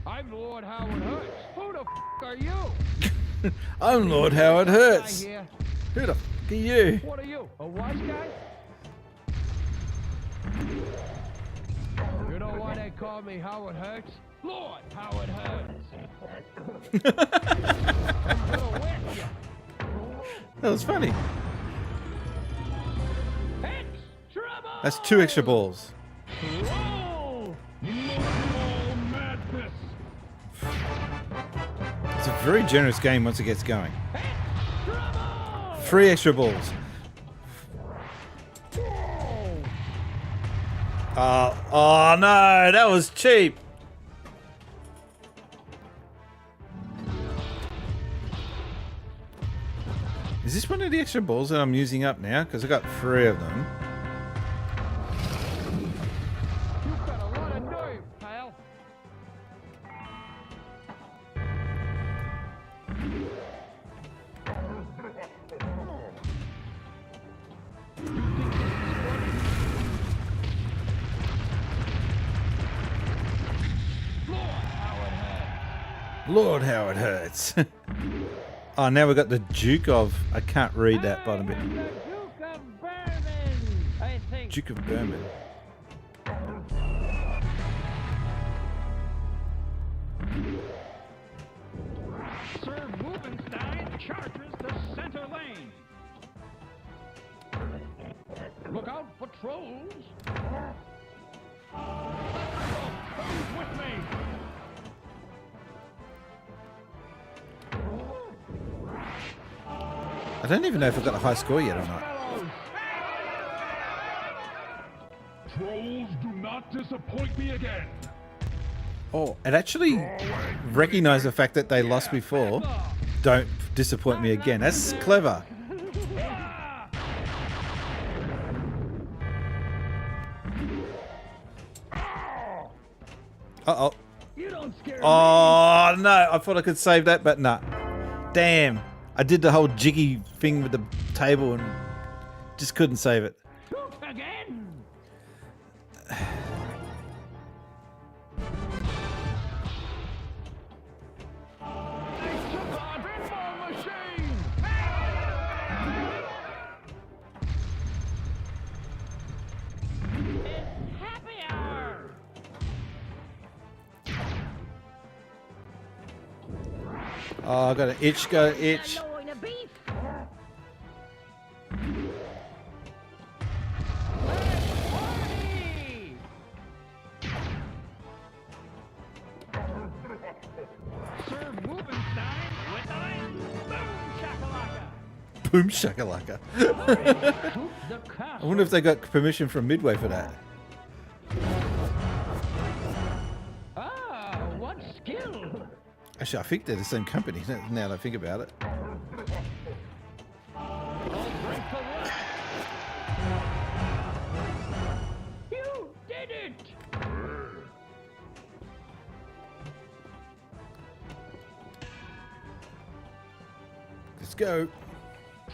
I'm Lord Howard Hurts. Who the f*** are you? I'm Lord Howard Hurts. Guy here. Who the f*** are you? What are you? A wise guy? You know why they call me Howard Hurts? Lord Howard Hurts. I'm gonna whip you. That was funny. That's 2 extra balls. It's a very generous game once it gets going. 3 extra balls. Oh no, that was cheap. Is this one of the extra balls that I'm using up now? Because I got 3 of them. You've got a lot of nerve, pal. Lord, how it hurts. Oh, now we've got the Duke of... I can't read that bottom bit. Duke of Berman. Sir Wolfenstein charges the center lane. Look out for trolls. Who's with me? I don't even know if I've got a high score yet or not. Trolls do not disappoint me again. Oh, it actually recognised the fact that they lost before. Don't disappoint me again. That's clever. Uh-oh. Oh, no. I thought I could save that, but nah. Damn. I did the whole jiggy thing with the table and just couldn't save it. Oh, I got an itch, got an itch. Boom shakalaka. I wonder if they got permission from Midway for that. Ah, what skill! Actually, I think they're the same company now that I think about it. You did it! Let's go.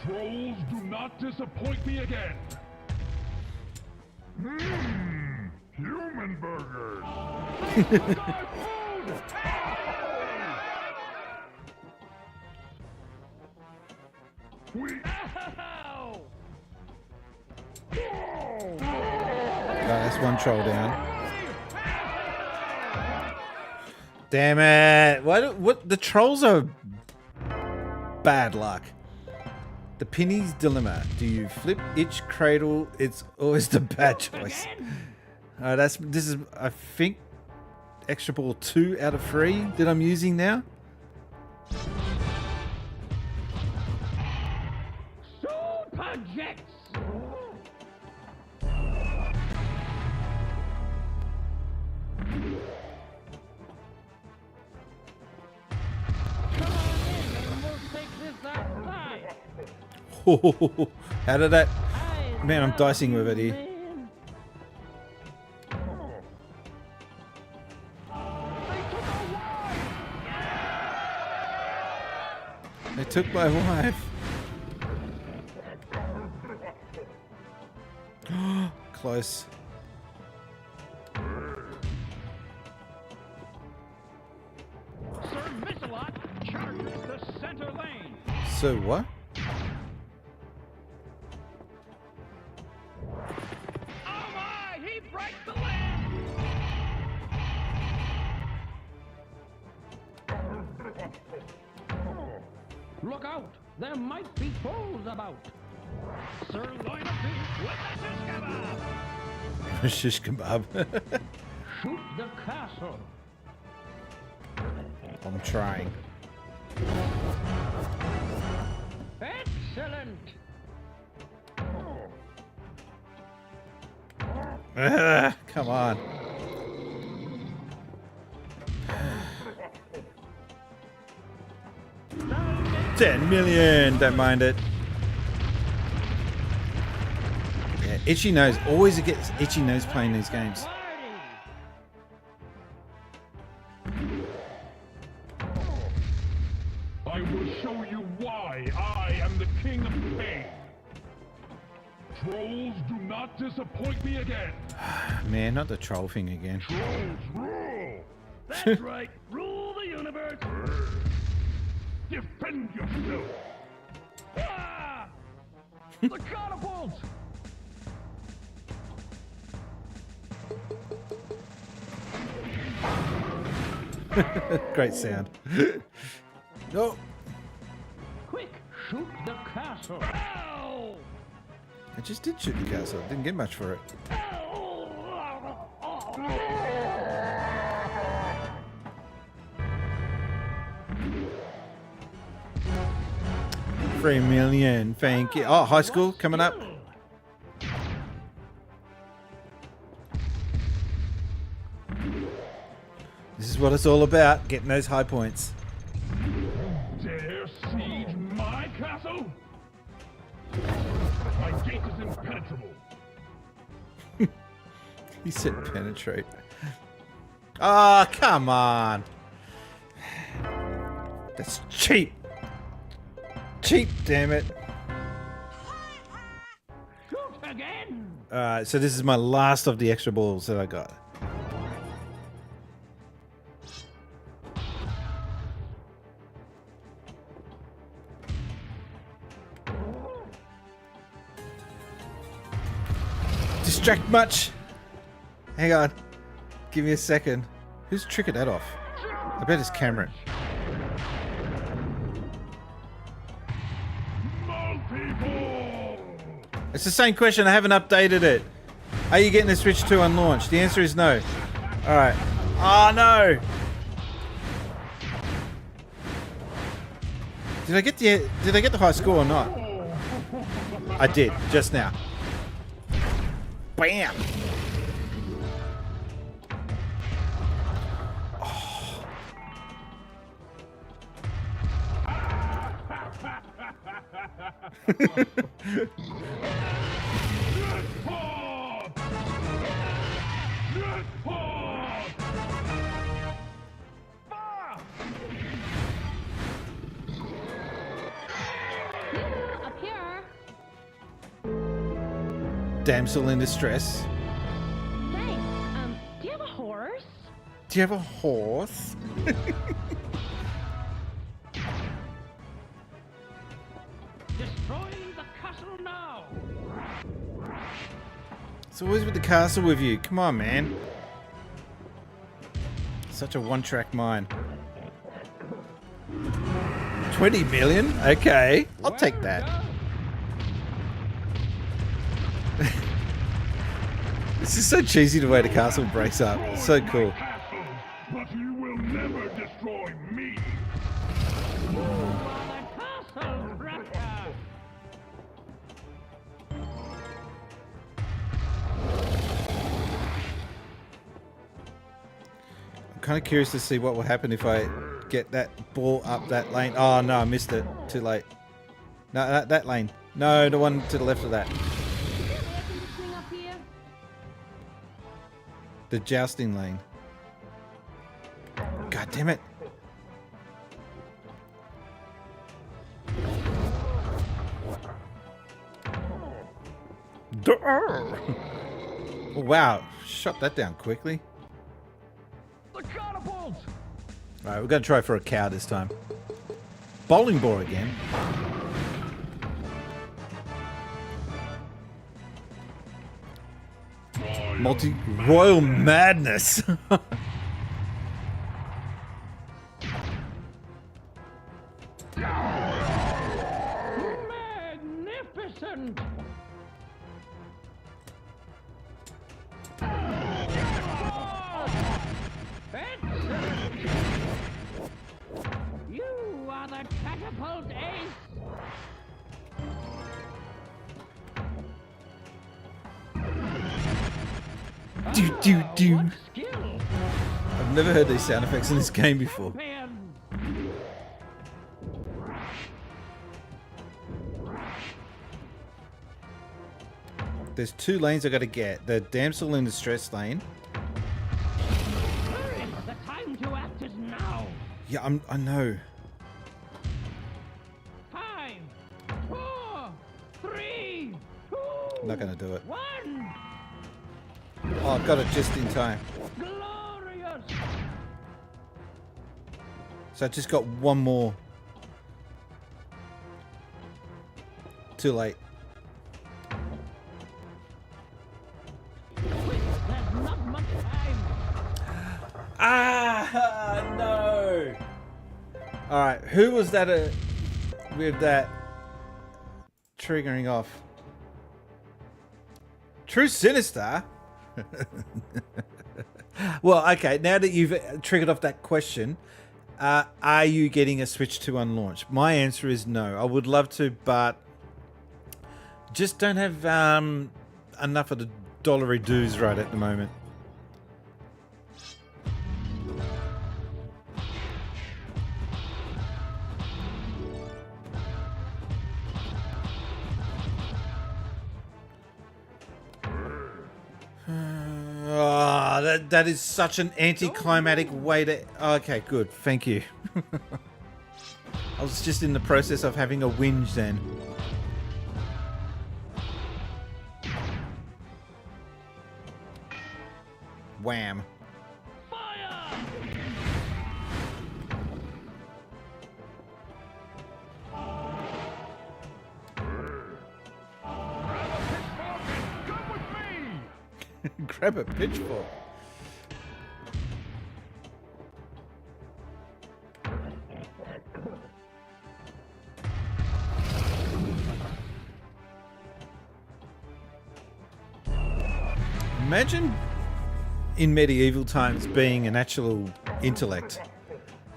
Trolls do not disappoint me again. Human burgers. That's one troll down. Damn it! What? The trolls are bad luck. The Penny's Dilemma. Do you flip, itch, cradle? It's always the bad choice. This is, I think, extra ball 2 out of 3 that I'm using now. Super Jets! How did that? Man, I'm dicing with it here. They took my wife. Close. Sir Mix-a-Lot charges the center lane. So what? Oh my! He breaks the land. Look out! There might be foes about. Sirloin of beef with the shish kebab. Shish kebab. Shoot the castle. I'm trying. Excellent. Come on. $10 million. Don't mind it. Yeah, itchy nose. Always gets itchy nose playing these games. I will show you why I am the king of pain. Trolls do not disappoint me again. Man, not the troll thing again. Trolls rule. That's right. Rule the universe. Defend yourself. Ah! The catapult. Great sound. No. Quick, shoot the castle. Ow! I just did shoot the castle. Didn't get much for it. $3 million. Thank you. Oh, high school coming up. This is what it's all about. Getting those high points. Dare siege my castle? My gate is impenetrable. He said penetrate. Oh, come on. That's cheap. Cheap, damn it. Shoot again. Alright, so this is my last of the extra balls that I got. Distract much? Hang on. Give me a second. Who's triggered that off? I bet it's Cameron. It's the same question. I haven't updated it. Are you getting the Switch 2 unlaunched? The answer is no. All right. Oh no. Did I get the high score or not? I did just now. Bam. Up here. Damsel in distress. Thanks. Do you have a horse? Do you have a horse? Destroying the castle now. It's always with the castle with you. Come on, man. Such a one-track mind. 20 million? Okay. I'll take that. This is so cheesy the way the castle breaks up. It's so cool. But you will never destroy me. I'm kind of curious to see what will happen if I get that ball up that lane. Oh no, I missed it. Too late. No, that lane. No, the one to the left of that. The jousting lane. God damn it. Oh, wow, shot that down quickly. Alright, we're going to try for a cow this time. Bowling ball again. Royal madness. Magnificent. Excellent. You are the catapult ace. Do. I've never heard these sound effects in this game before. There's two lanes I gotta get. The damsel in distress lane. The time to act is now. Yeah, I know. 5, 4, 3, 2, I'm not gonna do it. 1. Oh, I got it just in time. Glorious. So I just got one more. Too late. There's not much time. Ah, no. All right, who was that with that triggering off? True Sinister? Well, okay, now that you've triggered off that question, are you getting a Switch 2 unlaunched? My answer is no. I would love to, but just don't have enough of the dollary dues right at the moment. Oh, that is such an anticlimactic way to... Okay, good. Thank you. I was just in the process of having a whinge then. Wham. Grab a pitchfork. Imagine in medieval times being an actual intellect.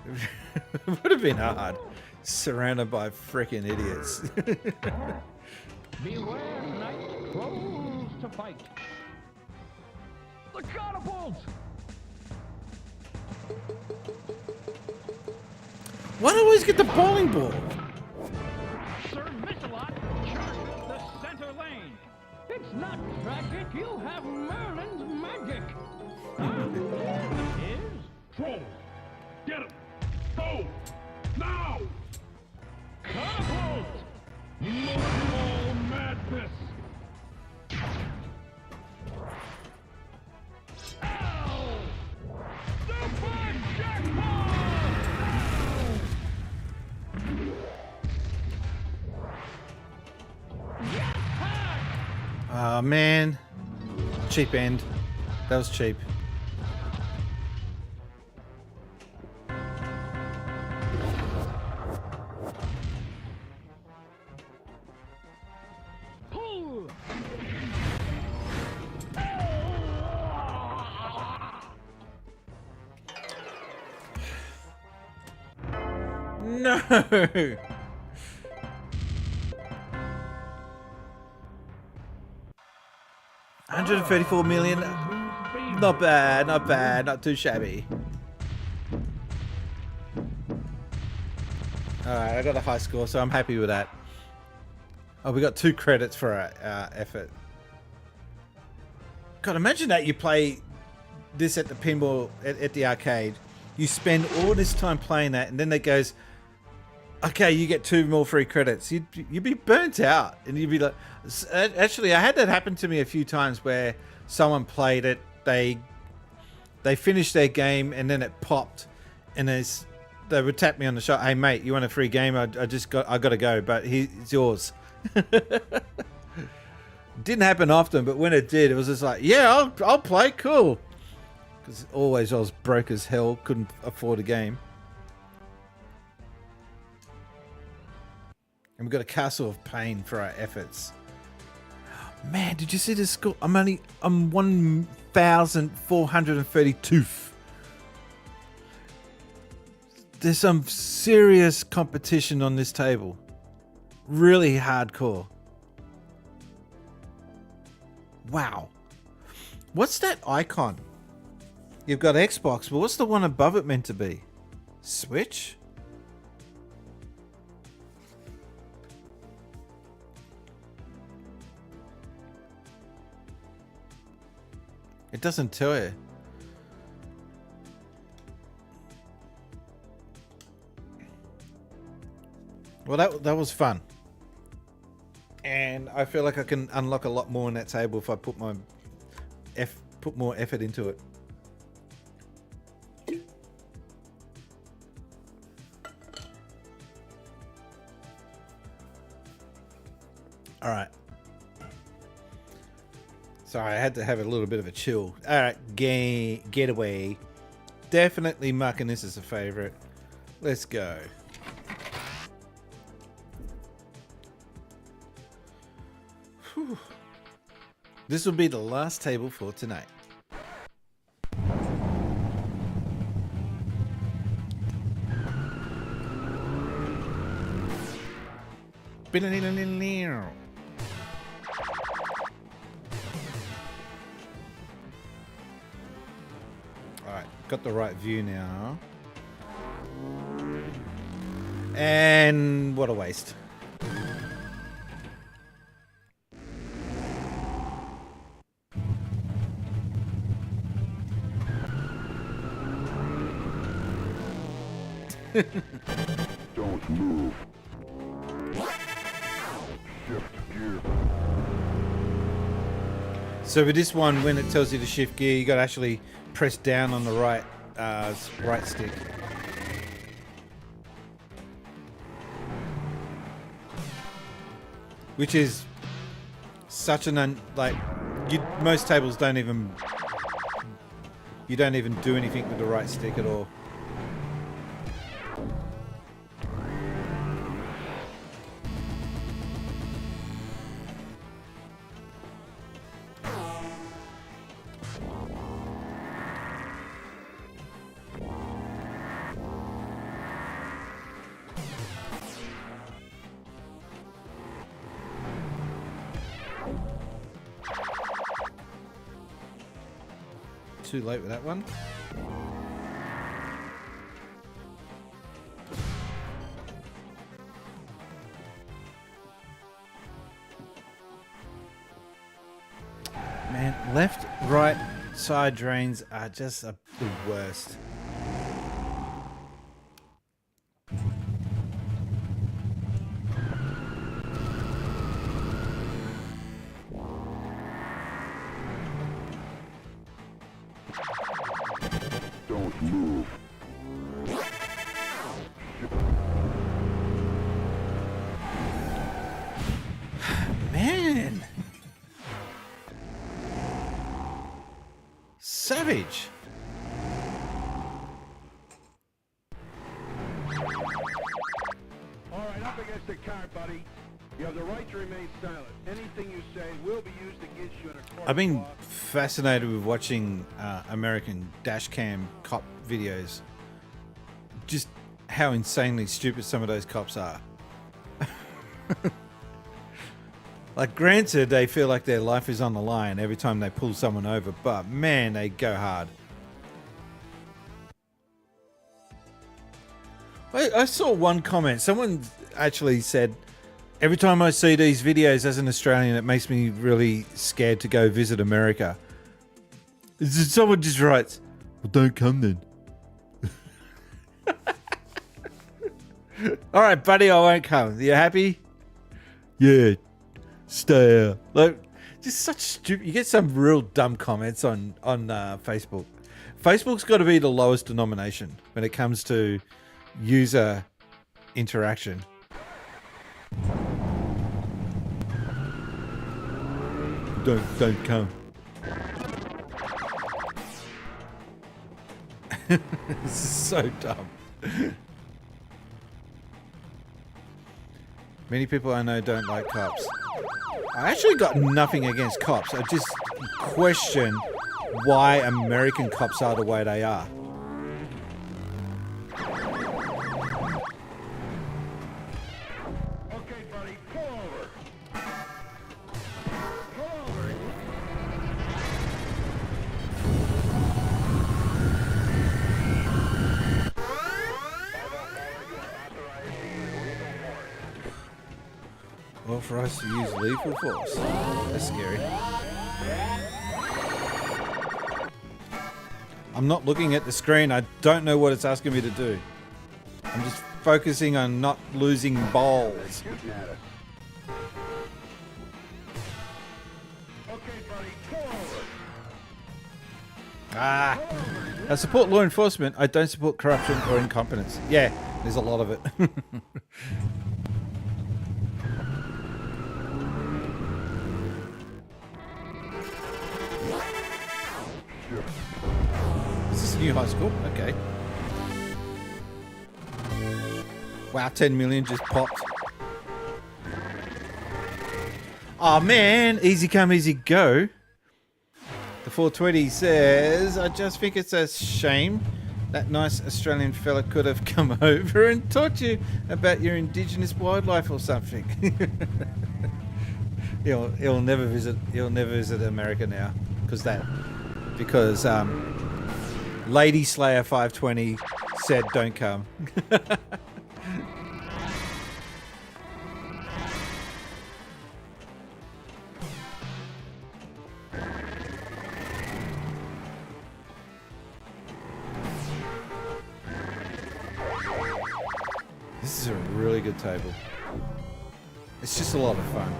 It would have been hard. Surrounded by freaking idiots. Beware, knight close to fight. The catapult! Why do I always get the bowling ball? Sir Mix-a-Lot, charge the center lane. It's not tragic, you have Merlin's magic. Is Troll! Get him! Go! Now! catapult! More madness! Ow! Super jackpot! Oh man. Cheap end. That was cheap. Pull! No. $134 million. Not bad, not bad, not too shabby. Alright, I got a high score, so I'm happy with that. Oh, we got 2 credits for our effort. God, imagine that you play this at the pinball, at the arcade. You spend all this time playing that, and then it goes, okay, you get 2 more free credits. You'd be burnt out, and you'd be like... Actually, I had that happen to me a few times where someone played it, they finished their game, and then it popped, and they would tap me on the shoulder. Hey mate, you want a free game? I got to go, but it's yours. Didn't happen often, but when it did, it was just like, yeah, I'll play, cool. Because always I was broke as hell, couldn't afford a game. And we've got a castle of pain for our efforts. Man, did you see the score? I'm 1,432. There's some serious competition on this table. Really hardcore. Wow. What's that icon? You've got Xbox, but what's the one above it meant to be? Switch? It doesn't tell you. Well, that was fun. And I feel like I can unlock a lot more on that table if I put more effort into it. All right. Sorry, I had to have a little bit of a chill. All right, getaway. Definitely marking this as a favorite. Let's go. Whew. This will be the last table for tonight. Alright, got the right view now. And what a waste. Don't move. Shift gear. So with this one, when it tells you to shift gear, you got to actually press down on the right stick. Which is such an most tables don't even do anything with the right stick at all. too late with that one. Man, left, right, side drains are just the worst. Don't move. Man! Savage! All right, up against the car, buddy. You have the right to remain silent. Anything you say will be used against you in a court I've been of law. fascinated with watching American dash cam cop videos. Just how insanely stupid some of those cops are. Like, granted, they feel like their life is on the line every time they pull someone over, but man, they go hard. I saw one comment. Someone actually said, every time I see these videos as an Australian, it makes me really scared to go visit America. Someone just writes, well, don't come then. All right, buddy, I won't come. You happy? Yeah, stay out. Like, just such stupid. You get some real dumb comments on Facebook. Facebook's got to be the lowest denomination when it comes to user interaction. Don't come. This is so dumb. Many people I know don't like cops. I actually got nothing against cops. I just question why American cops are the way they are. Okay, buddy, pull over. Pull over. Authorized to use lethal force. That's scary. I'm not looking at the screen. I don't know what it's asking me to do. I'm just focusing on not losing balls. Ah. I support law enforcement. I don't support corruption or incompetence. Yeah, there's a lot of it. Is this a new high school? Okay. Wow, 10 million just popped. Oh man, easy come, easy go. The 420 says, I just think it's a shame that nice Australian fella could have come over and taught you about your indigenous wildlife or something. he'll never visit America now because Lady Slayer 520 said don't come. This is a really good table. It's just a lot of fun.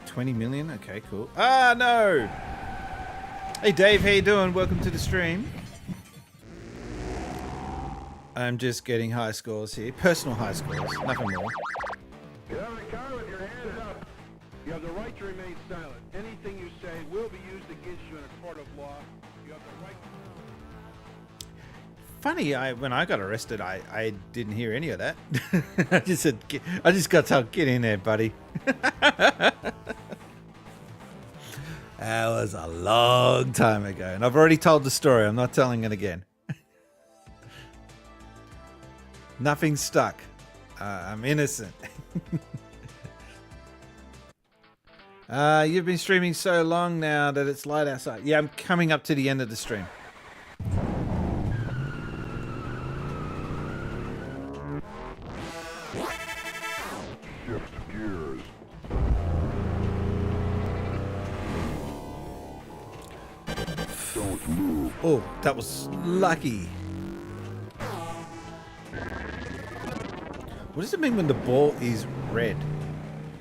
$20 million? Okay, cool. Ah, no! Hey, Dave, how you doing? Welcome to the stream. I'm just getting high scores here. Personal high scores, nothing more. Get out of the car with your hands up. You have the right to remain silent. Anything you say will be used against you in a court of law. You have the right. Funny, when I got arrested, I didn't hear any of that. I just said, I just got told, get in there, buddy. That was a long time ago, and I've already told the story. I'm not telling it again. Nothing stuck. I'm innocent. You've been streaming so long now that it's light outside. Yeah, I'm coming up to the end of the stream. Shift gears. Don't move. Oh, that was lucky. What does it mean when the ball is red?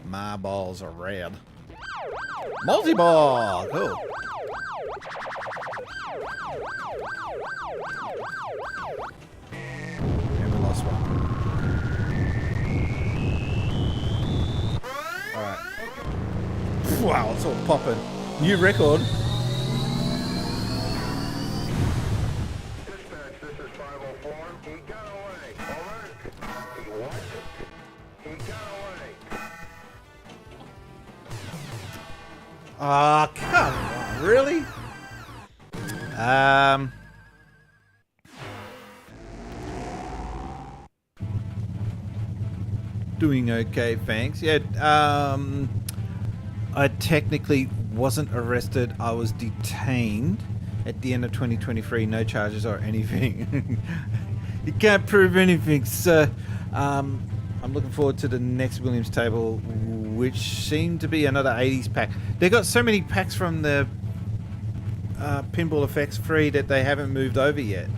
My balls are red. Multi-ball! Cool. And we lost one. Alright. Wow, it's all popping. New record. Dispatch, this is 504. He got away. Alert. He what? He got away. Ah, come on, really? Doing okay, thanks. Yeah, I technically wasn't arrested. I was detained at the end of 2023. No charges or anything. You can't prove anything, sir. I'm looking forward to the next Williams table, which seemed to be another 80s pack. They got so many packs from the Pinball Effects 3 that they haven't moved over yet.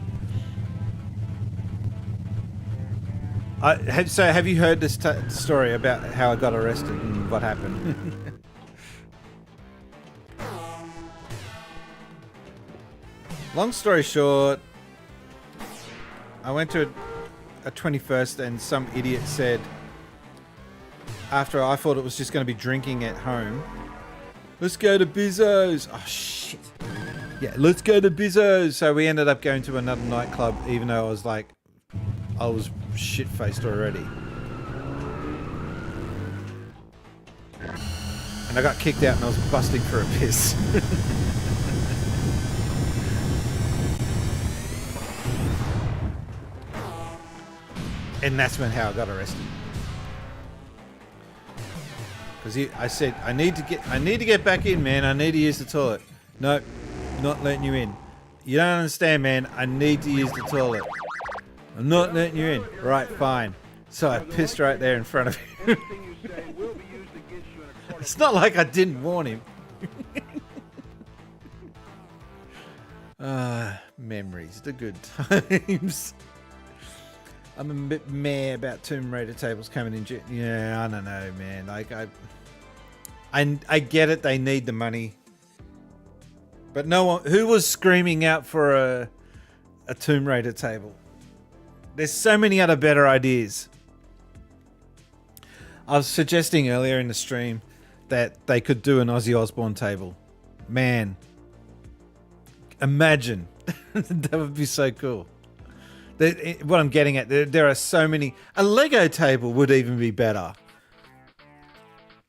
So have you heard this story about how I got arrested and what happened? Long story short, I went to a 21st and some idiot said, after I thought it was just going to be drinking at home, let's go to Bizzo's. Oh shit. Yeah, let's go to Bizzo's. So we ended up going to another nightclub, even though I was shit-faced already. And I got kicked out and I was busting for a piss. And that's when how I got arrested. Because I said, I need to get back in, man. I need to use the toilet. Nope, not letting you in. You don't understand, man. I need to use the toilet. I'm not letting you in. Right, fine. So I pissed right there in front of him. It's not like I didn't warn him. Memories, the good times. I'm a bit meh about Tomb Raider tables coming in. Yeah, I don't know, man. Like I get it. They need the money, but no one who was screaming out for a Tomb Raider table. There's so many other better ideas. I was suggesting earlier in the stream that they could do an Ozzy Osbourne table. Man, imagine that would be so cool. What I'm getting at, there are so many. A Lego table would even be better.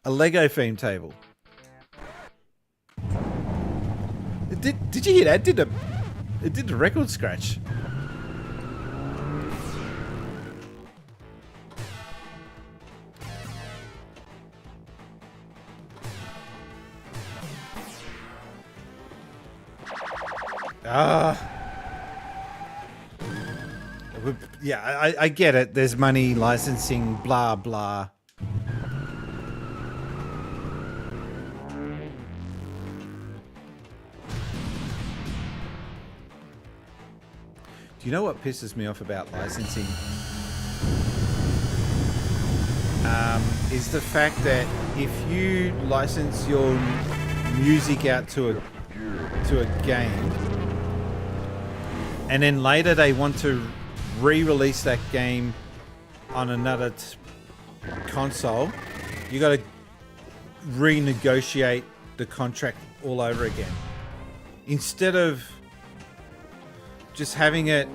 A Lego themed table. Did you hear that? It did a record scratch. Yeah, I get it. There's money, licensing, blah, blah. Do you know what pisses me off about licensing? Is the fact that if you license your music out to a game, and then later they want to re-release that game on another console, you got to renegotiate the contract all over again. Instead of just having it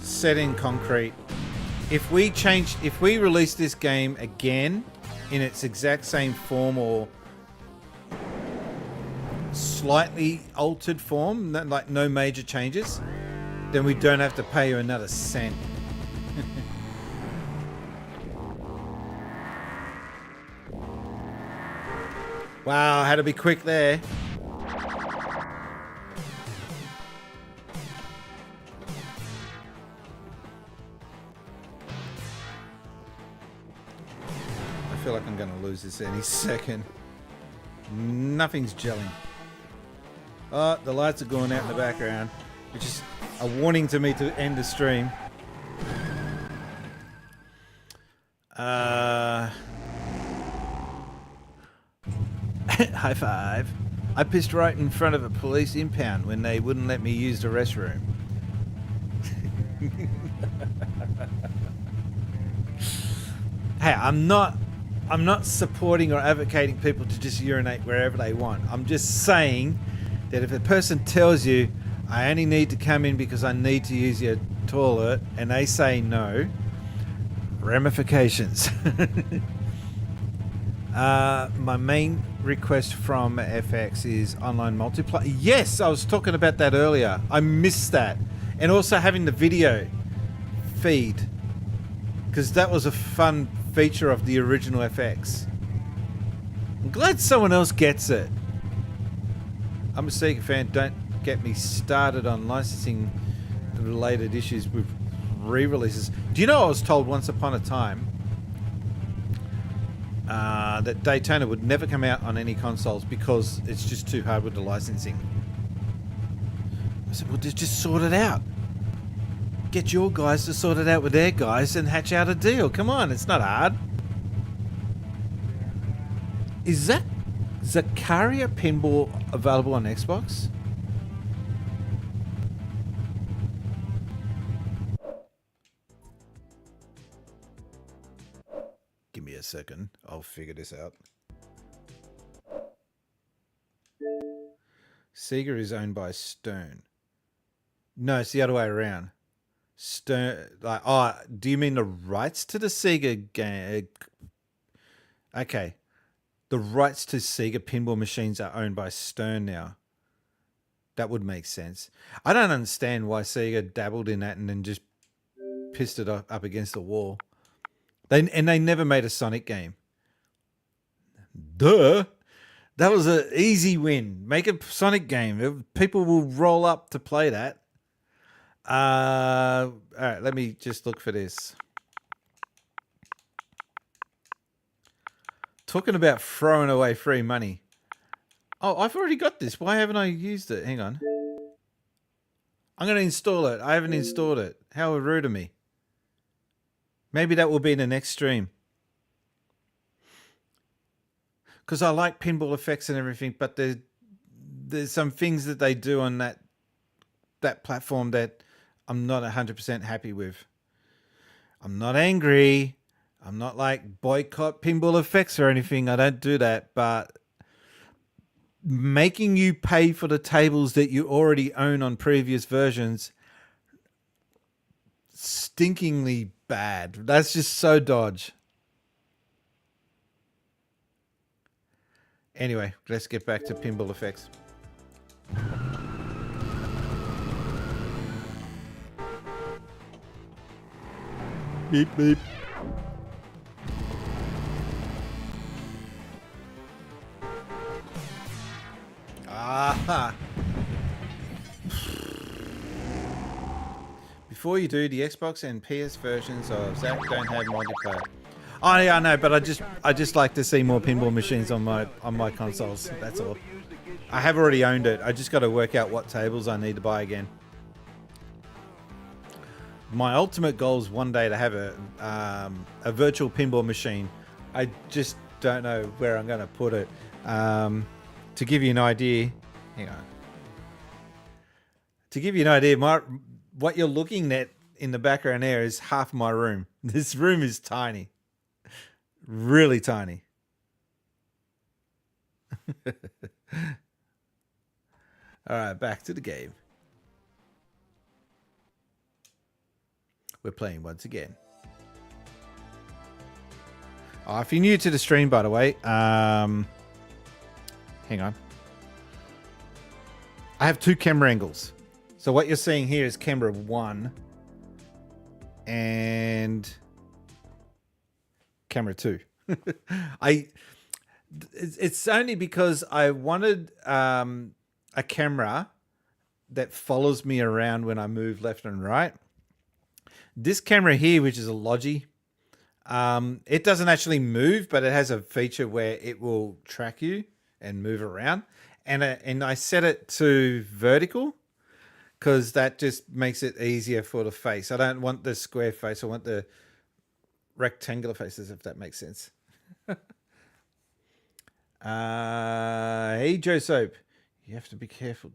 set in concrete, if we release this game again in its exact same form or slightly altered form, like no major changes, then we don't have to pay you another cent. Wow, I had to be quick there. I feel like I'm going to lose this any second. Nothing's gelling. Oh, the lights are going out in the background, which is a warning to me to end the stream. High five. I pissed right in front of a police impound when they wouldn't let me use the restroom. Hey, I'm not supporting or advocating people to just urinate wherever they want. I'm just saying that if a person tells you, I only need to come in because I need to use your toilet, and they say no, ramifications. My main request from FX is online multiplayer. Yes, I was talking about that earlier. I missed that. And also having the video feed, because that was a fun feature of the original FX. I'm glad someone else gets it. I'm a Sega fan. Don't get me started on licensing related issues with re-releases. Do you know I was told once upon a time that Daytona would never come out on any consoles because it's just too hard with the licensing? I said, well, just sort it out. Get your guys to sort it out with their guys and hatch out a deal. Come on, it's not hard. Is that Zakaria Pinball available on Xbox? Give me a second. I'll figure this out. Sega is owned by Stern. No, it's the other way around. Stern, like, oh, do you mean the rights to the Sega game? Okay. The rights to Sega pinball machines are owned by Stern now. That would make sense. I don't understand why Sega dabbled in that and then just pissed it up against the wall. They never made a Sonic game. Duh. That was an easy win. Make a Sonic game. People will roll up to play that. All right, let me just look for this. Talking about throwing away free money. Oh, I've already got this. Why haven't I used it? Hang on. I'm going to install it. I haven't installed it. How rude of me. Maybe that will be in the next stream. Because I like pinball effects and everything, but there's some things that they do on that platform that I'm not 100% happy with. I'm not angry. I'm not like boycott pinball effects or anything. I don't do that. But making you pay for the tables that you already own on previous versions, stinkingly bad. That's just so dodge. Anyway, let's get back to pinball effects. Beep, beep. Aha. Before you do, the Xbox and PS versions of Zack don't have multiplayer. Oh yeah, I know, but I just like to see more pinball machines on my consoles. That's all. I have already owned it. I just got to work out what tables I need to buy again. My ultimate goal is one day to have a virtual pinball machine. I just don't know where I'm going to put it. To give you an idea, hang on. To give you an idea, what you're looking at in the background there is half my room. This room is tiny. Really tiny. All right, back to the game. We're playing once again. Oh, if you're new to the stream, by the way, hang on. I have two camera angles. So what you're seeing here is camera 1 and camera 2. It's only because I wanted a camera that follows me around when I move left and right. This camera here, which is a Logi, it doesn't actually move, but it has a feature where it will track you and move around. And I set it to vertical because that just makes it easier for the face. I don't want the square face. I want the rectangular faces, if that makes sense. Hey, Joe Soap. You have to be careful,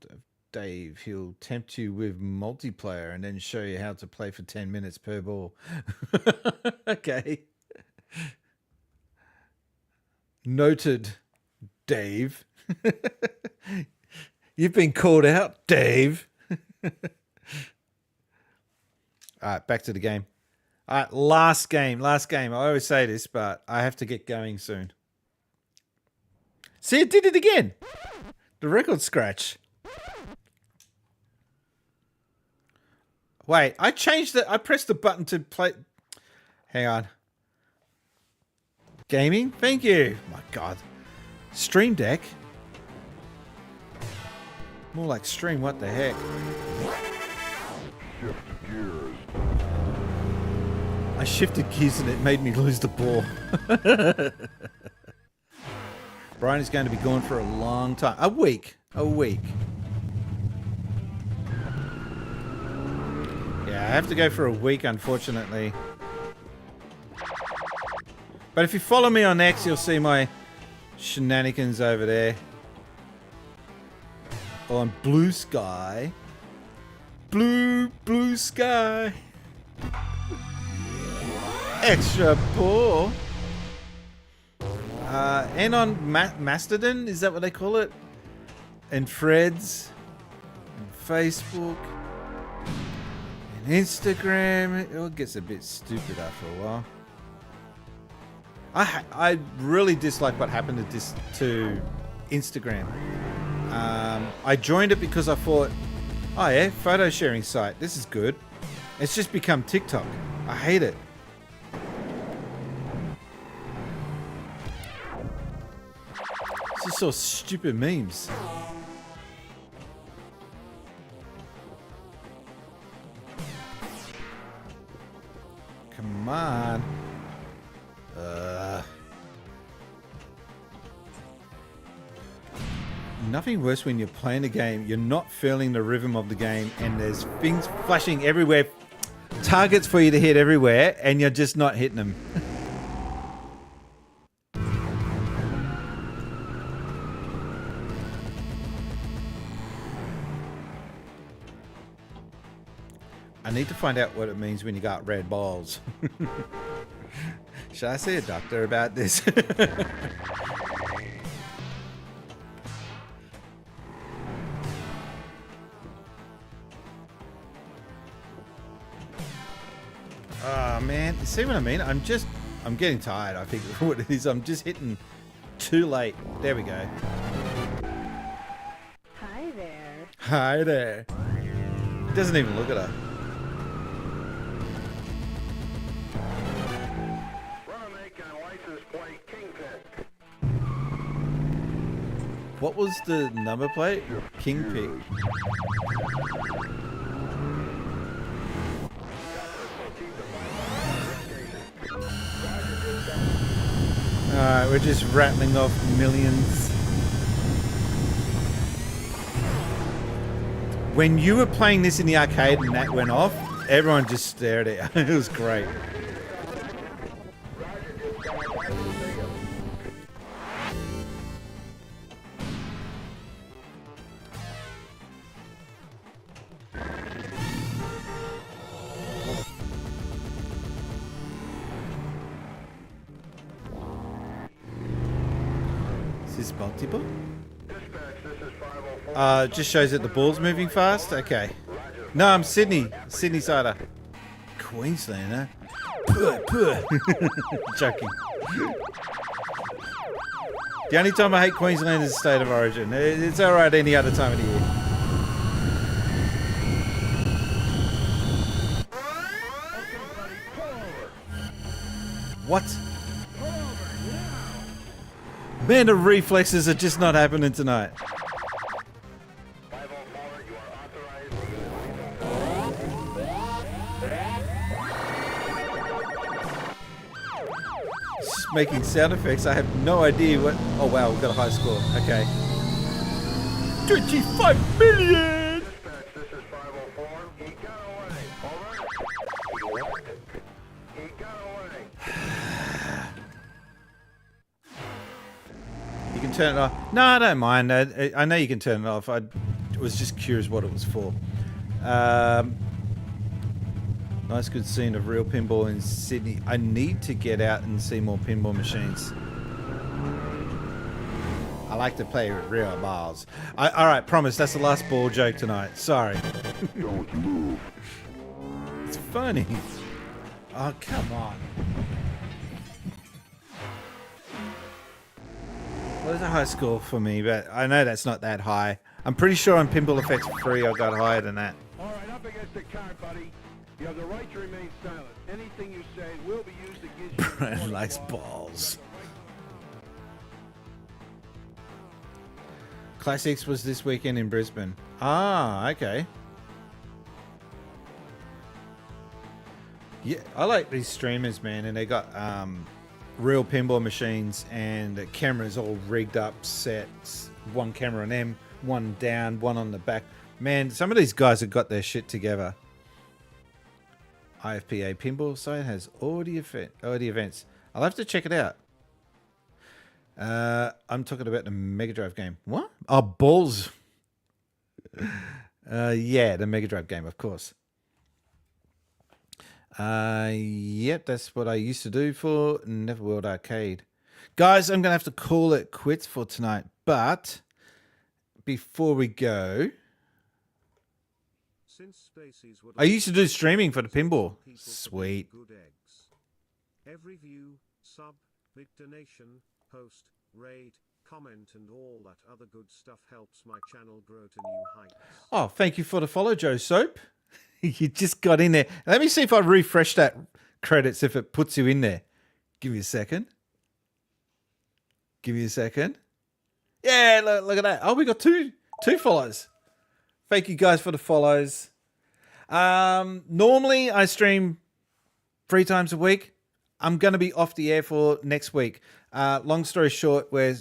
Dave. He'll tempt you with multiplayer and then show you how to play for 10 minutes per ball. Okay. Noted, Dave. You've been called out, Dave. All right, back to the game. All right, last game. I always say this, but I have to get going soon. See, it did it again. The record scratch. Wait, I changed it. I pressed the button to play. Hang on. Gaming? Thank you. My God. Stream Deck? More like stream, what the heck? Shift gears. I shifted gears and it made me lose the ball. Brian is going to be gone for a long time. A week. Yeah, I have to go for a week, unfortunately. But if you follow me on X, you'll see my shenanigans over there. On Blue Sky. Blue Sky. Extra ball. And on Mastodon, is that what they call it? And Threads. And Facebook. And Instagram. It all gets a bit stupid after a while. I really dislike what happened to Instagram. I joined it because I thought, oh yeah, photo sharing site. This is good. It's just become TikTok. I hate it. It's just all stupid memes. Come on. Nothing worse when you're playing a game, you're not feeling the rhythm of the game, and there's things flashing everywhere, targets for you to hit everywhere, and you're just not hitting them. I need to find out what it means when you got red balls. Should I see a doctor about this? Oh man, you see what I mean? I'm getting tired, I think what it is. I'm just hitting too late. There we go. Hi there. Hi there. He doesn't even look at her. What was the number plate? Kingpin. Alright, we're just rattling off millions. When you were playing this in the arcade and that went off, everyone just stared at you. It was great. Multiple? Just shows that the ball's moving fast? Okay. No, I'm Sydney. Sydney Sider. Queenslander? Joking. The only time I hate Queensland is the state of origin. It's alright any other time of the year. What? Man, the reflexes are just not happening tonight. Just making sound effects. I have no idea what. Oh wow, we've got a high score. Okay. 25 million! You can turn it off. No, I don't mind. I know you can turn it off. I was just curious what it was for. Nice good scene of real pinball in Sydney. I need to get out and see more pinball machines. I like to play with real balls. All right, promise. That's the last ball joke tonight. Sorry. Don't move. It's funny. Oh, come on. Well, there's a high score for me, but I know that's not that high. I'm pretty sure on Pinball Effects 3 I got higher than that. All right, up against the card, buddy. You have the right to remain silent. Anything you say will be used against you. Brian likes balls. Classics was this weekend in Brisbane. Ah, okay. Yeah, I like these streamers, man, and they got real pinball machines and the cameras all rigged up, sets. One camera on them, one down, one on the back. Man, some of these guys have got their shit together. IFPA pinball site has all the events. I'll have to check it out. I'm talking about the Mega Drive game. What? Oh, balls. Yeah, the Mega Drive game, of course. Yep, that's what I used to do for Neverworld Arcade. Guys, I'm going to have to call it quits for tonight. But before we go, I used to do streaming for the pinball. Sweet. Every view, sub, big donation, post, raid, comment, and all that other good stuff helps my channel grow to new heights. Oh, thank you for the follow, Joe Soap. You just got in there. Let me see if I refresh that credits, if it puts you in there. Give me a second. Give me a second. Yeah, look at that. Oh, we got two follows. Thank you guys for the follows. Normally I stream 3 times a week. I'm going to be off the air for next week. Long story short, Oh,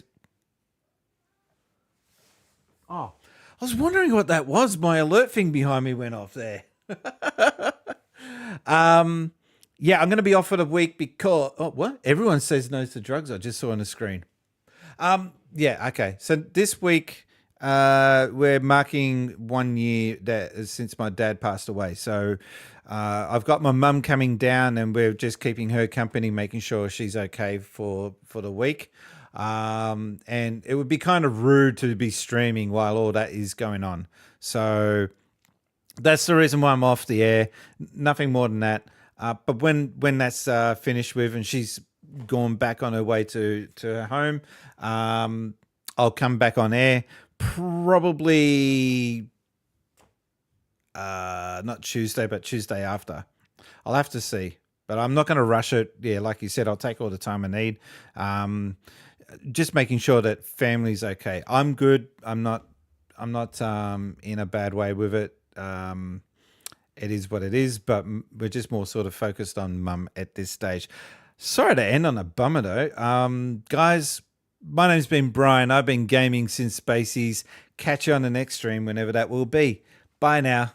I was wondering what that was. My alert thing behind me went off there. Yeah, I'm going to be off for the week because... Oh, what? Everyone says no to drugs. I just saw on the screen. Yeah, okay. So this week... we're marking 1 year since my dad passed away. So I've got my mum coming down and we're just keeping her company, making sure she's okay for the week. And it would be kind of rude to be streaming while all that is going on. So that's the reason why I'm off the air. Nothing more than that. But when that's finished with and she's gone back on her way to her home, I'll come back on air. Probably not Tuesday, but Tuesday after. I'll have to see, but I'm not going to rush it. Yeah, like you said, I'll take all the time I need. Just making sure that family's okay. I'm good. I'm not in a bad way with it. It is what it is, but we're just more sort of focused on mum at this stage. Sorry to end on a bummer though. Guys, my name's been Brian. I've been gaming since Spaceys. Catch you on the next stream, whenever that will be. Bye now.